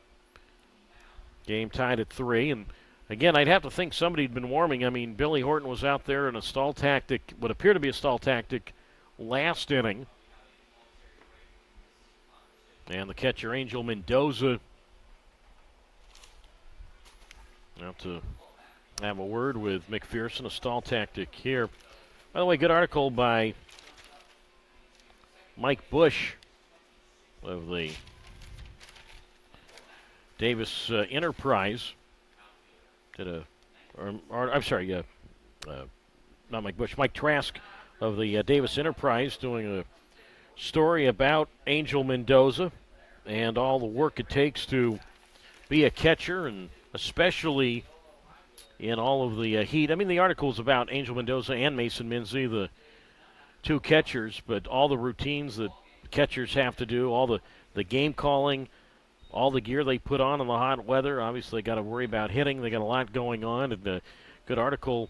Game tied at 3. And again, I'd have to think somebody had been warming. I mean, Billy Horton was out there in a stall tactic, would appear to be a stall tactic, last inning. And the catcher, Angel Mendoza, out to have a word with McPherson, a stall tactic here. By the way, good article by Mike Bush of the Davis Enterprise. Not Mike Bush, Mike Trask of the Davis Enterprise doing a story about Angel Mendoza and all the work it takes to be a catcher, and especially in all of the heat. I mean, the article is about Angel Mendoza and Mason Minzy, the 2 catchers, but all the routines that catchers have to do, all the game calling, all the gear they put on in the hot weather. Obviously, they got to worry about hitting. They got a lot going on. And a good article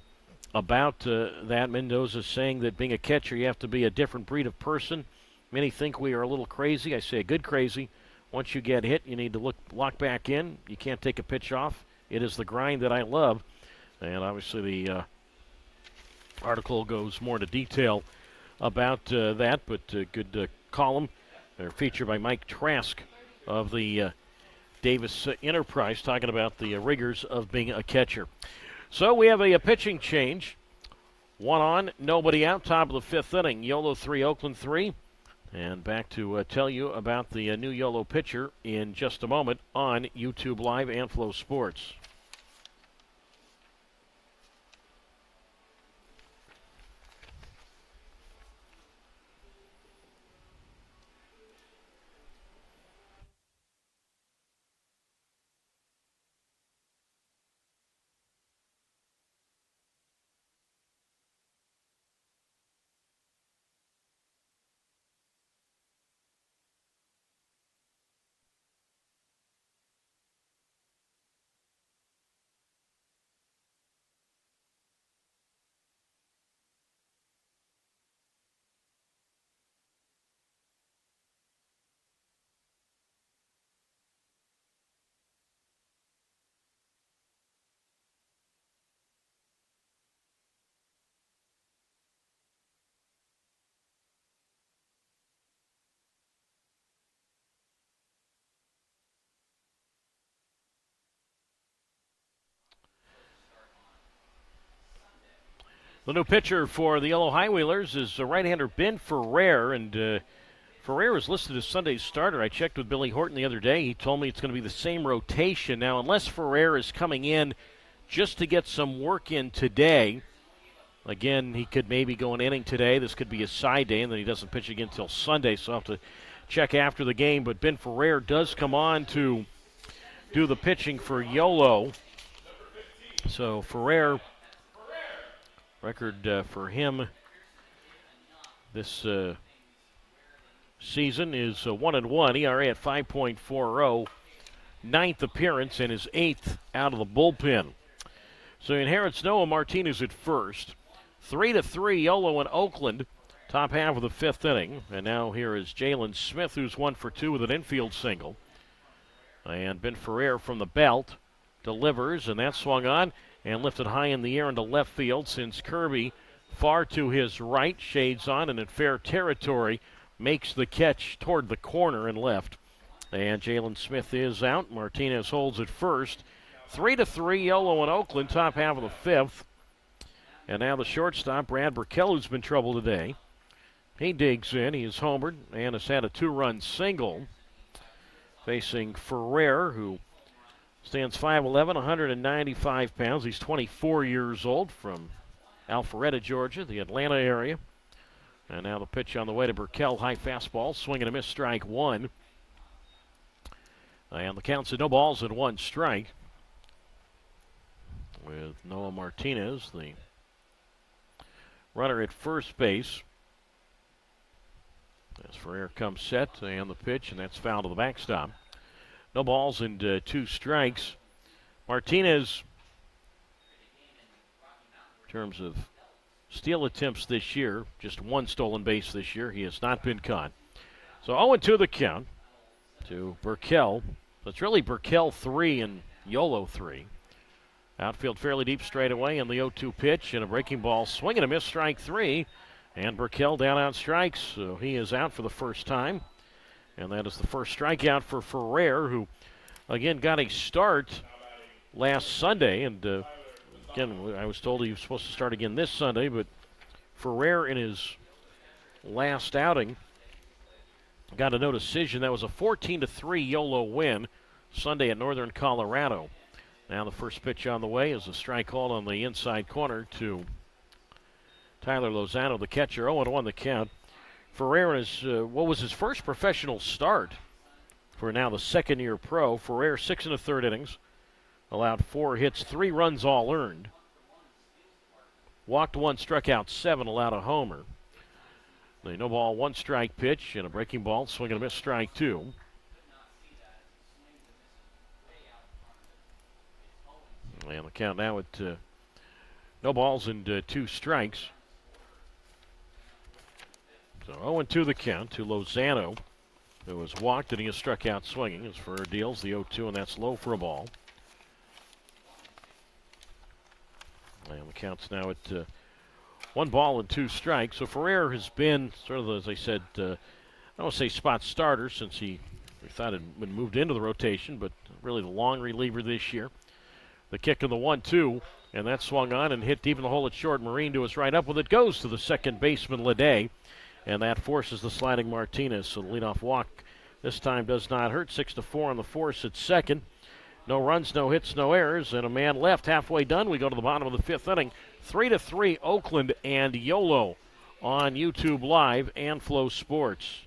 about that. Mendoza saying that being a catcher, you have to be a different breed of person. Many think we are a little crazy. I say a good crazy. Once you get hit, you need to lock back in. You can't take a pitch off. It is the grind that I love. And obviously, the article goes more into detail about that. But good column or feature by Mike Trask of the Davis Enterprise, talking about the rigors of being a catcher. So we have a pitching change. 1 on, nobody out, top of the 5th inning. YOLO 3, Oakland 3. And back to tell you about the new YOLO pitcher in just a moment on YouTube Live and Flow Sports. The new pitcher for the Yellow High Wheelers is right-hander Ben Ferrer, and Ferrer is listed as Sunday's starter. I checked with Billy Horton the other day. He told me it's going to be the same rotation. Now, unless Ferrer is coming in just to get some work in today, again, he could maybe go an inning today. This could be a side day, and then he doesn't pitch again until Sunday, so I'll have to check after the game. But Ben Ferrer does come on to do the pitching for Yolo. So Ferrer, record for him this season is 1-1, ERA at 5.40, ninth appearance and his eighth out of the bullpen. So he inherits Noah Martinez at first. 3-3, Yolo and Oakland, top half of the fifth inning. And now here is Jalen Smith, who's 1 for 2 with an infield single. And Ben Ferrer from the belt delivers, and that swung on and lifted high in the air into left field since Kirby, far to his right, shades on and in fair territory, makes the catch toward the corner and left. And Jalen Smith is out. Martinez holds at first. 3-3, Yolo and Oakland, top half of the fifth. And now the shortstop, Brad Burkell, who's been trouble today. He digs in. He is homered and has had a 2-run single. Facing Ferrer, who stands 5'11", 195 pounds. He's 24 years old, from Alpharetta, Georgia, the Atlanta area. And now the pitch on the way to Burkell. High fastball, swing and a miss, strike one. And the count's at no balls and 1 strike. With Noah Martinez, the runner at first base. As Ferrer comes set, and the pitch, and that's foul to the backstop. No balls and 2 strikes. Martinez, in terms of steal attempts this year, just 1 stolen base this year. He has not been caught. So 0-2 the count to Burkell. So it's really Burkell 3 and Yolo 3. Outfield fairly deep straight away, and the 0-2 pitch and a breaking ball, swing and a miss, strike 3. And Burkell down on strikes, so he is out for the first time. And that is the first strikeout for Ferrer, who, again, got a start last Sunday. And, again, I was told he was supposed to start again this Sunday, but Ferrer in his last outing got a no decision. That was a 14-3 Yolo win Sunday at Northern Colorado. Now the first pitch on the way is a strike called on the inside corner to Tyler Lozano, the catcher. 0-1 the count. Ferrer is what was his first professional start for now the second-year pro. Ferrer 6 1/3 innings, allowed 4 hits, 3 runs all earned. Walked 1, struck out 7, allowed a homer. The no ball, 1 strike pitch and a breaking ball, swing and a miss, strike 2. And the count now at no balls and 2 strikes. So 0-2 the count to Lozano, who was walked and he has struck out swinging. As Ferrer deals the 0-2, and that's low for a ball. And the count's now at 1 ball and 2 strikes. So Ferrer has been sort of, as I said, I don't want to say spot starter since we thought had been moved into the rotation, but really the long reliever this year. The kick of the 1-2, and that swung on and hit deep in the hole at short. Marine to his right, up with it goes to the second baseman, Leday, and that forces the sliding Martinez. So the leadoff walk this time does not hurt. 6-4 on the force at second. No runs, no hits, no errors, and a man left. Halfway done, we go to the bottom of the fifth inning. 3-3 Oakland and Yolo on YouTube Live and Flow Sports.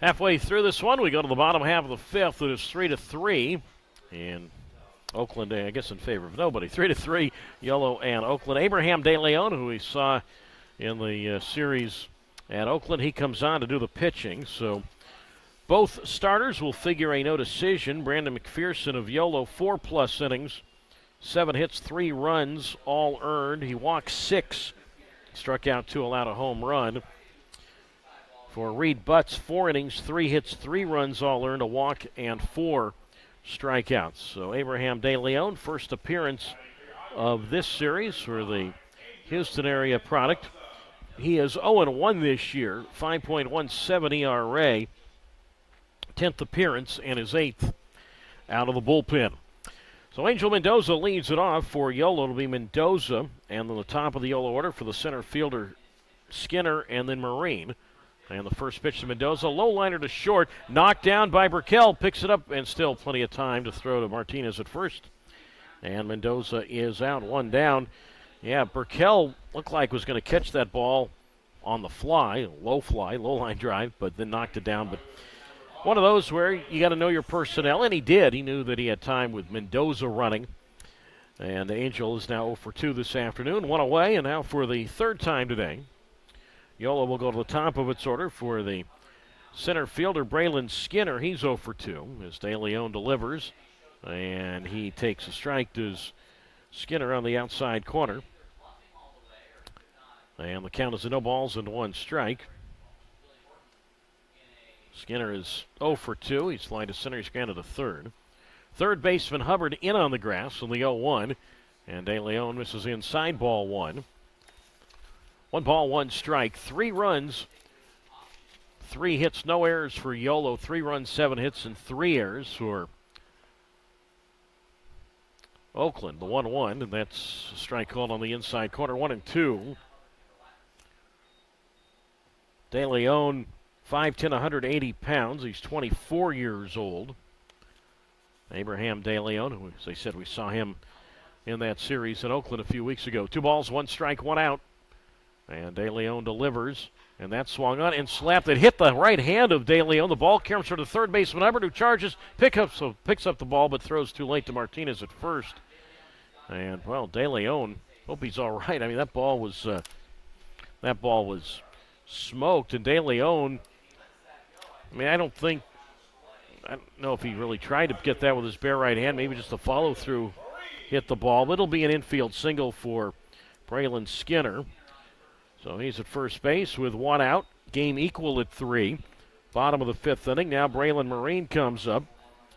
Halfway through this one, we go to the bottom half of the fifth. It is 3-3, and Oakland, I guess, in favor of nobody. 3-3, Yolo and Oakland. Abraham De Leon, who we saw in the series at Oakland, he comes on to do the pitching. So both starters will figure a no decision. Brandon McPherson of Yolo, 4+ innings, 7 hits, 3 runs, all earned. He walked 6, struck out 2, allowed a home run. For Reed Butts, 4 innings, 3 hits, 3 runs, all earned, a walk, and 4 strikeouts. So Abraham De Leon, first appearance of this series for the Houston area product. He is 0-1 this year, 5.17 ERA, 10th appearance, and his 8th out of the bullpen. So Angel Mendoza leads it off. For Yolo, it'll be Mendoza, and then the top of the Yolo order for the center fielder, Skinner, and then Marine. And the first pitch to Mendoza, low liner to short, knocked down by Burkell, picks it up, and still plenty of time to throw to Martinez at first. And Mendoza is out, 1 down. Yeah, Burkell looked like was going to catch that ball on the fly, low line drive, but then knocked it down. But one of those where you got to know your personnel, and he did. He knew that he had time with Mendoza running. And Angel is now 0-2 this afternoon, 1 away, and now for the third time today, Yolo will go to the top of its order for the center fielder, Braylon Skinner. He's 0-2 as De Leon delivers, and he takes a strike to Skinner on the outside corner. And the count is a no balls and 1 strike. Skinner is 0-2. He's flying to center. He's grounded to third. Third baseman Hubbard in on the grass on the 0-1, and De Leon misses inside, ball 1. 1 ball, 1 strike, 3 runs, 3 hits, no errors for Yolo. 3 runs, 7 hits, and 3 errors for Oakland. The 1-1, and that's a strike called on the inside corner. 1-2. De Leon, 5'10", 180 pounds. He's 24 years old. Abraham De Leon, who, as I said, we saw him in that series in Oakland a few weeks ago. 2 balls, 1 strike, 1 out. And De Leon delivers, and that swung on and slapped. It hit the right hand of De Leon. The ball comes to the third baseman Hubbard, who charges, picks up the ball, but throws too late to Martinez at first. And well, De Leon, hope he's all right. I mean, that ball was smoked, and De Leon. I mean, I don't know if he really tried to get that with his bare right hand. Maybe just a follow through hit the ball. But it'll be an infield single for Braylon Skinner. So he's at first base with 1 out. Game equal at 3. Bottom of the 5th inning. Now Braylon Marine comes up.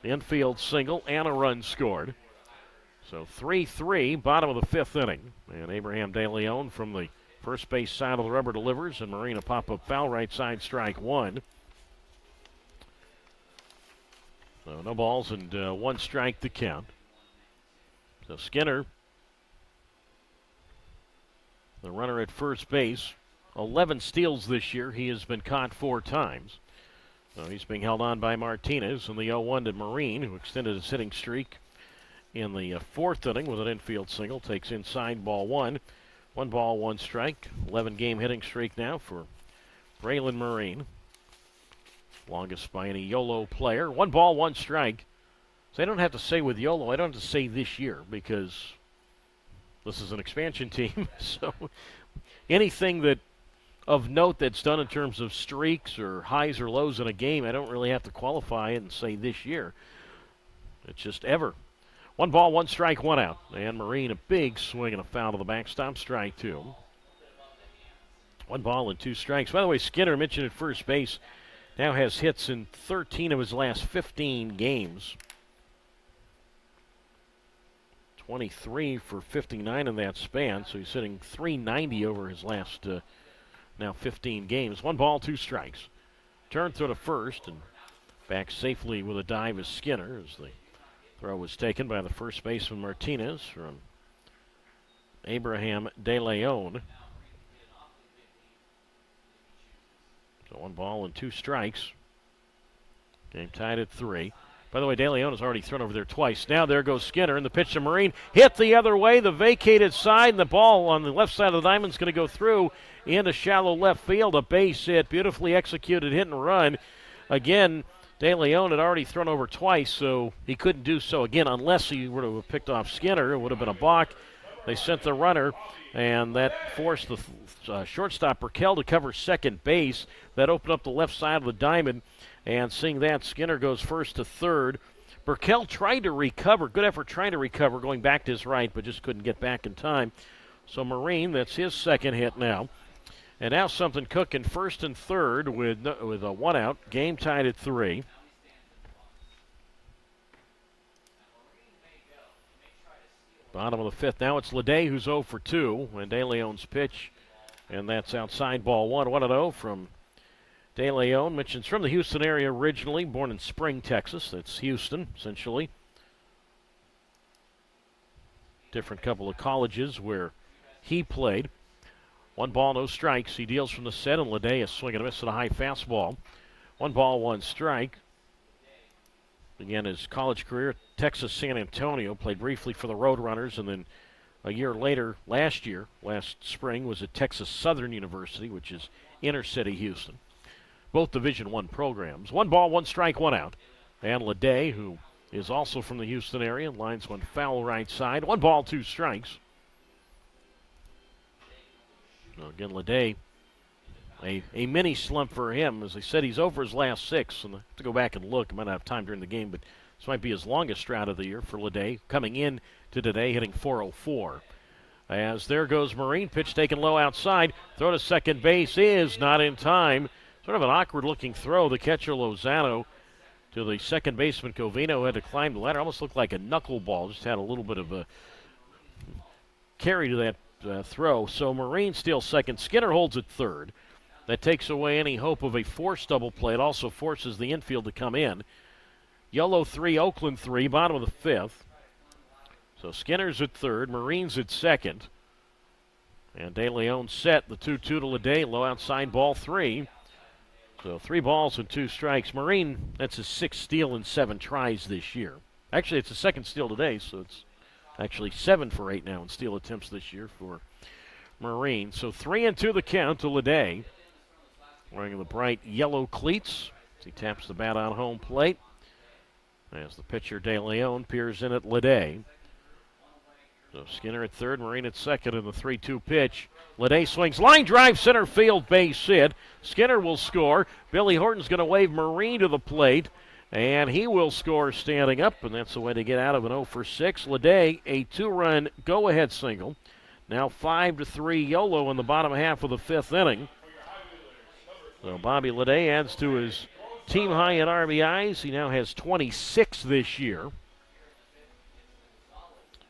Infield single and a run scored. So 3-3, bottom of the 5th inning. And Abraham De Leon from the first base side of the rubber delivers. And Marine a pop-up foul, right side, strike 1. So no balls and 1 strike to count. So Skinner, the runner at first base, 11 steals this year. He has been caught 4 times. So he's being held on by Martinez, and the 0-1 to Marine, who extended his hitting streak in the 4th inning with an infield single, takes inside, ball 1. 1 ball, 1 strike. 11-game hitting streak now for Braylon Marine. Longest by any Yolo player. 1 ball, 1 strike. So I don't have to say with Yolo, I don't have to say this year, because this is an expansion team, so anything that of note that's done in terms of streaks or highs or lows in a game, I don't really have to qualify it and say this year. It's just ever. 1 ball, 1 strike, 1 out. And Marine, a big swing and a foul to the backstop, strike 2. 1 ball and 2 strikes. By the way, Skinner, mentioned at first base, now has hits in 13 of his last 15 games. 23 for 59 in that span, so he's hitting .390 over his last now 15 games. 1 ball, 2 strikes. Turn throw to first, and back safely with a dive is Skinner as the throw was taken by the first baseman Martinez from Abraham De Leon. So 1 ball and 2 strikes. Game tied at 3. By the way, De Leon has already thrown over there twice. Now there goes Skinner, and the pitch to Marine. Hit the other way, the vacated side, and the ball on the left side of the diamond is going to go through into shallow left field. A base hit, beautifully executed hit and run. again, De Leon had already thrown over twice, so he couldn't do so again unless he would have picked off Skinner. It would have been a balk. They sent the runner, and that forced the shortstop Burkell to cover second base. That opened up the left side of the diamond, and seeing that, Skinner goes first to third. Burkell tried to recover, good effort trying to recover, going back to his right, but just couldn't get back in time. So Marine, that's his second hit now. And now something cooking first and third with a one out. Game tied at 3. Bottom of the fifth. Now it's Leday who's 0 for 2. And De Leon's pitch. And that's outside ball 1. 1-0 from De Leon. Mitchen's from the Houston area originally. Born in Spring, Texas. That's Houston, essentially. Different couple of colleges where he played. 1 ball, no strikes. He deals from the set, and Leday is swinging a miss at a high fastball. 1 ball, 1 strike. Began his college career at Texas San Antonio, played briefly for the Roadrunners, and then a year later, last spring, was at Texas Southern University, which is inner city Houston. Both Division I programs. 1 ball, 1 strike, 1 out. And Leday, who is also from the Houston area, lines one foul right side. 1 ball, 2 strikes. Well, again, Leday, a mini slump for him. As I said, he's over his last 6, and I have to go back and look. I might not have time during the game, but this might be his longest drought of the year for Leday, coming in to today, hitting .404. As there goes Marine, pitch taken low outside. Throw to second base is not in time. Sort of an awkward-looking throw. The catcher, Lozano, to the second baseman, Covino, had to climb the ladder. Almost looked like a knuckleball. Just had a little bit of a carry to that throw. So Marine steals second. Skinner holds at third. That takes away any hope of a forced double play. It also forces the infield to come in. Yellow 3, Oakland 3, bottom of the fifth. So Skinner's at third. Marine's at second. And De Leon set the 2-2 to Leday. Low outside ball 3. So 3 balls and 2 strikes. Marine, that's his 6th steal in 7 tries this year. Actually, it's his 2nd steal today, so it's actually 7 for 8 now in steal attempts this year for Marine. So 3-2 the count to Leday. Wearing the bright yellow cleats as he taps the bat on home plate. As the pitcher De Leon peers in at Leday. So Skinner at third, Marine at second in the 3-2 pitch. Leday swings, line drive, center field, base hit. Skinner will score. Billy Horton's going to wave Marine to the plate. And he will score standing up, and that's the way to get out of an 0 for 6. Leday, a 2-run go-ahead single. Now 5-3 YOLO in the bottom half of the 5th inning. So Bobby Leday adds to his team high in RBIs. He now has 26 this year.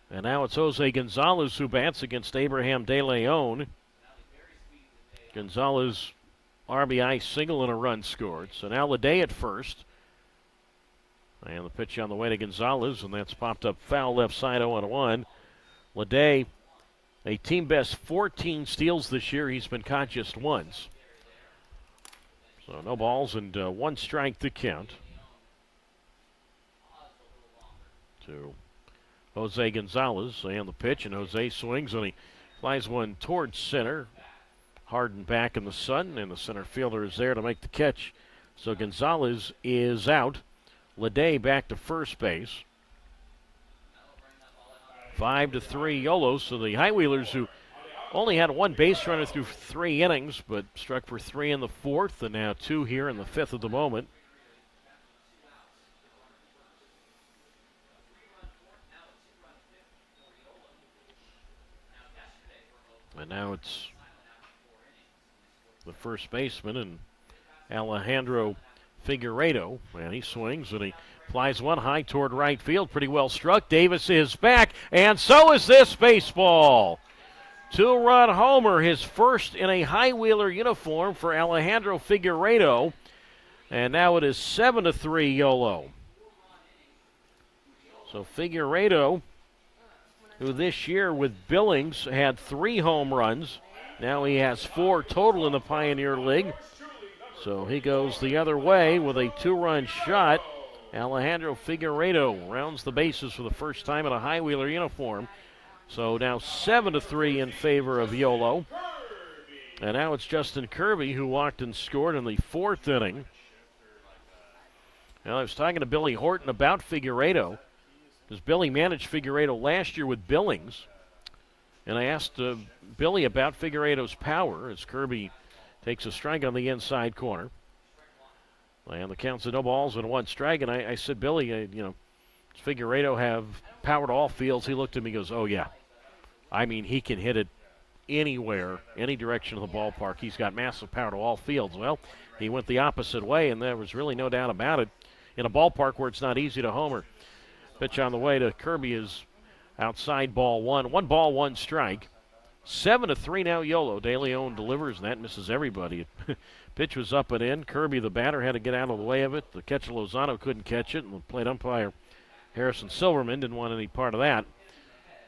And now it's Jose Gonzalez who bats against Abraham De Leon. Gonzalez RBI single and a run scored. So now Leday at first. And the pitch on the way to Gonzalez, and that's popped up foul left side 0-1. Leday, a team best 14 steals this year. He's been caught just once. So no balls and 1 strike to count to Jose Gonzalez. And the pitch, and Jose swings, and he flies one towards center. Harden back in the sun, and the center fielder is there to make the catch. So Gonzalez is out. Leday back to first base. 5-3 YOLO. So the Highwheelers, who only had 1 base runner through 3 innings, but struck for 3 in the 4th, and now 2 here in the 5th at the moment. And now it's the first baseman, and Alejandro Figueredo, and he swings and he flies one high toward right field. Pretty well struck. Davis is back, and so is this baseball. 2-run homer, his first in a Highwheeler uniform for Alejandro Figueredo. And now it is 7-3 YOLO. So Figueredo, who this year with Billings had 3 home runs. Now he has 4 total in the Pioneer League. So he goes the other way with a 2-run shot. Alejandro Figueredo rounds the bases for the first time in a Highwheeler uniform. So now 7-3 in favor of YOLO. And now it's Justin Kirby who walked and scored in the 4th inning. Now, I was talking to Billy Horton about Figueredo, because Billy managed Figueredo last year with Billings. And I asked Billy about Figueredo's power as Kirby takes a strike on the inside corner. And the count's of no balls and one strike. And I said, Billy, does Figueredo have power to all fields? He looked at me and goes, oh, yeah. I mean, he can hit it anywhere, any direction of the ballpark. He's got massive power to all fields. Well, he went the opposite way, and there was really no doubt about it. In a ballpark where it's not easy to homer. Pitch on the way to Kirby is outside ball one. 1 strike. 7-3 now Yolo. De Leon delivers, and that misses everybody. Pitch was up and in. Kirby, the batter, had to get out of the way of it. The catcher Lozano couldn't catch it, and the plate umpire Harrison Silverman didn't want any part of that.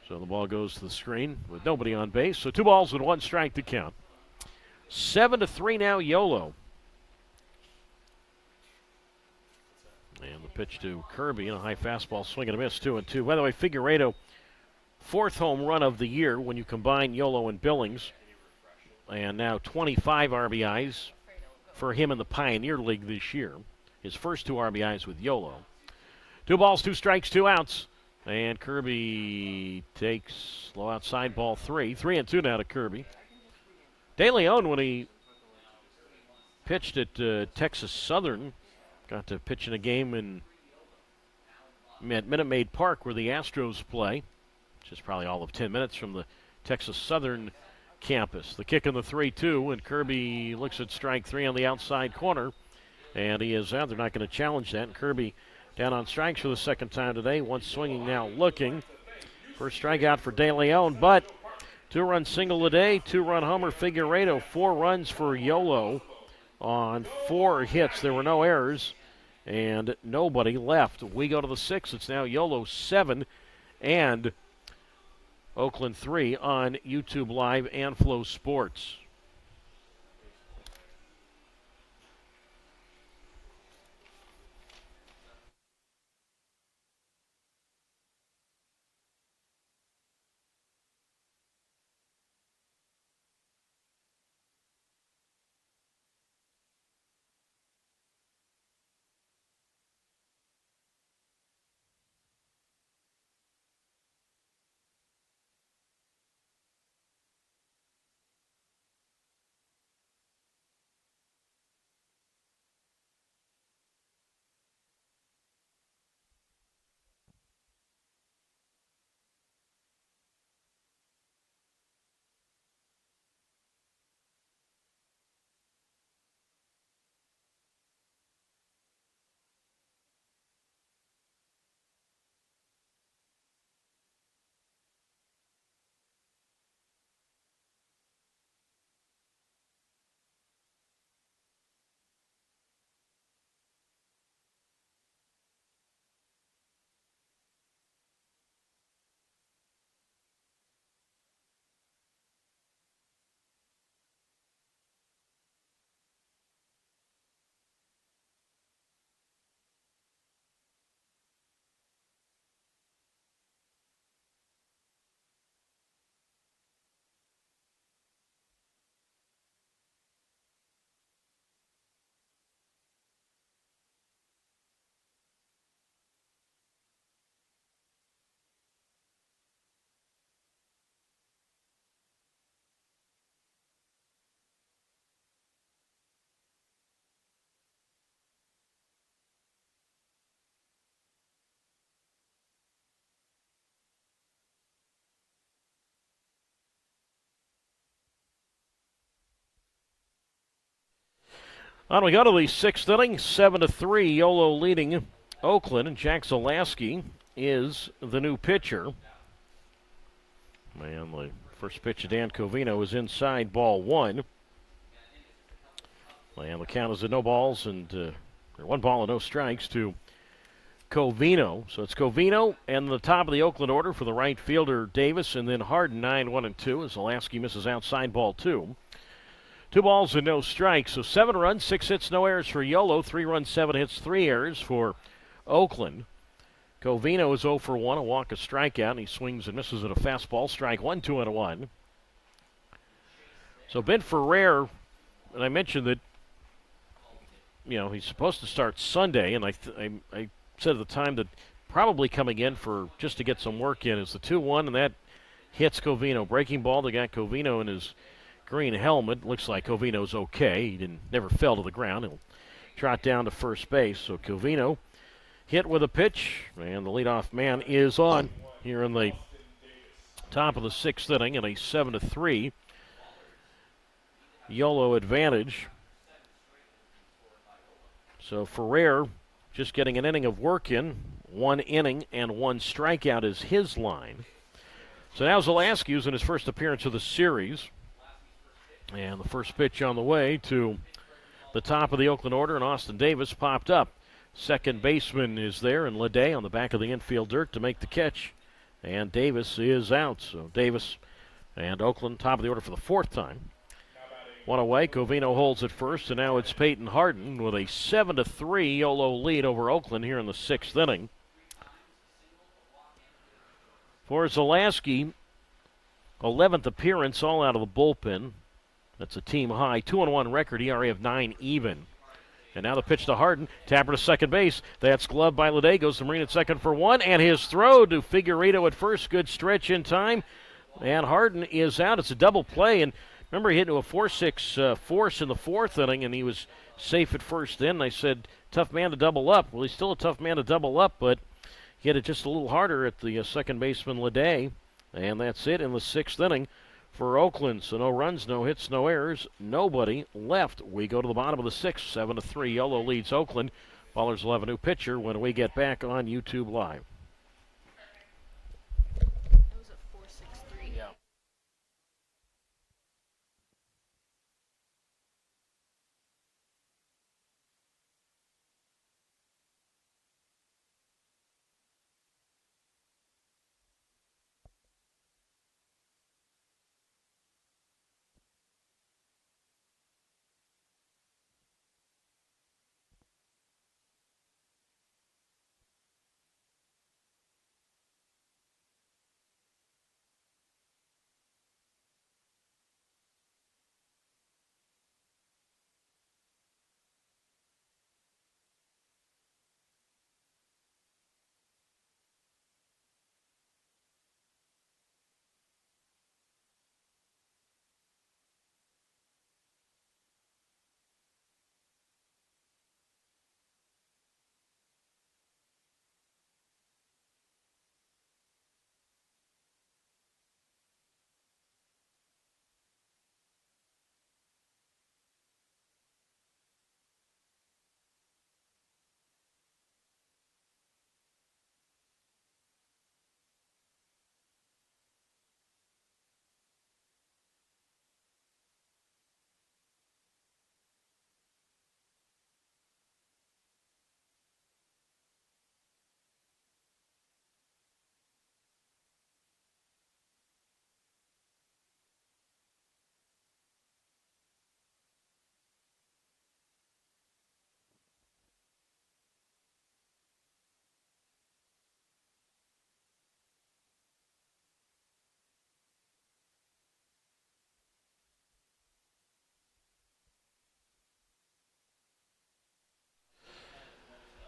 So the ball goes to the screen with nobody on base. So 2 balls and 1 strike to count. 7-3 now Yolo. And the pitch to Kirby, a high fastball, swing and a miss, 2-2. By the way, Figueredo, 4th home run of the year when you combine Yolo and Billings. And now 25 RBIs for him in the Pioneer League this year. His first 2 RBIs with Yolo. 2 balls, 2 strikes, 2 outs. And Kirby takes low outside ball 3. 3-2 now to Kirby. De Leon, when he pitched at Texas Southern, got to pitch in a game at Minute Maid Park where the Astros play, which is probably all of 10 minutes from the Texas Southern campus. The kick in the 3-2, and Kirby looks at strike 3 on the outside corner, and he is out. They're not going to challenge that. And Kirby down on strikes for the second time today. Once swinging, now looking. First strikeout for De Leon, but 2-run single today, 2-run homer Figueredo, 4 runs for Yolo on 4 hits. There were no errors and nobody left. We go to the 6th. It's now Yolo 7 and Oakland 3 on YouTube Live and Flow Sports. On we go to the 6th inning, 7-3, Yolo leading Oakland, and Jack Zalaski is the new pitcher. Man, the first pitch of Dan Covino is inside ball 1. And the count is at no balls and 1 ball and no strikes to Covino. So it's Covino and the top of the Oakland order for the right fielder Davis, and then Harden 9-1-2 as Zalaski misses outside ball 2. 2 balls and no strikes. So 7 runs, 6 hits, no errors for Yolo. 3 runs, 7 hits, 3 errors for Oakland. Covino is 0 for 1, a walk, a strikeout, and he swings and misses at a fastball. Strike 1, 2-1. So Ben Ferrer, and I mentioned that he's supposed to start Sunday, and I said at the time that probably coming in for just to get some work in is the 2-1, and that hits Covino. Breaking ball, they got Covino in his green helmet. Looks like Covino's okay. He never fell to the ground. He'll trot down to first base. So Covino hit with a pitch, and the leadoff man is on here in the top of the sixth inning in a 7-3 YOLO advantage. So Ferrer just getting an inning of work in. 1 inning and 1 strikeout is his line. So now Zalaski's in his first appearance of the series. And the first pitch on the way to the top of the Oakland order, and Austin Davis popped up. Second baseman is there, and Ledet on the back of the infield dirt to make the catch. And Davis is out. So Davis and Oakland top of the order for the 4th time. 1 away, Covino holds it first, and now it's Peyton Harden with a 7-3 YOLO lead over Oakland here in the 6th inning. For Zalaski, 11th appearance, all out of the bullpen. That's a team high, 2-1 record, ERA of 9 even. And now the pitch to Harden, tapper to second base. That's gloved by Ledet, goes to Marine at second for 1, and his throw to Figueredo at first, good stretch in time. And Harden is out. It's a double play, and remember, he hit into a 4-6 force in the 4th inning, and he was safe at first then. I said, tough man to double up. Well, he's still a tough man to double up, but he hit it just a little harder at the second baseman, Ledet. And that's it in the 6th inning for Oakland. So no runs, no hits, no errors, nobody left. We go to the bottom of the 6th, 7-3. YOLO leads Oakland. Ballers will have a new pitcher when we get back on YouTube Live. That was a 4-6-3. Yeah.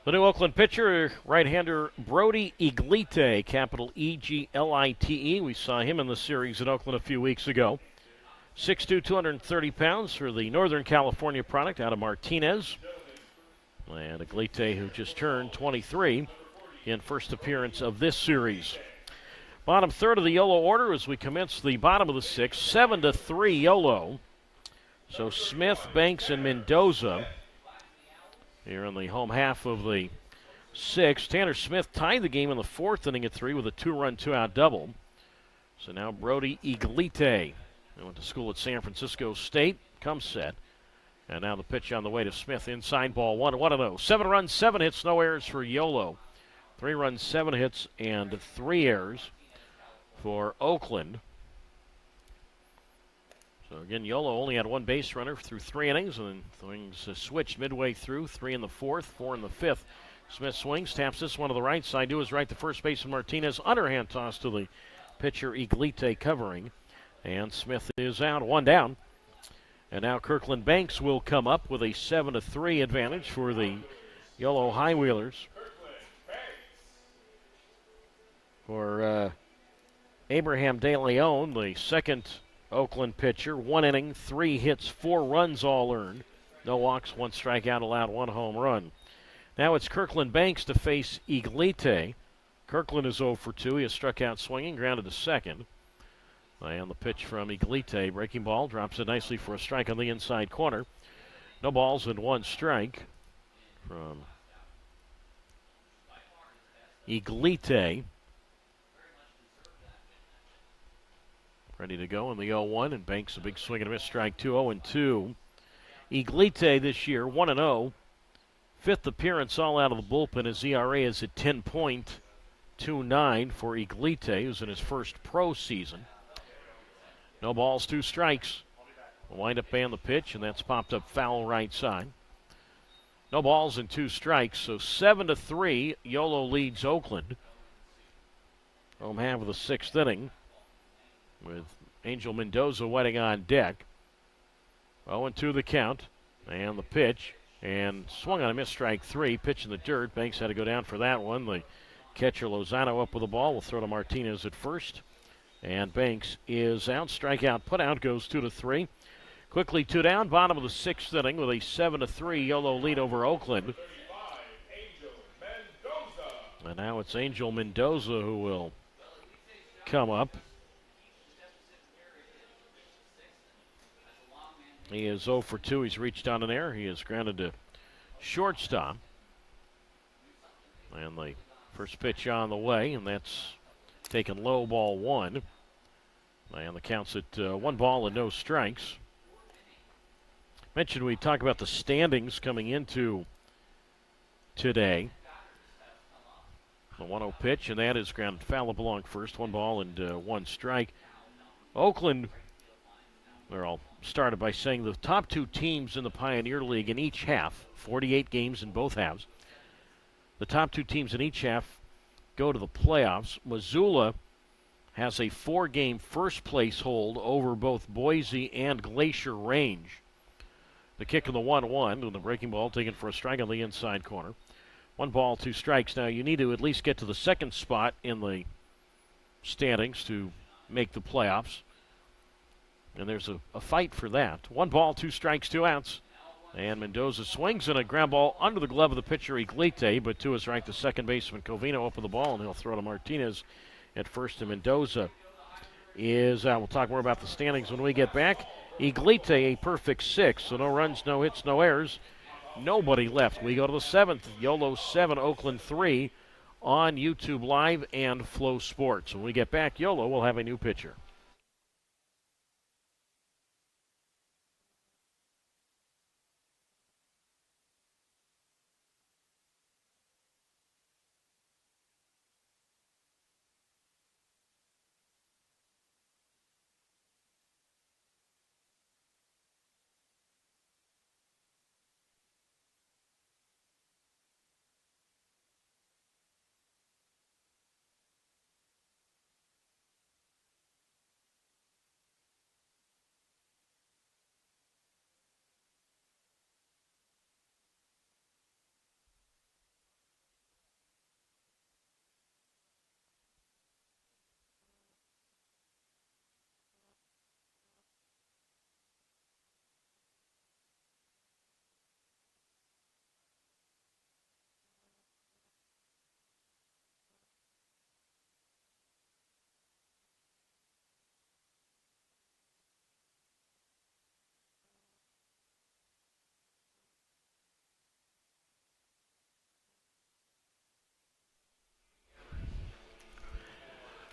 The new Oakland pitcher, right-hander Brody Iglite, capital E-G-L-I-T-E. We saw him in the series in Oakland a few weeks ago. 6'2", 230 pounds for the Northern California product out of Martinez. And Iglite, who just turned 23 in first appearance of this series. Bottom third of the YOLO order as we commence the bottom of the 6th, 7-3 YOLO. So Smith, Banks, and Mendoza here in the home half of the 6th. Tanner Smith tied the game in the 4th inning at 3 with a 2-run, 2-out double. So now Brody Iglite, who went to school at San Francisco State, comes set. And now the pitch on the way to Smith. Inside ball, 1-0. 7 runs, 7 hits, no errors for YOLO. 3 runs, 7 hits, and 3 errors for Oakland. So again, YOLO only had 1 base runner through 3 innings, and then things switched midway through. 3 in the 4th, 4 in the 5th. Smith swings, taps this one to the right side. To his right, the first baseman Martinez. Underhand toss to the pitcher Iglite covering. And Smith is out, 1 down. And now Kirkland Banks will come up with a 7-3 advantage for the Yolo High Wheelers. For Abraham De Leon, the second Oakland pitcher, 1 inning, 3 hits, 4 runs all earned. No walks, 1 strikeout allowed, 1 home run. Now it's Kirkland Banks to face Iglite. Kirkland is 0 for 2. He has struck out swinging, grounded to second. And the pitch from Iglite, breaking ball, drops it nicely for a strike on the inside corner. No balls and 1 strike from Iglite. Ready to go in the 0-1, and Banks a big swing and a miss, strike 2, 0-2. Iglite this year, 1-0. 5th appearance all out of the bullpen. His ERA is at 10.29 for Iglite, who's in his first pro season. No balls, 2 strikes. A wind-up man the pitch, and that's popped up foul right side. No balls and 2 strikes, so 7-3, Yolo leads Oakland. Home half of the 6th inning with Angel Mendoza waiting on deck. 0-2 the count, and the pitch, and swung on a miss, strike 3, pitch in the dirt. Banks had to go down for that one. The catcher Lozano up with the ball. Will throw to Martinez at first. And Banks is out. Strikeout, put out, goes 2-3. Quickly 2 down, bottom of the 6th inning with a 7-3 Yolo lead over Oakland. And now it's Angel Mendoza who will come up. He is 0 for 2. He's reached on an error. He is grounded to shortstop. And the first pitch on the way, and that's taken low, ball 1. And the count's at 1 ball and no strikes. Mentioned we talk about the standings coming into today. The 1-0 pitch, and that is grounded foul up along first. 1 ball and 1 strike. Oakland, I'll start by saying the top 2 teams in the Pioneer League in each half, 48 games in both halves. The top 2 teams in each half go to the playoffs. Missoula has a 4-game first place hold over both Boise and Glacier Range. The kick in the 1-1, and the breaking ball taken for a strike on the inside corner. 1 ball, 2 strikes. Now you need to at least get to the 2nd spot in the standings to make the playoffs. And there's a fight for that. 1 ball, 2 strikes, 2 outs. And Mendoza swings in a ground ball under the glove of the pitcher Iglite, but to his right, the second baseman Covino up with the ball, and he'll throw to Martinez at first, and Mendoza is out. We'll talk more about the standings when we get back. Iglite a perfect 6, so no runs, no hits, no errors. Nobody left. We go to the 7th. Yolo 7, Oakland 3 on YouTube Live and Flow Sports. When we get back, Yolo will have a new pitcher.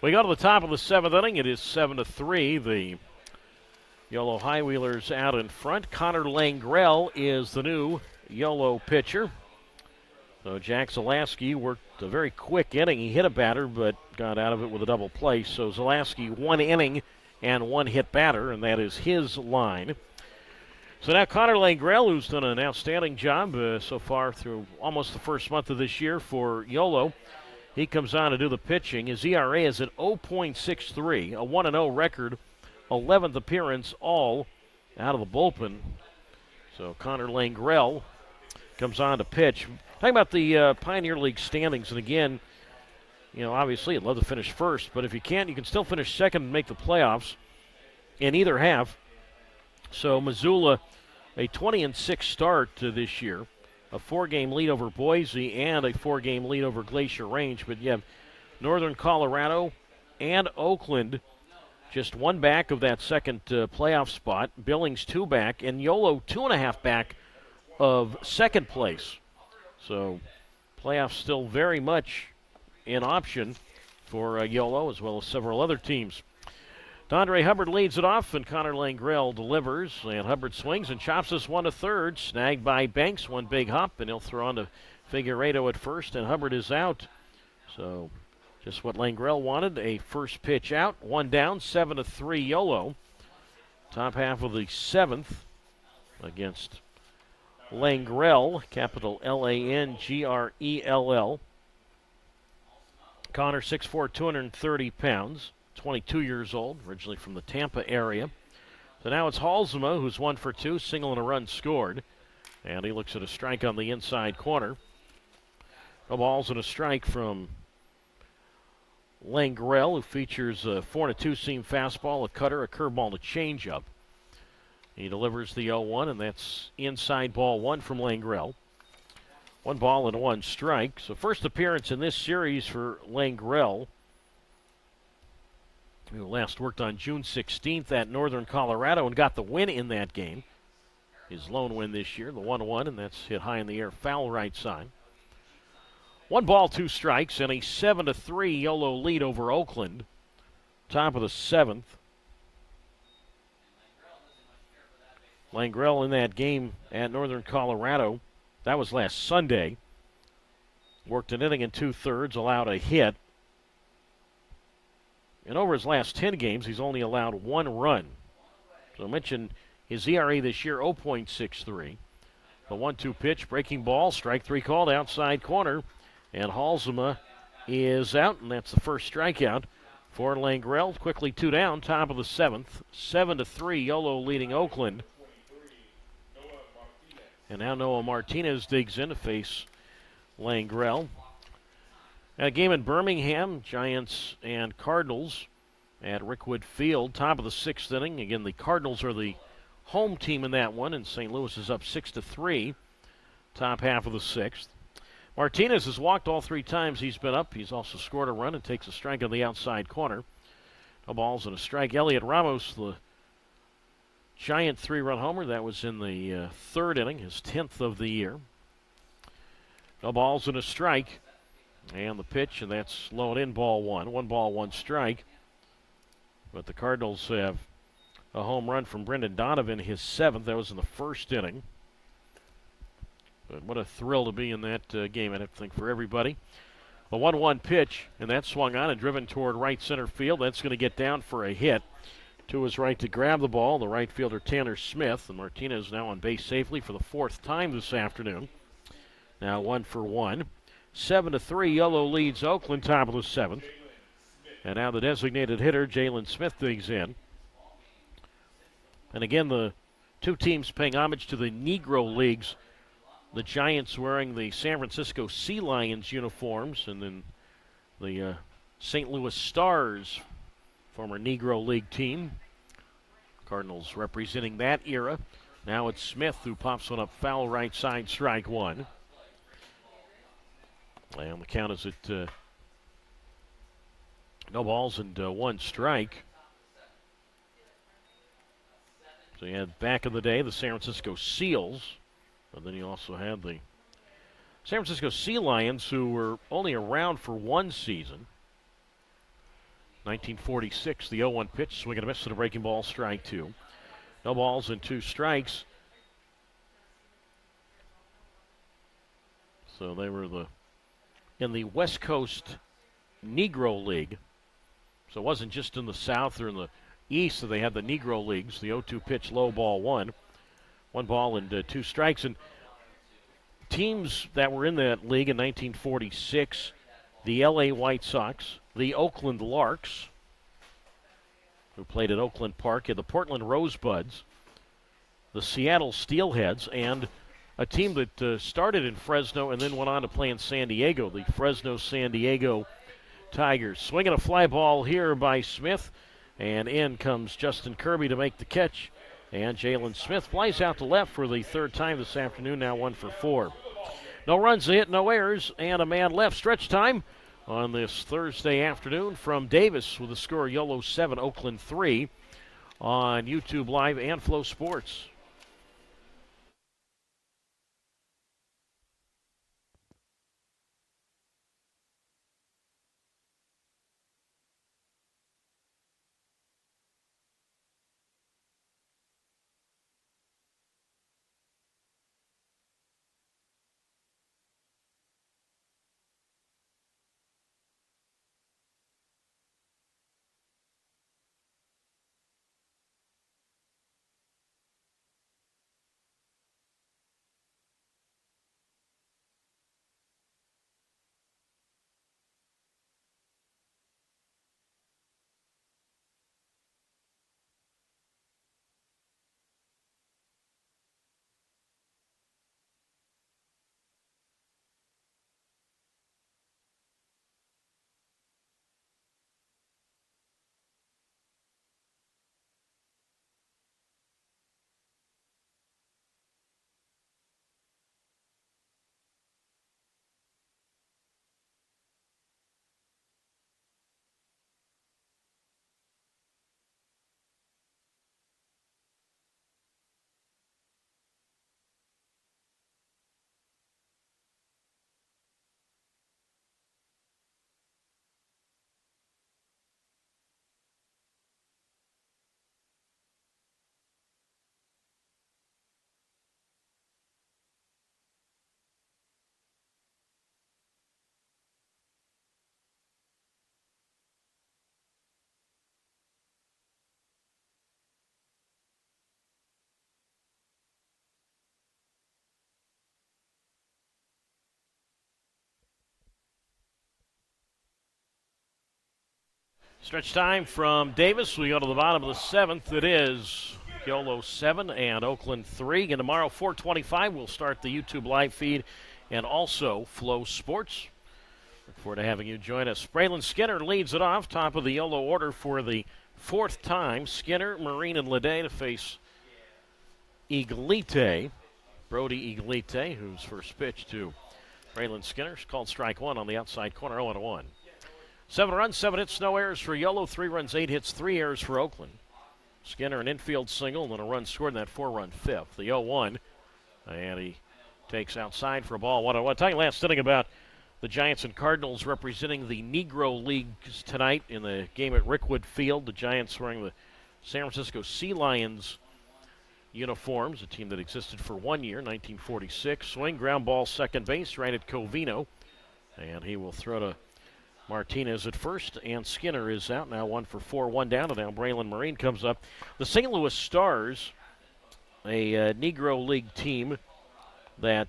We go to the top of the 7th inning. It is 7-3. The Yolo High Wheelers out in front. Connor Langrell is the new Yolo pitcher. So Jack Zalaski worked a very quick inning. He hit a batter, but got out of it with a double play. So Zalaski 1 inning and 1 hit batter, and that is his line. So now Connor Langrell, who's done an outstanding job so far through almost the first month of this year for Yolo. He comes on to do the pitching. His ERA is at 0.63, a 1-0 record, 11th appearance all out of the bullpen. So Connor Langrell comes on to pitch. Talking about the Pioneer League standings, and again, obviously you'd love to finish first, but if you can't, you can still finish second and make the playoffs in either half. So Missoula, a 20-6 start this year, a 4-game lead over Boise and a 4-game lead over Glacier Range. But you have Northern Colorado and Oakland just 1 back of that second playoff spot. Billings 2 back, and Yolo 2.5 back of second place. So playoffs still very much in option for Yolo as well as several other teams. Dondre Hubbard leads it off, and Connor Langrell delivers. And Hubbard swings and chops this one to third. Snagged by Banks, 1 big hop, and he'll throw on to Figueredo at first, and Hubbard is out. So just what Langrell wanted, a first pitch out. 1 down, 7-3 Yolo. Top half of the 7th against Langrell, capital Langrell. Connor, 6'4", 230 pounds. 22 years old, originally from the Tampa area. So now it's Halsema, who's 1 for 2, single and a run scored. And he looks at a strike on the inside corner. No balls and a strike from Langrell, who features a 4-2 seam fastball, a cutter, a curveball, and a changeup. He delivers the 0-1, and that's inside ball 1 from Langrell. 1 ball and 1 strike. So first appearance in this series for Langrell, who last worked on June 16th at Northern Colorado and got the win in that game. His lone win this year, the 1-1, and that's hit high in the air, foul right side. 1 ball, 2 strikes, and a 7-3 Yolo lead over Oakland. Top of the 7th. Langrell in that game at Northern Colorado, that was last Sunday. Worked an inning and 2/3, allowed a hit. And over his last 10 games, he's only allowed 1 run. So I mentioned his ERA this year, 0.63. The 1-2 pitch, breaking ball, strike 3 called, outside corner. And Halsema is out, and that's the first strikeout for Langrell. Quickly 2 down, top of the 7th. 7-3, Yolo leading Oakland. And now Noah Martinez digs in to face Langrell. A game in Birmingham, Giants and Cardinals at Rickwood Field, top of the 6th inning. Again, the Cardinals are the home team in that one, and St. Louis is up 6-3, top half of the 6th. Martinez has walked all 3 times he's been up. He's also scored a run and takes a strike on the outside corner. No balls and a strike. Elliot Ramos, the Giant 3-run homer, that was in the 3rd inning, his 10th of the year. No balls and a strike. And the pitch, and that's low and in, ball 1. 1 ball, 1 strike. But the Cardinals have a home run from Brendan Donovan, his 7th. That was in the 1st inning. But what a thrill to be in that game, I think, for everybody. A 1-1 pitch, and that swung on and driven toward right center field. That's going to get down for a hit. To his right to grab the ball, the right fielder Tanner Smith. And Martinez now on base safely for the 4th time this afternoon. Now 1 for 1. 7-3, Yolo leads Oakland, top of the 7th. And now the designated hitter, Jalen Smith, digs in. And again, the 2 teams paying homage to the Negro Leagues. The Giants wearing the San Francisco Sea Lions uniforms, and then the St. Louis Stars, former Negro League team. Cardinals representing that era. Now it's Smith who pops one up foul right side, strike 1. And the count is at no balls and 1 strike. So you had back in the day the San Francisco Seals, and then you also had the San Francisco Sea Lions, who were only around for 1 season. 1946, the 0-1 pitch, swing and a miss to the breaking ball, strike 2. No balls and 2 strikes. So they were in the West Coast Negro League. So it wasn't just in the South or in the East that they had the Negro Leagues. The 0-2 pitch, low ball 1. 1 ball and 2 strikes. And teams that were in that league in 1946, the LA White Sox, the Oakland Larks, who played at Oakland Park, and the Portland Rosebuds. the Seattle Steelheads, and a team that started in Fresno and then went on to play in San Diego, the Fresno San Diego Tigers. Swinging a fly ball here by Smith, and in comes Justin Kirby to make the catch. And Jalen Smith flies out to left for the third time this afternoon, now 1 for 4. No runs, a hit, no errors, and a man left. Stretch time on this Thursday afternoon from Davis with the score Yolo 7, Oakland 3 on YouTube Live and Flow Sports. Stretch time from Davis. We go to the bottom of the seventh. It is Yolo 7 and Oakland 3. Again, tomorrow, 4:25, we'll start the YouTube live feed and also Flow Sports. Look forward to having you join us. Braylon Skinner leads it off, top of the Yolo order for the fourth time. Skinner, Marine, and Lede to face Iglite, Brody Iglite, whose first pitch to Braylon Skinner is called strike one on the outside corner, 0-1. 7 runs, 7 hits, no errors for Yolo. 3 runs, 8 hits, 3 errors for Oakland. Skinner an infield single, and then a run scored in that 4-run fifth. The 0-1, and he takes outside for a ball. 1-1. Talking last inning about the Giants and Cardinals representing the Negro Leagues tonight in the game at Rickwood Field. The Giants wearing the San Francisco Sea Lions uniforms, a team that existed for 1 year, 1946. Swing, ground ball, second base, right at Covino, and he will throw to Martinez at first, and Skinner is out now, 1 for 4, 1 down, and now Braylon Marine comes up. The St. Louis Stars, a Negro League team that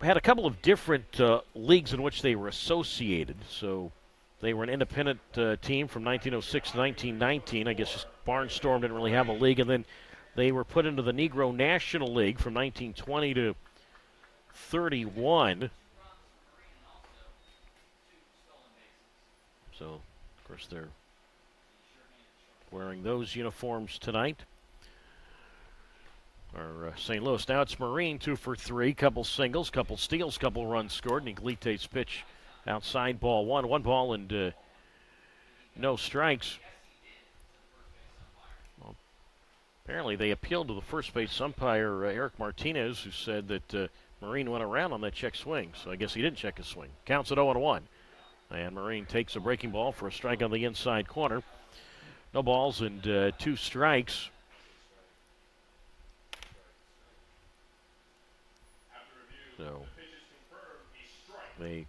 had a couple of different leagues in which they were associated. So they were an independent team from 1906 to 1919. I guess Barnstorm didn't really have a league, and then they were put into the Negro National League from 1920 to 31. So, of course, they're wearing those uniforms tonight. Or St. Louis. Now it's Marine, 2 for 3. Couple singles, couple steals, couple runs scored. And Iglite's pitch outside, ball one. 1 ball and no strikes. Well, apparently they appealed to the first base umpire, Eric Martinez, who said that Marine went around on that check swing. So I guess he didn't check his swing. Counts at 0-1. And Marine takes a breaking ball for a strike on the inside corner. No balls and 2 strikes. So they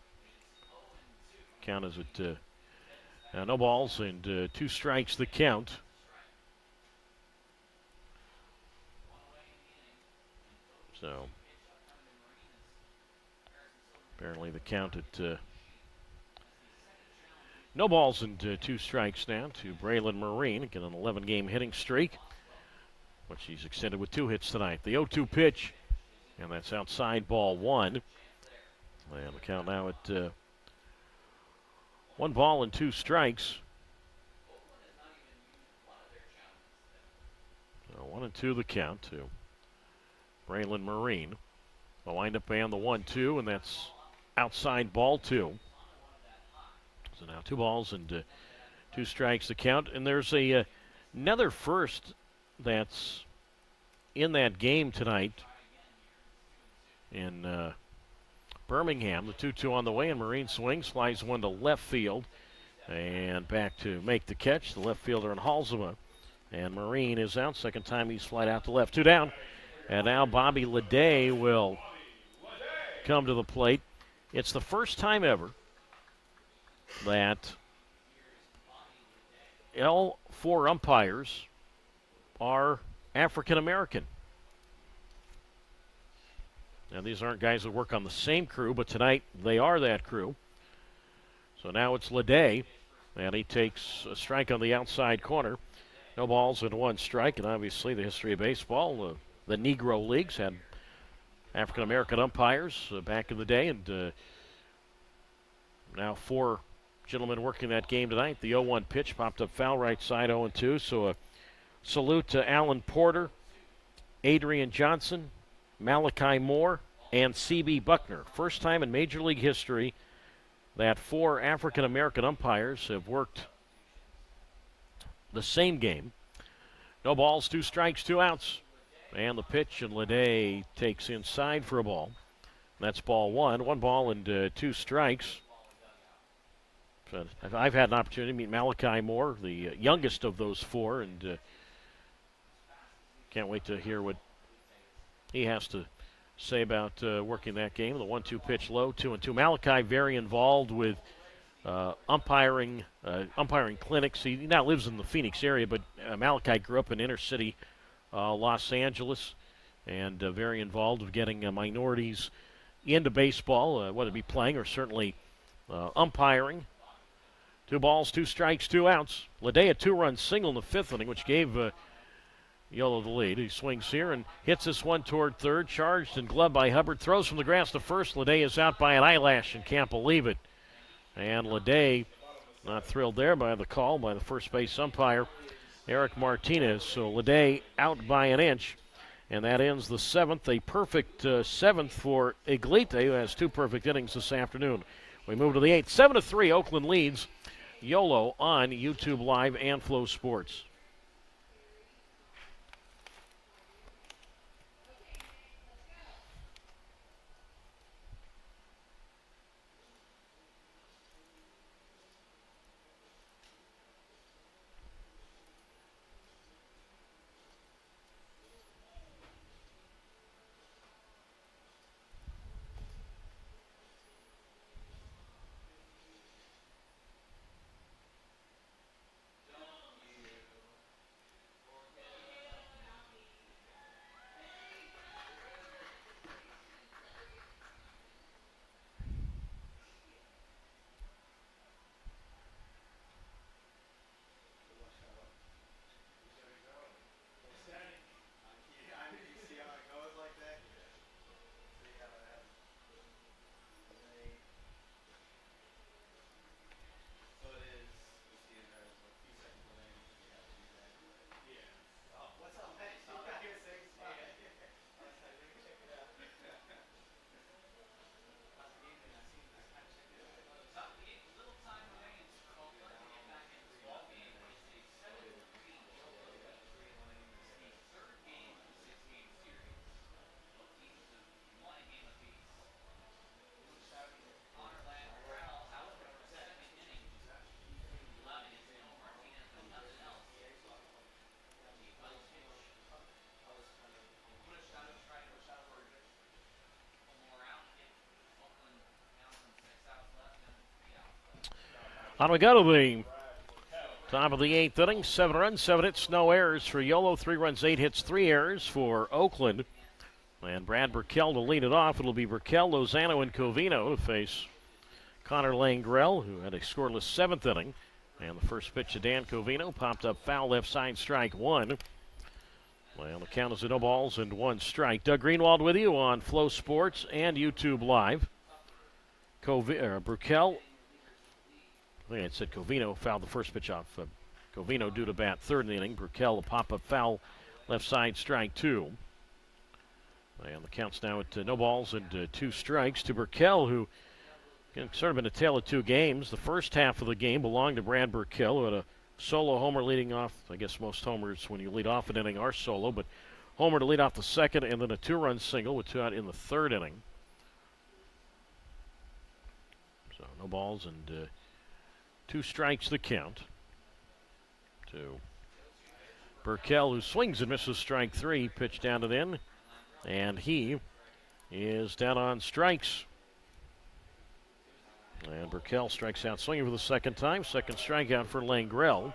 count as it no balls and 2 strikes the count. So apparently the count at no balls and 2 strikes now to Braylon Marine. Again, an 11-game hitting streak. but she's extended with 2 hits tonight. The 0-2 pitch, and that's outside, ball 1. And the count now at 1 ball and 2 strikes. So 1-2 the count to Braylon Marine. The windup and the 1-2, and that's outside, ball 2. So now 2 balls and 2 strikes the count. And there's another first that's in that game tonight in Birmingham. The 2-2 on the way, and Marine swings, flies one to left field, and back to make the catch, the left fielder in Halsema. And Marine is out. Second time he's flied out to left. 2 down. And now Bobby Leday will come to the plate. It's the first time ever that all 4 umpires are African American. Now, these aren't guys that work on the same crew, but tonight they are that crew. So now it's Leday, and he takes a strike on the outside corner. No balls and 1 strike, and obviously the history of baseball, the Negro Leagues had African American umpires back in the day, and now 4 gentlemen working that game tonight. The 0-1 pitch popped up foul right side, 0-2. So a salute to Alan Porter, Adrian Johnson, Malachi Moore, and C.B. Buckner. First time in Major League history that 4 African American umpires have worked the same game. No balls, 2 strikes, 2 outs. And the pitch, and Leday takes inside for a ball. That's ball 1. 1 ball and 2 strikes. So I've had an opportunity to meet Malachi Moore, the youngest of those 4, and can't wait to hear what he has to say about working that game. The 1-2 pitch low, 2-2. Malachi very involved with umpiring clinics. He now lives in the Phoenix area, but Malachi grew up in inner city Los Angeles, and very involved with getting minorities into baseball, whether it be playing or certainly umpiring. 2 balls, 2 strikes, 2 outs. Leday a 2-run single in the 5th inning, which gave Yolo the lead. He swings here and hits this one toward third. Charged and gloved by Hubbard. Throws from the grass to first. Leday is out by an eyelash and can't believe it. And Leday not thrilled there by the call by the first base umpire, Eric Martinez. So Leday out by an inch. And that ends the 7th. A perfect 7th for Iglite, who has 2 perfect innings this afternoon. We move to the 8th. 7-3, Oakland leads Yolo on YouTube Live and Flow Sports. On we go to the top of the 8th inning. 7 runs, 7 hits, no errors for Yolo. 3 runs, 8 hits, 3 errors for Oakland. And Brad Burkell to lead it off. It'll be Burkell, Lozano, and Covino to face Connor Langrell, who had a scoreless 7th inning. And the first pitch to Dan Covino popped up foul left side, strike 1. Well, the count is no balls and one strike. Doug Greenwald with you on Flow Sports and YouTube Live. Burkell, I think I said Covino fouled the first pitch off. Covino due to bat third in the inning. Burkell, a pop-up foul, left side, strike two. And the count's now at no balls and two strikes to Burkell, who sort of been a tale of two games. The first half of the game belonged to Brad Burkell, who had a solo homer leading off. I guess most homers when you lead off an inning are solo, but homer to lead off the second, and then a two-run single with two out in the third inning. So no balls and two strikes the count to Burkell, who swings and misses strike three. Pitch down and in, and he is down on strikes. And Burkell strikes out swinging for the second time. Second strikeout for Langrell.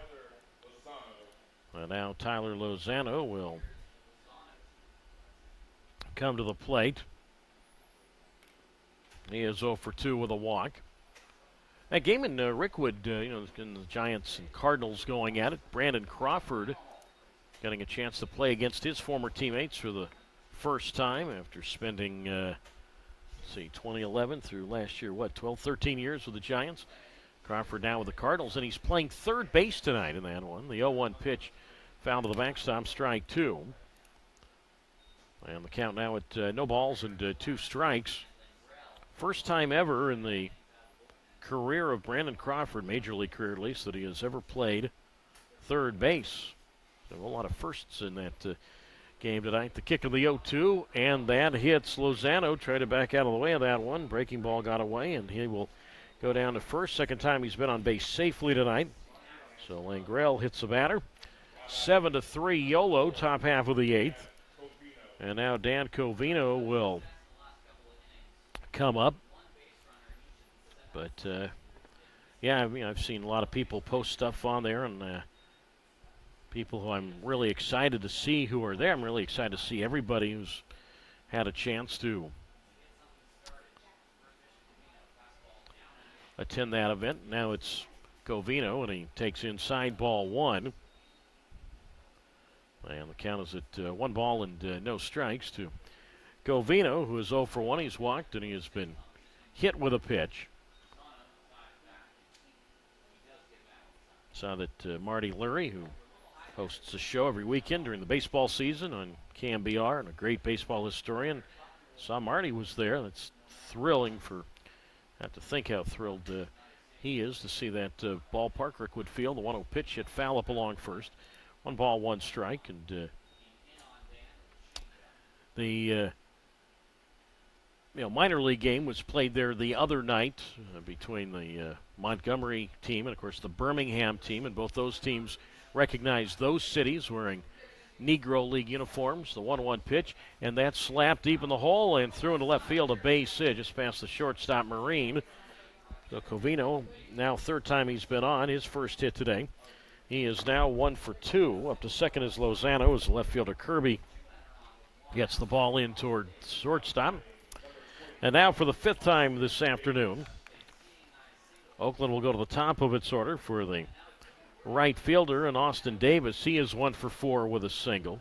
And now Tyler Lozano will come to the plate. He is 0 for 2 with a walk. That game in Rickwood, in the Giants and Cardinals going at it. Brandon Crawford getting a chance to play against his former teammates for the first time after spending 2011 through last year, 12, 13 years with the Giants. Crawford now with the Cardinals, and he's playing third base tonight in that one. The 0-1 pitch foul to the backstop, strike two. And the count now at no balls and two strikes. First time ever in the career of Brandon Crawford, major league career at least, that he has ever played third base. There were a lot of firsts in that game tonight. The kick of the 0-2, and that hits Lozano. Tried to back out of the way of that one. Breaking ball got away, and he will go down to first. Second time he's been on base safely tonight. So Langrell hits the batter. 7-3 YOLO, top half of the eighth. And now Dan Covino will come up. But, I've seen a lot of people post stuff on there, and people who I'm really excited to see who are there. I'm really excited to see everybody who's had a chance to attend that event. Now it's Covino, and he takes inside ball one. And the count is at 1 ball and no strikes to Covino, who is 0 for 1. He's walked, and he has been hit with a pitch. Saw that Marty Lurie, who hosts a show every weekend during the baseball season on KMBR, and a great baseball historian. Saw Marty was there. That's thrilling I have to think how thrilled he is to see that ballpark, Rickwood Field. The 1-0 pitch hit foul up along first. 1 ball, 1 strike, and the minor league game was played there the other night between the Montgomery team and, of course, the Birmingham team, and both those teams recognized those cities wearing Negro League uniforms. The 1-1 pitch, and that slapped deep in the hole and threw into left field, a base hit just past the shortstop Marine. So Covino, now third time he's been on, his first hit today. He is now 1 for 2. Up to second is Lozano as the left fielder Kirby gets the ball in toward shortstop. And now for the 5th time this afternoon, Oakland will go to the top of its order for the right fielder, and Austin Davis. He is 1 for 4 with a single.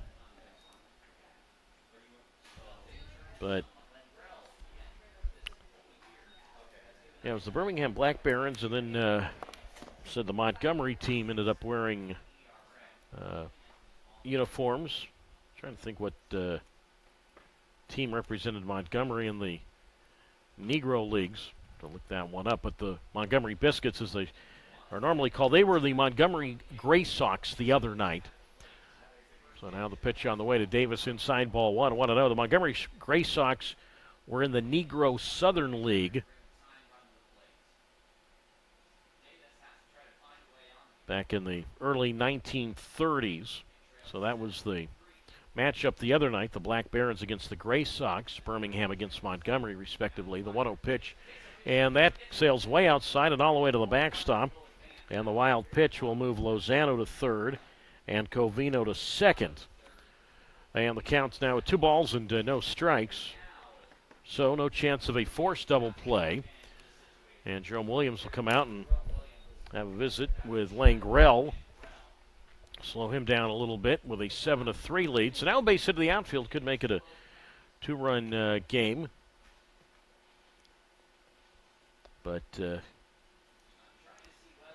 But it was the Birmingham Black Barons, and then said the Montgomery team ended up wearing uniforms. I'm trying to think what team represented Montgomery in the Negro Leagues. To look that one up, but the Montgomery Biscuits, as they are normally called, they were the Montgomery Gray Sox the other night. So now the pitch on the way to Davis, inside ball one. 1-0. The Montgomery Gray Sox were in the Negro Southern League back in the early 1930s. So that was the matchup the other night, the Black Barons against the Gray Sox, Birmingham against Montgomery, respectively. The 1-0 pitch, and that sails way outside and all the way to the backstop. And the wild pitch will move Lozano to third and Covino to second. And the count's now at 2 balls and no strikes. So no chance of a forced double play. And Jerome Williams will come out and have a visit with Langrell. slow him down a little bit with a 7-3 lead. So now base hit to the outfield could make it a two-run game. But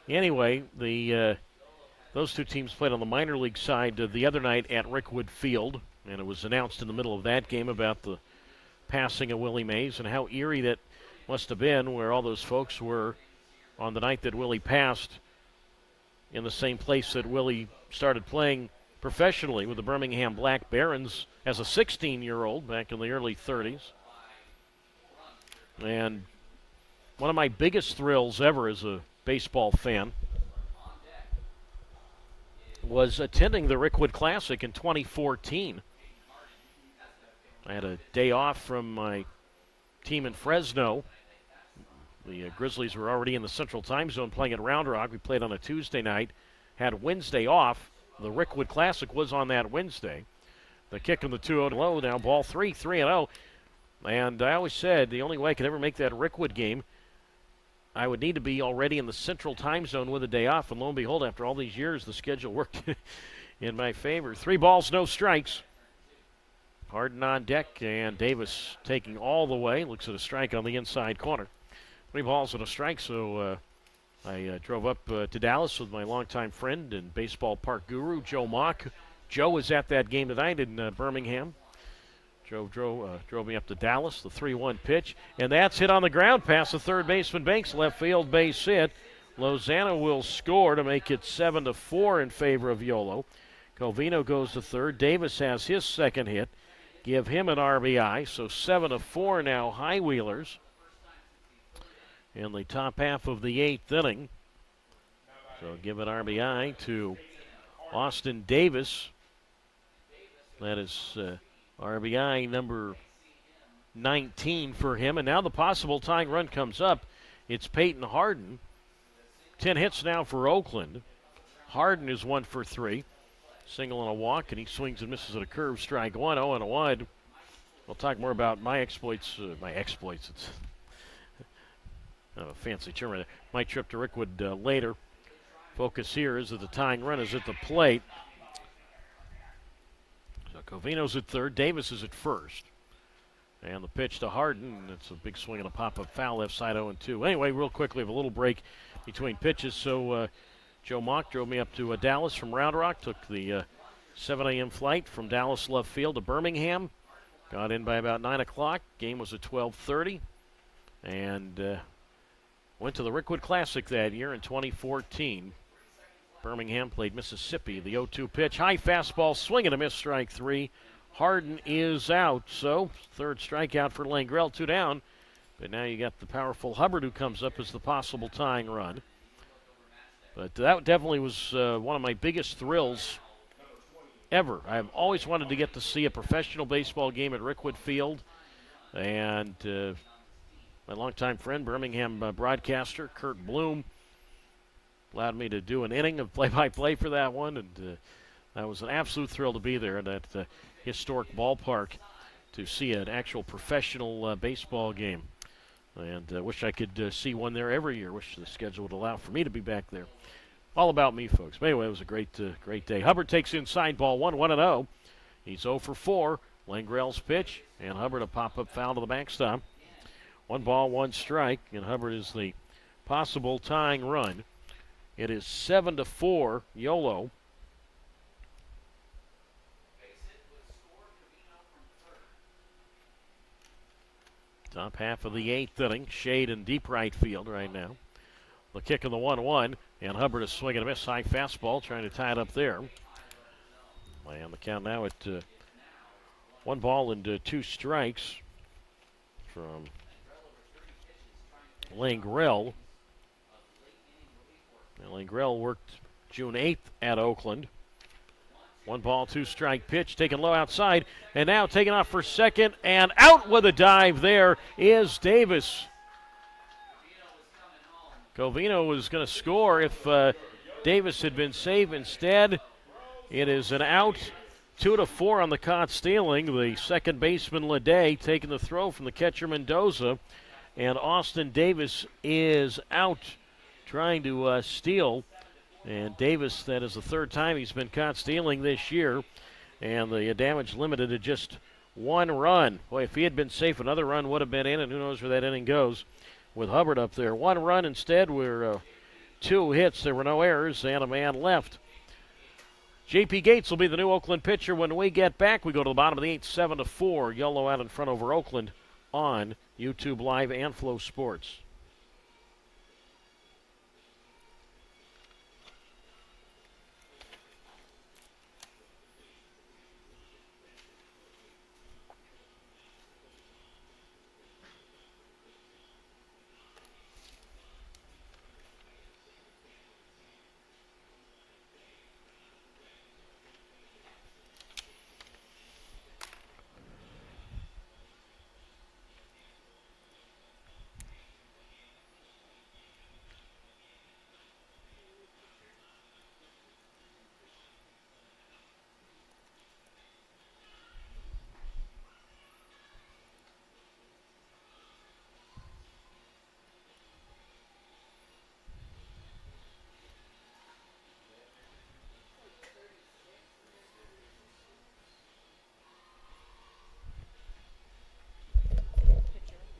anyway, those two teams played on the minor league side the other night at Rickwood Field, and it was announced in the middle of that game about the passing of Willie Mays and how eerie that must have been, where all those folks were on the night that Willie passed in the same place that Willie started playing professionally with the Birmingham Black Barons as a 16-year-old back in the early 30s. And one of my biggest thrills ever as a baseball fan was attending the Rickwood Classic in 2014. I had a day off from my team in Fresno. The Grizzlies were already in the Central Time Zone playing at Round Rock. We played on a Tuesday night, had Wednesday off. The Rickwood Classic was on that Wednesday. The kick on the 2-0 low, now ball 3-0. And I always said the only way I could ever make that Rickwood game, I would need to be already in the Central Time Zone with a day off. And lo and behold, after all these years, the schedule worked in my favor. 3 balls, no strikes. Harden on deck, and Davis taking all the way. Looks at a strike on the inside corner. 3 balls and a strike, so I drove up to Dallas with my longtime friend and baseball park guru, Joe Mock. Joe was at that game tonight in Birmingham. Joe drove me up to Dallas, the 3-1 pitch, and that's hit on the ground past the third baseman Banks, left field base hit. Lozano will score to make it 7-4 in favor of Yolo. Covino goes to third. Davis has his second hit. Give him an RBI, so 7-4 now, High Wheelers in the top half of the 8th inning. So give an RBI to Austin Davis. That is RBI number 19 for him. And now the possible tying run comes up. It's Peyton Harden. 10 hits now for Oakland. Harden is 1 for 3. Single and a walk, and he swings and misses at a curve. Strike 1, 0-1. We'll talk more about my exploits. It's a fancy term right there. My trip to Rickwood later. Focus here is that the tying run is at the plate. So Covino's at third. Davis is at first. And the pitch to Harden. It's a big swing and a pop-up foul left side 0-2. Anyway, real quickly, we have a little break between pitches. So Joe Mock drove me up to Dallas from Round Rock. Took the 7 a.m. flight from Dallas Love Field to Birmingham. Got in by about 9 o'clock. Game was at 12:30. And went to the Rickwood Classic that year in 2014. Birmingham played Mississippi. The 0-2 pitch. High fastball, swing and a miss, strike 3. Harden is out. So, third strikeout for Langrell, 2 down. But now you got the powerful Hubbard who comes up as the possible tying run. But that definitely was one of my biggest thrills ever. I've always wanted to get to see a professional baseball game at Rickwood Field. And my longtime friend, Birmingham broadcaster Kurt Bloom, allowed me to do an inning of play-by-play for that one. And that was an absolute thrill to be there at that historic ballpark to see an actual professional baseball game. And wish I could see one there every year. Wish the schedule would allow for me to be back there. All about me, folks. But anyway, it was a great day. Hubbard takes inside ball 1-0. He's 0 for 4. Langrell's pitch, and Hubbard a pop-up foul to the backstop. 1 ball, 1 strike, and Hubbard is the possible tying run. It is 7-4, Yolo. Top half of the 8th inning. Shade in deep right field right now. The kick of the 1-1, and Hubbard is swinging a miss. High fastball, trying to tie it up there. And the count now at 1 ball and 2 strikes from Langrell. Now, Langrell worked June 8th at Oakland. 1 ball, 2 strike pitch, taken low outside, and now taken off for second, and out with a dive there is Davis. Covino was going to score if Davis had been safe. Instead, it is an out. 2-4 on the caught stealing. The second baseman, Leday, taking the throw from the catcher, Mendoza, and Austin Davis is out trying to steal And Davis, that is the third time he's been caught stealing this year. And the damage limited to just one run. Boy, if he had been safe, another run would have been in, and who knows where that inning goes with Hubbard up there. One run instead. We're 2 hits. There were no errors and a man left. J.P. Gates will be the new Oakland pitcher when we get back. We go to the bottom of the 8th, 7-4. Yolo out in front over Oakland on YouTube Live and Flow Sports.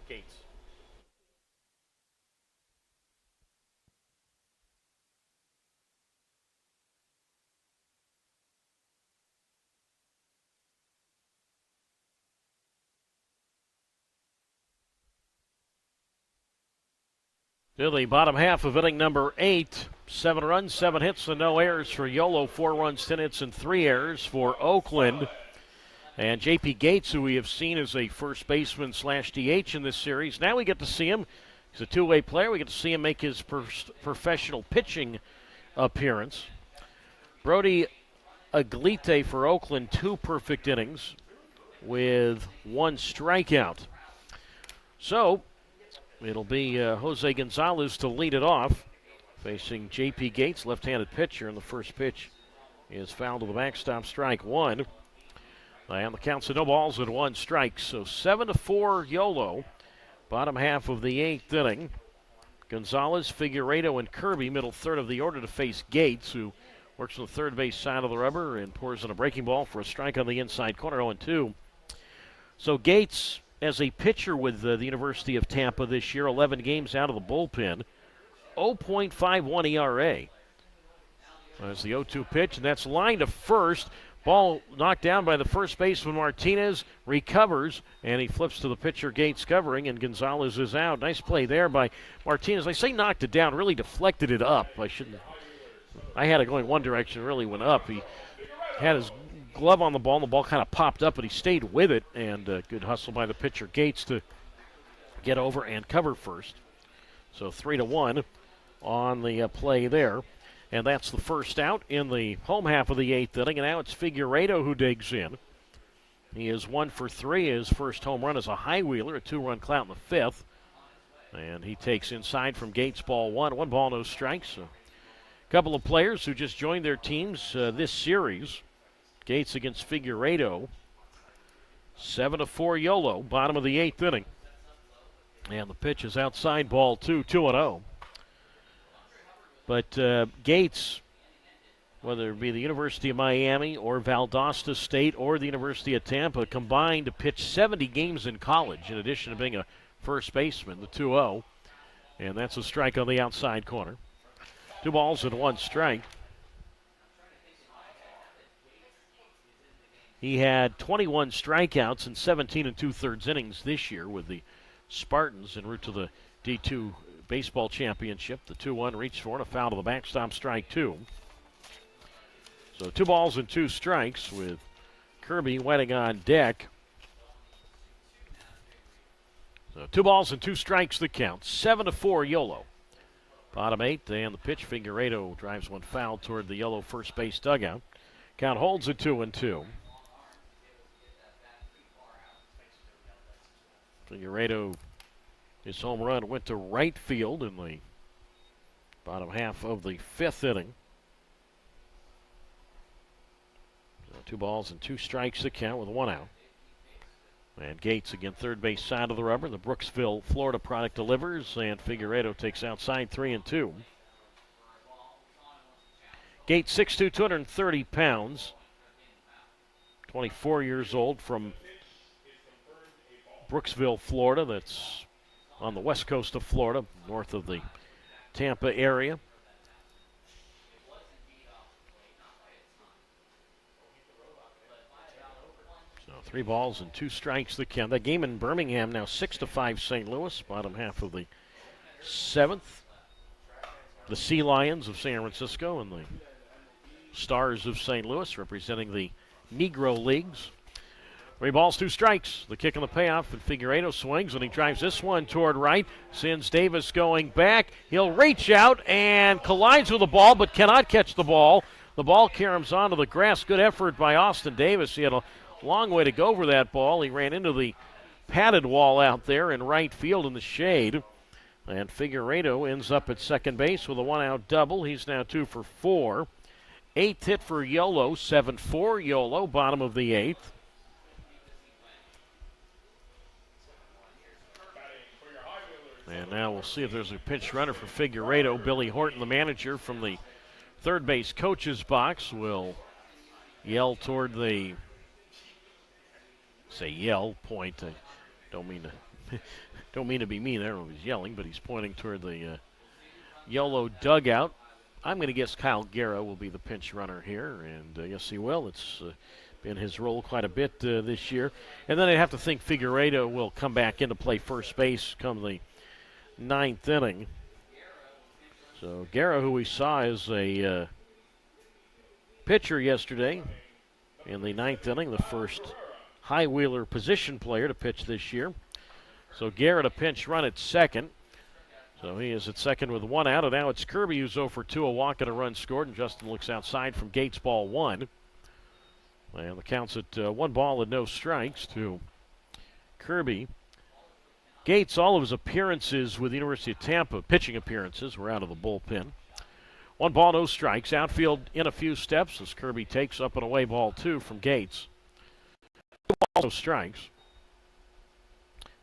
Gates. To the bottom half of inning number 8. 7 runs, 7 hits, and no errors for Yolo. 4 runs, 10 hits, and 3 errors for Oakland. And J.P. Gates, who we have seen as a first baseman / DH in this series, now we get to see him. He's a two-way player. We get to see him make his first professional pitching appearance. Brody Aglite for Oakland, 2 perfect innings with 1 strikeout. So it'll be Jose Gonzalez to lead it off, facing J.P. Gates, left-handed pitcher, and the first pitch is fouled to the backstop, strike 1. And the count's no balls and 1 strike. So 7-4 Yolo. Bottom half of the 8th inning. Gonzalez, Figueiredo, and Kirby, middle third of the order to face Gates, who works on the third base side of the rubber and pours in a breaking ball for a strike on the inside corner, 0-2. So Gates, as a pitcher with the University of Tampa this year, 11 games out of the bullpen, 0.51 ERA. That's the 0-2 pitch, and that's lined to first. Ball knocked down by the first baseman Martinez, recovers, and he flips to the pitcher Gates covering, and Gonzalez is out. Nice play there by Martinez. I say knocked it down, really deflected it up. I had it going one direction, really went up. He had his glove on the ball, and the ball kind of popped up, but he stayed with it, and good hustle by the pitcher Gates to get over and cover first. So 3-1 on the play there. And that's the first out in the home half of the 8th inning. And now it's Figueiredo who digs in. He is 1 for 3. His first home run is a high wheeler, a 2-run clout in the 5th. And he takes inside from Gates, ball 1. 1 ball, no strikes. A couple of players who just joined their teams this series. Gates against Figueiredo. 7-4 Yolo, bottom of the 8th inning. And the pitch is outside, ball 2, 2-0. But Gates, whether it be the University of Miami or Valdosta State or the University of Tampa, combined to pitch 70 games in college, in addition to being a first baseman, the 2-0. And that's a strike on the outside corner. 2 balls and 1 strike. He had 21 strikeouts in 17 2/3 innings this year with the Spartans en route to the D2 baseball championship. The 2-1 reached for and a foul to the backstop, strike 2. So 2 balls and 2 strikes with Kirby waiting on deck. So 2 balls and 2 strikes the count. 7-4 Yolo. Bottom 8th, and the pitch. Figueiredo drives one foul toward the Yolo first base dugout. Count holds at 2-2. Figueiredo, his home run went to right field in the bottom half of the 5th inning. So 2 balls and 2 strikes to count with 1 out. And Gates again, third base side of the rubber. The Brooksville, Florida product delivers, and Figueiredo takes outside 3-2. Gates 6'2", 230 pounds. 24 years old from Brooksville, Florida. That's on the west coast of Florida, north of the Tampa area. So 3 balls and 2 strikes the count. That game in Birmingham now 6-5 St. Louis, bottom half of the 7th. The Sea Lions of San Francisco and the Stars of St. Louis representing the Negro Leagues. 3 balls, 2 strikes. The kick on the payoff, and Figueiredo swings, and he drives this one toward right. Sends Davis going back. He'll reach out and collides with the ball, but cannot catch the ball. The ball caroms onto the grass. Good effort by Austin Davis. He had a long way to go over that ball. He ran into the padded wall out there in right field in the shade. And Figueiredo ends up at second base with a 1-out double. He's now 2 for 4. 8th hit for Yolo, 7-4 Yolo, bottom of the 8th. And now we'll see if there's a pinch runner for Figueiredo. Billy Horton, the manager from the third base coach's box, will yell toward the, point. I don't mean to be mean. I don't know if he's yelling, but he's pointing toward the Yolo dugout. I'm going to guess Kyle Guerra will be the pinch runner here, and yes, he will. It's been his role quite a bit this year. And then I have to think Figueiredo will come back into play first base come the 9th inning. So Guerra, who we saw as a pitcher yesterday in the 9th inning, the first high wheeler position player to pitch this year. So Guerra to pinch run at second. So he is at second with 1 out, and now it's Kirby who's 0 for 2, a walk and a run scored, and Justin looks outside from Gates, ball 1. And the count's at 1 ball and no strikes to Kirby. Gates, all of his appearances with the University of Tampa, pitching appearances, were out of the bullpen. 1 ball, no strikes. Outfield in a few steps as Kirby takes up and away ball 2 from Gates. 2 balls, no strikes.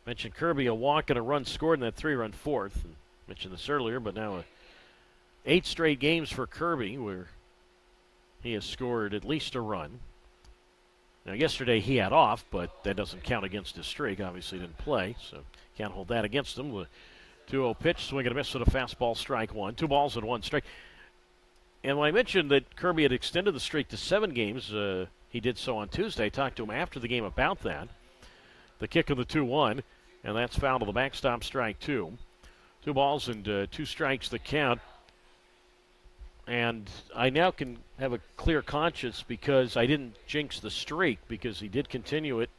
Mentioned Kirby, a walk and a run scored in that 3-run 4th. Mentioned this earlier, but now 8 straight games for Kirby where he has scored at least a run. Now, yesterday he had off, but that doesn't count against his streak. Obviously, he didn't play, so can't hold that against him. The 2-0 pitch, swing and a miss with a fastball, strike 1. 2 balls and 1 strike. And when I mentioned that Kirby had extended the streak to 7 games, he did so on Tuesday. I talked to him after the game about that. The kick of the 2-1, and that's foul to the backstop, strike 2. 2 balls and 2 strikes the count. And I now can have a clear conscience because I didn't jinx the streak because he did continue it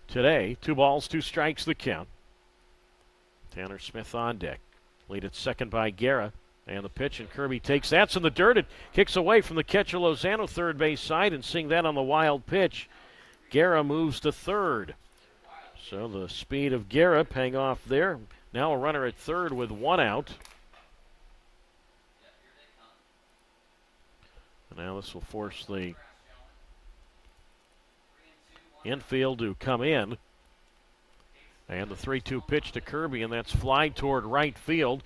today. 2 balls, 2 strikes the count. Tanner Smith on deck. Lead at second by Guerra. And the pitch, and Kirby takes that's in the dirt. It kicks away from the catcher Lozano, third base side, and seeing that on the wild pitch, Guerra moves to third. So the speed of Guerra paying off there. Now a runner at third with 1 out. Now this will force the infield to come in. And the 3-2 pitch to Kirby, and that's fly toward right field.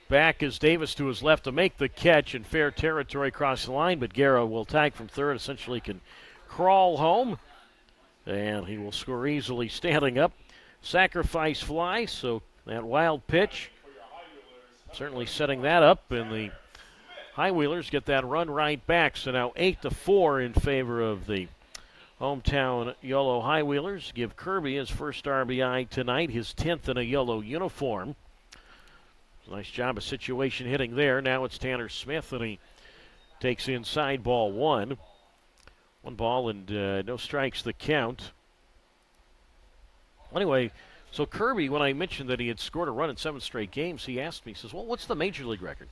Back is Davis to his left to make the catch in fair territory across the line, but Guerra will tag from third, essentially can crawl home. And he will score easily standing up. Sacrifice fly, so that wild pitch certainly setting that up, and the High Wheelers get that run right back. So now 8-4 in favor of the hometown Yolo High Wheelers. Give Kirby his first RBI tonight, his 10th in a yellow uniform. Nice job of situation hitting there. Now it's Tanner Smith, and he takes inside ball 1. 1 ball and no strikes the count. Anyway, so Kirby, when I mentioned that he had scored a run in 7 straight games, he asked me, he says, well, what's the major league record?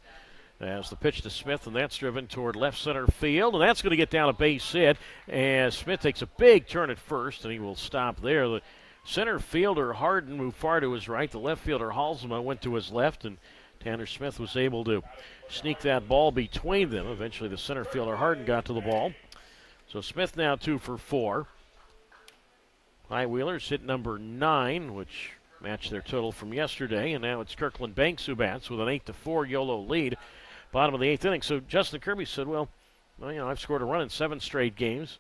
As the pitch to Smith, and that's driven toward left center field, and that's going to get down a base hit. And Smith takes a big turn at first, and he will stop there. The center fielder, Harden, moved far to his right. The left fielder, Halsema, went to his left, and Tanner Smith was able to sneak that ball between them. Eventually, the center fielder, Harden, got to the ball. So Smith now 2 for 4. High Wheelers hit number 9, which matched their total from yesterday, and now it's Kirkland Banks who bats with an 8-4 YOLO lead. bottom of the 8th inning. So Justin Kirby said, well, I've scored a run in 7 straight games.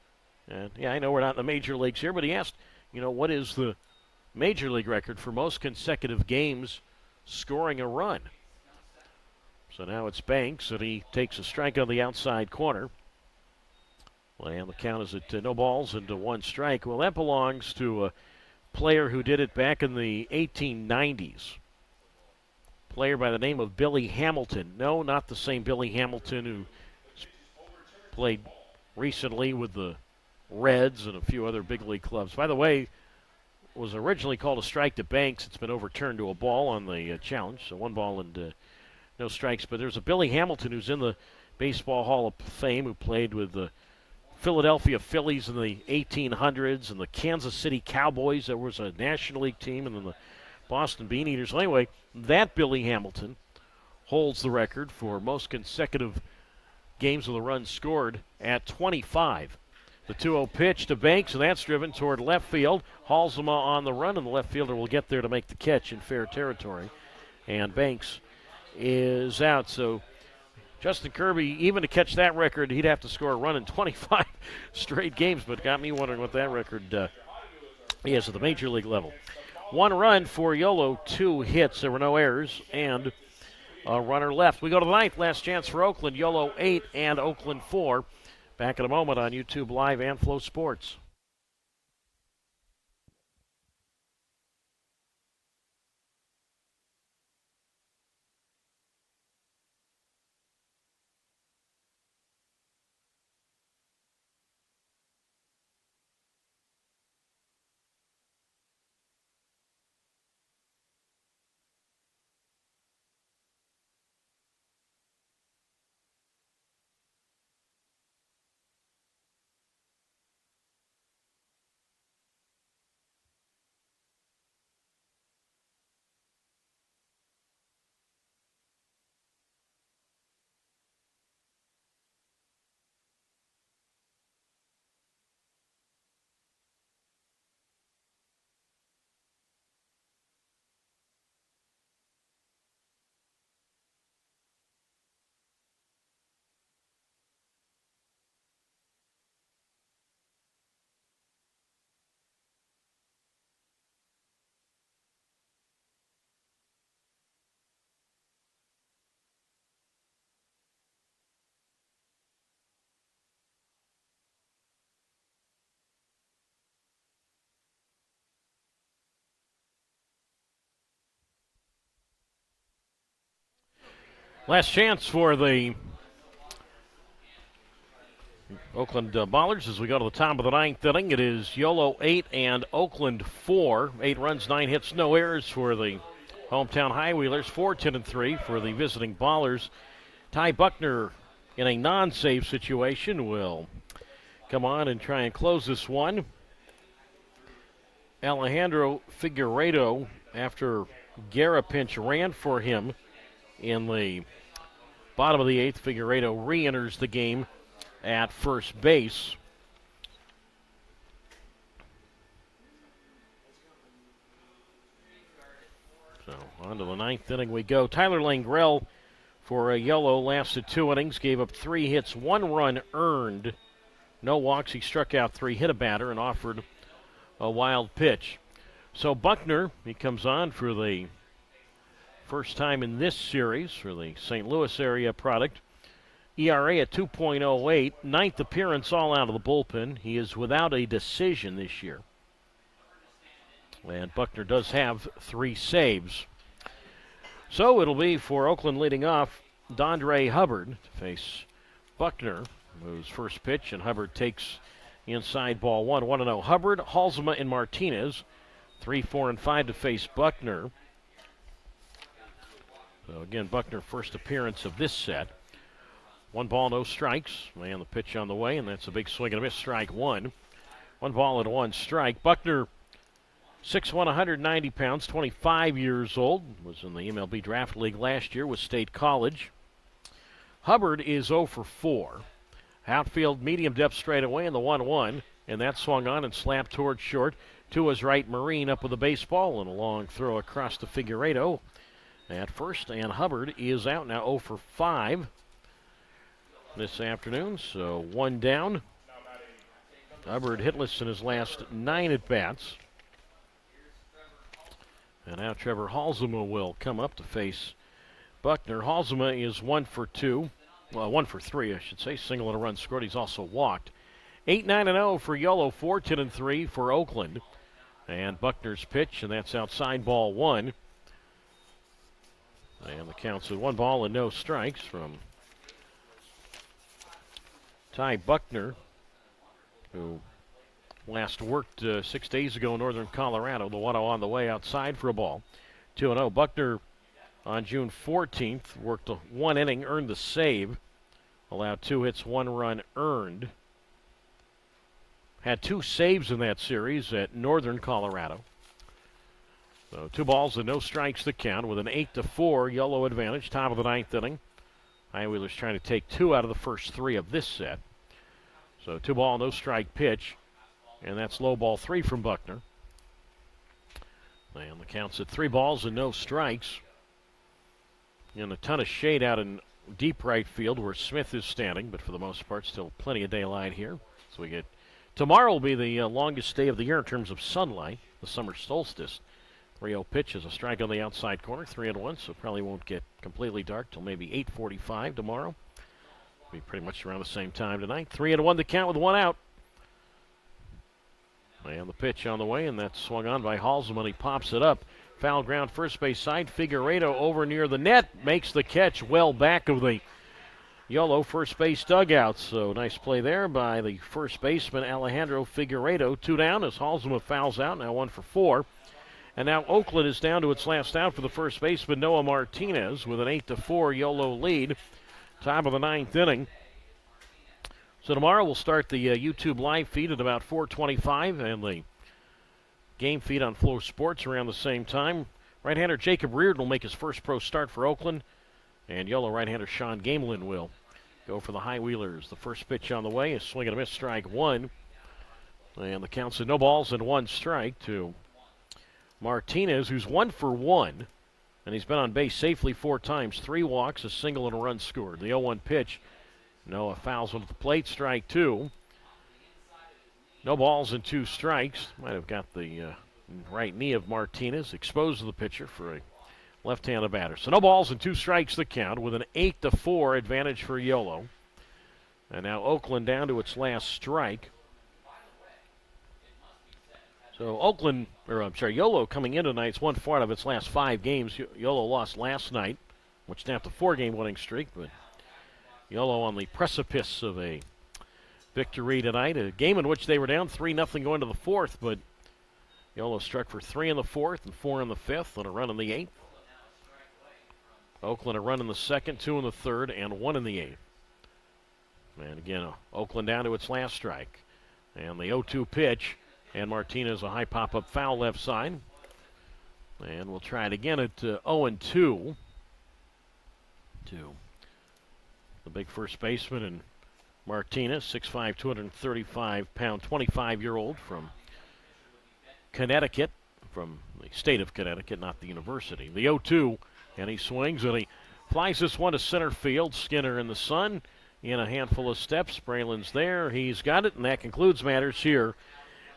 And, yeah, I know we're not in the major leagues here, but he asked, what is the major league record for most consecutive games scoring a run? So now it's Banks, and he takes a strike on the outside corner. And the count is at no balls and 1 strike. Well, that belongs to a player who did it back in the 1890s. Player by the name of Billy Hamilton. No, not the same Billy Hamilton who played recently with the Reds and a few other big league clubs. By the way, it was originally called a strike to Banks. It's been overturned to a ball on the challenge, so 1 ball and no strikes. But there's a Billy Hamilton who's in the Baseball Hall of Fame who played with the Philadelphia Phillies in the 1800s and the Kansas City Cowboys. There was a National League team, and then the Boston Bean Eaters. Anyway, that Billy Hamilton holds the record for most consecutive games with a run scored at 25. The 2-0 pitch to Banks, and that's driven toward left field. Halsema on the run, and the left fielder will get there to make the catch in fair territory. And Banks is out. So Justin Kirby, even to catch that record, he'd have to score a run in 25 straight games, but got me wondering what that record is at the major league level. 1 run for Yolo, 2 hits. There were no errors, and a runner left. We go to the 9th. Last chance for Oakland. Yolo 8 and Oakland 4. Back in a moment on YouTube Live and Flow Sports. Last chance for the Oakland Ballers as we go to the top of the 9th inning. It is Yolo 8 and Oakland 4. 8 runs, 9 hits, no errors for the hometown High Wheelers. 4-10-3 for the visiting Ballers. Ty Buckner in a non-save situation will come on and try and close this one. Alejandro Figueiredo, after Guerra pinch ran for him in the bottom of the 8th, Figueiredo re-enters the game at first base. So on to the 9th inning we go. Tyler Langrell for a Yellow lasted 2 innings, gave up 3 hits, 1 run earned, no walks. He struck out 3, hit a batter, and offered a wild pitch. So Buckner, he comes on for the first time in this series for the St. Louis area product. ERA at 2.08, 9th appearance all out of the bullpen. He is without a decision this year. And Buckner does have 3 saves. So it'll be for Oakland leading off, Dondre Hubbard to face Buckner, whose first pitch, and Hubbard takes inside ball 1. 1-0 Hubbard, Halsema, and Martinez. 3, 4, and 5 to face Buckner. So again, Buckner first appearance of this set. 1 ball, no strikes. And the pitch on the way, and that's a big swing and a miss, strike 1. 1 ball and 1 strike. Buckner, 6'1", 190 pounds, 25 years old. Was in the MLB Draft League last year with State College. Hubbard is 0 for 4. Outfield medium depth straight away in the 1-1. And that swung on and slapped towards short. To his right, Marine up with the baseball, and a long throw across to Figueiredo. at first, and Hubbard is out now 0 for 5 this afternoon, so one down. Hubbard hitless in his last 9 at-bats. And now Trevor Halsema will come up to face Buckner. Halsema is 1 for 2. Well, 1 for 3, I should say. Single and a run scored. He's also walked. 8-9-0 for Yolo, 4-10-3 for Oakland. And Buckner's pitch, and that's outside ball 1. And the count's at 1 ball and no strikes from Ty Buckner, who last worked 6 days ago in northern Colorado. The 1-0 on the way outside for a ball. 2-0. Buckner on June 14th worked 1 inning, earned the save, allowed 2 hits, 1 run earned. Had 2 saves in that series at northern Colorado. So 2 balls and no strikes to count with an 8-4 Yolo advantage, top of the 9th inning. High-Wheelers trying to take 2 out of the first 3 of this set. So 2 ball, no strike pitch, and that's low ball 3 from Buckner. And the count's at 3 balls and no strikes. And a ton of shade out in deep right field where Smith is standing, but for the most part, still plenty of daylight here. So we get tomorrow will be the longest day of the year in terms of sunlight, the summer solstice. 3-0 pitch is a strike on the outside corner, 3-1, so probably won't get completely dark till maybe 8:45 tomorrow. Be pretty much around the same time tonight. 3-1 to count with 1 out. And the pitch on the way, and that's swung on by Halsema. He pops it up. Foul ground first base side. Figueredo over near the net. Makes the catch well back of the Yolo first base dugout. So nice play there by the first baseman Alejandro Figueredo. 2 down as Halsema fouls out. Now 1 for 4. And now Oakland is down to its last out for the first baseman Noah Martinez with an 8-4 Yolo lead. Top of the 9th inning. So tomorrow we'll start the YouTube live feed at about 4:25 and the game feed on Flow Sports around the same time. Right-hander Jacob Reardon will make his first pro start for Oakland, and Yolo right-hander Sean Gamelin will go for the High-Wheelers. The first pitch on the way is swing and a miss, strike 1. And the count's at no balls and 1 strike to Martinez, who's 1 for 1, and he's been on base safely 4 times, 3 walks, a single, and a run scored. The 0-1 pitch, Noah fouls one at the plate, strike 2. No balls and 2 strikes. Might have got the right knee of Martinez exposed to the pitcher for a left-handed batter. So no balls and 2 strikes to count with an 8-4 advantage for Yolo. And now Oakland down to its last strike. So Yolo coming in tonight, it's 1 for out of its last 5 games. Yolo lost last night, which snapped a 4-game winning streak, but Yolo on the precipice of a victory tonight. A game in which they were down 3-0 going to the 4th, but Yolo struck for 3 in the 4th and 4 in the 5th and a run in the 8th. Oakland a run in the 2nd, 2 in the 3rd, and 1 in the 8th. And again, Oakland down to its last strike. And the 0-2 pitch. And Martinez a high pop-up foul left side. And we'll try it again at 0-2. To the big first baseman and Martinez, 6'5", 235-pound, 25-year-old from Connecticut, from the state of Connecticut, not the university. The 0-2, and he swings and he flies this one to center field. Skinner in the sun in a handful of steps. Braylon's there. He's got it, and that concludes matters here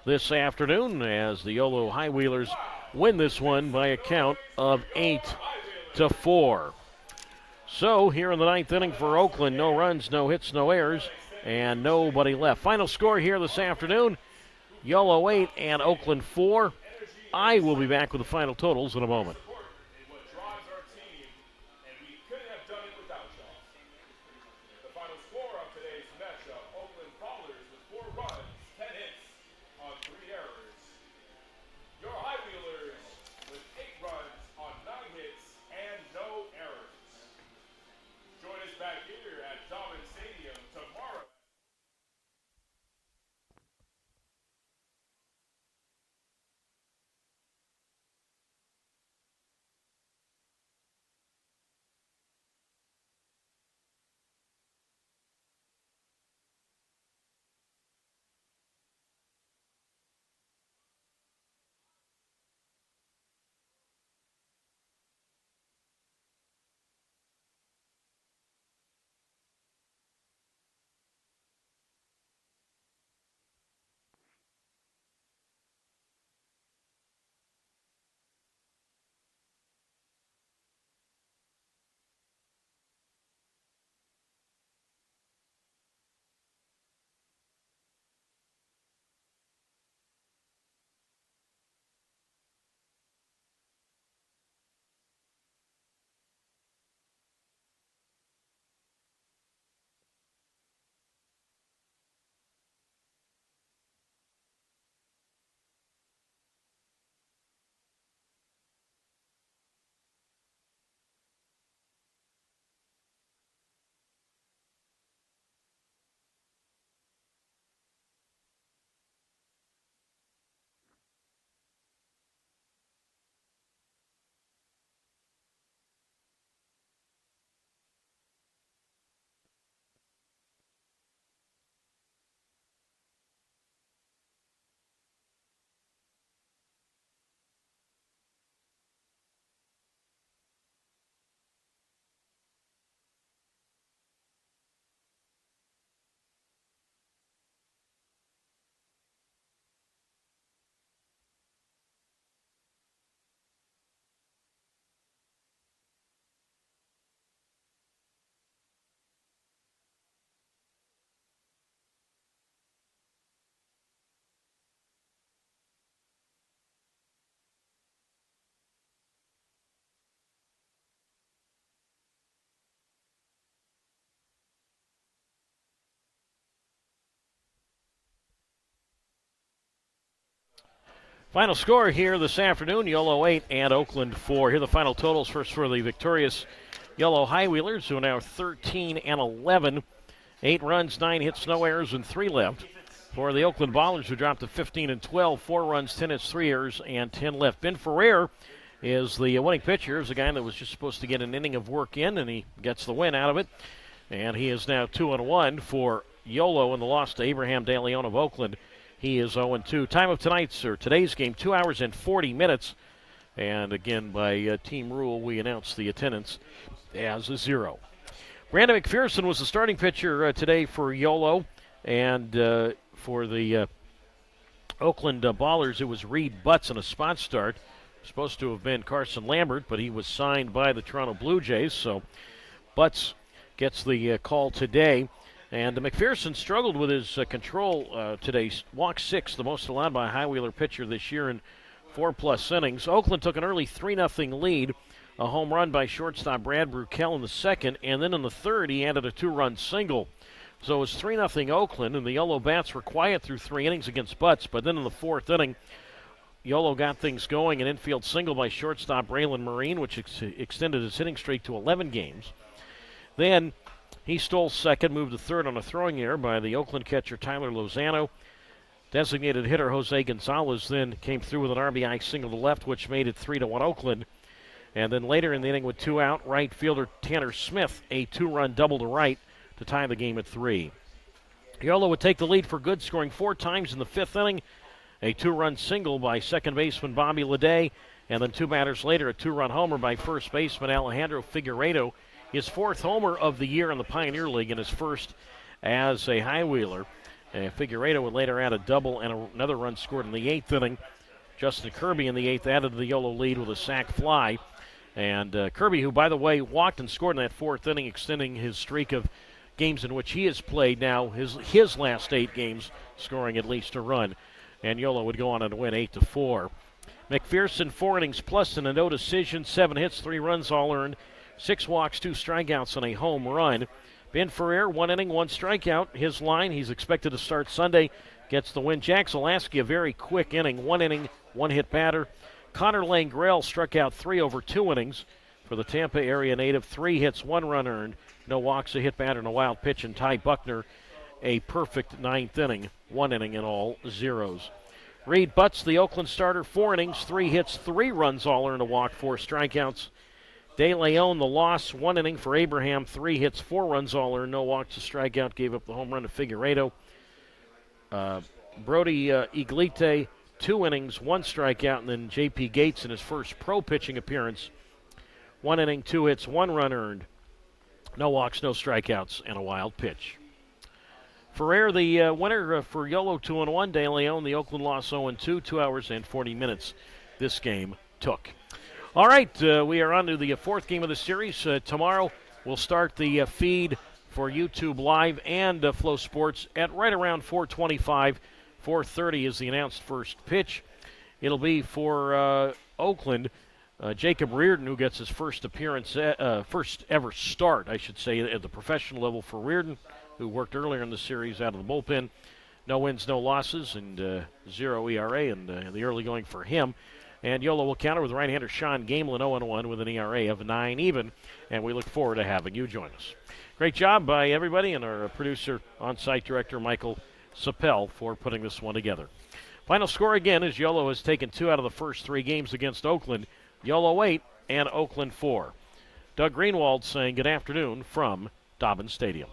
this afternoon as the Yolo High-Wheelers win this one by a count of 8-4. So here in the 9th inning for Oakland, no runs, no hits, no errors, and nobody left. Final score here this afternoon, Yolo 8 and Oakland 4. I will be back with the final totals in a moment. Final score here this afternoon, Yolo 8 and Oakland 4. Here are the final totals first for the victorious Yolo High Wheelers, who are now 13 and 11. 8 runs, 9 hits, no errors, and 3 left. For the Oakland Ballers, who dropped to 15 and 12, 4 runs, 10 hits, 3 errors, and 10 left. Ben Ferrer is the winning pitcher. Is a guy that was just supposed to get an inning of work in, and he gets the win out of it. And he is now 2-1 for Yolo in the loss to Abraham De Leon of Oakland. He is 0-2. Time of today's game, 2 hours and 40 minutes. And again, by team rule, we announce the attendance as a 0. Brandon McPherson was the starting pitcher today for Yolo. And for the Oakland Ballers, it was Reed Butts in a spot start. Supposed to have been Carson Lambert, but he was signed by the Toronto Blue Jays. So Butts gets the call today. And McPherson struggled with his control today. Walked 6, the most allowed by a high wheeler pitcher this year in 4+ innings. Oakland took an early 3-0 lead. A home run by shortstop Brad Brukel in the second. And then in the third, he added a 2-run single. So it was 3-0 Oakland, and the Yolo Bats were quiet through 3 innings against Butts. But then in the 4th inning, Yolo got things going. An infield single by shortstop Braylon Marine, which extended his hitting streak to 11 games. Then he stole second, moved to third on a throwing error by the Oakland catcher Tyler Lozano. Designated hitter Jose Gonzalez then came through with an RBI single to left, which made it 3-1 Oakland. And then later in the inning with 2 out, right fielder Tanner Smith, a 2-run double to right to tie the game at 3. Yolo would take the lead for good, scoring 4 times in the 5th inning. A 2-run single by second baseman Bobby Leday, and then 2 batters later, a 2-run homer by first baseman Alejandro Figueiredo. His 4th homer of the year in the Pioneer League and his first as a high wheeler. Figueiredo would later add a double and another run scored in the 8th inning. Justin Kirby in the 8th added to the Yolo lead with a sac fly. And Kirby, who, by the way, walked and scored in that 4th inning, extending his streak of games in which he has played now, his last 8 games, scoring at least a run. And Yolo would go on and win 8-4. McPherson, 4 innings plus and a no decision, 7 hits, 3 runs all earned, 6 walks, 2 strikeouts, and a home run. Ben Ferrer, 1 inning, 1 strikeout. His line, he's expected to start Sunday, gets the win. Jack Zalaski, a very quick inning, 1 inning, 1 hit batter. Connor Langrell struck out 3 over 2 innings for the Tampa area native. 3 hits, 1 run earned, no walks, a hit batter, and a wild pitch. And Ty Buckner, a perfect 9th inning, 1 inning and all zeros. Reed Butts, the Oakland starter, 4 innings, 3 hits, 3 runs all earned, a walk, 4 strikeouts. De Leon, the loss, 1 inning for Abraham, 3 hits, 4 runs all earned, no walks, a strikeout, gave up the home run to Figueiredo. Brody Iglite, 2 innings, 1 strikeout, and then J.P. Gates in his first pro pitching appearance. 1 inning, 2 hits, 1 run earned, no walks, no strikeouts, and a wild pitch. Ferrer, the winner for Yolo, 2-1. De Leon, the Oakland loss, 0-2. 2 hours and 40 minutes this game took. All right, we are on to the 4th game of the series. Tomorrow we'll start the feed for YouTube Live and Flow Sports at right around 4:25. 4:30 is the announced first pitch. It'll be for Oakland. Jacob Reardon, who gets his first appearance, first ever start, I should say, at the professional level for Reardon, who worked earlier in the series out of the bullpen. No wins, no losses, and 0 ERA in the early going for him. And Yolo will counter with right-hander Sean Gamelin, 0-1 with an ERA of 9 even. And we look forward to having you join us. Great job by everybody and our producer, on-site director Michael Sapel, for putting this one together. Final score again is Yolo has taken 2 out of the first 3 games against Oakland. Yolo 8 and Oakland 4. Doug Greenwald saying good afternoon from Dobbins Stadium.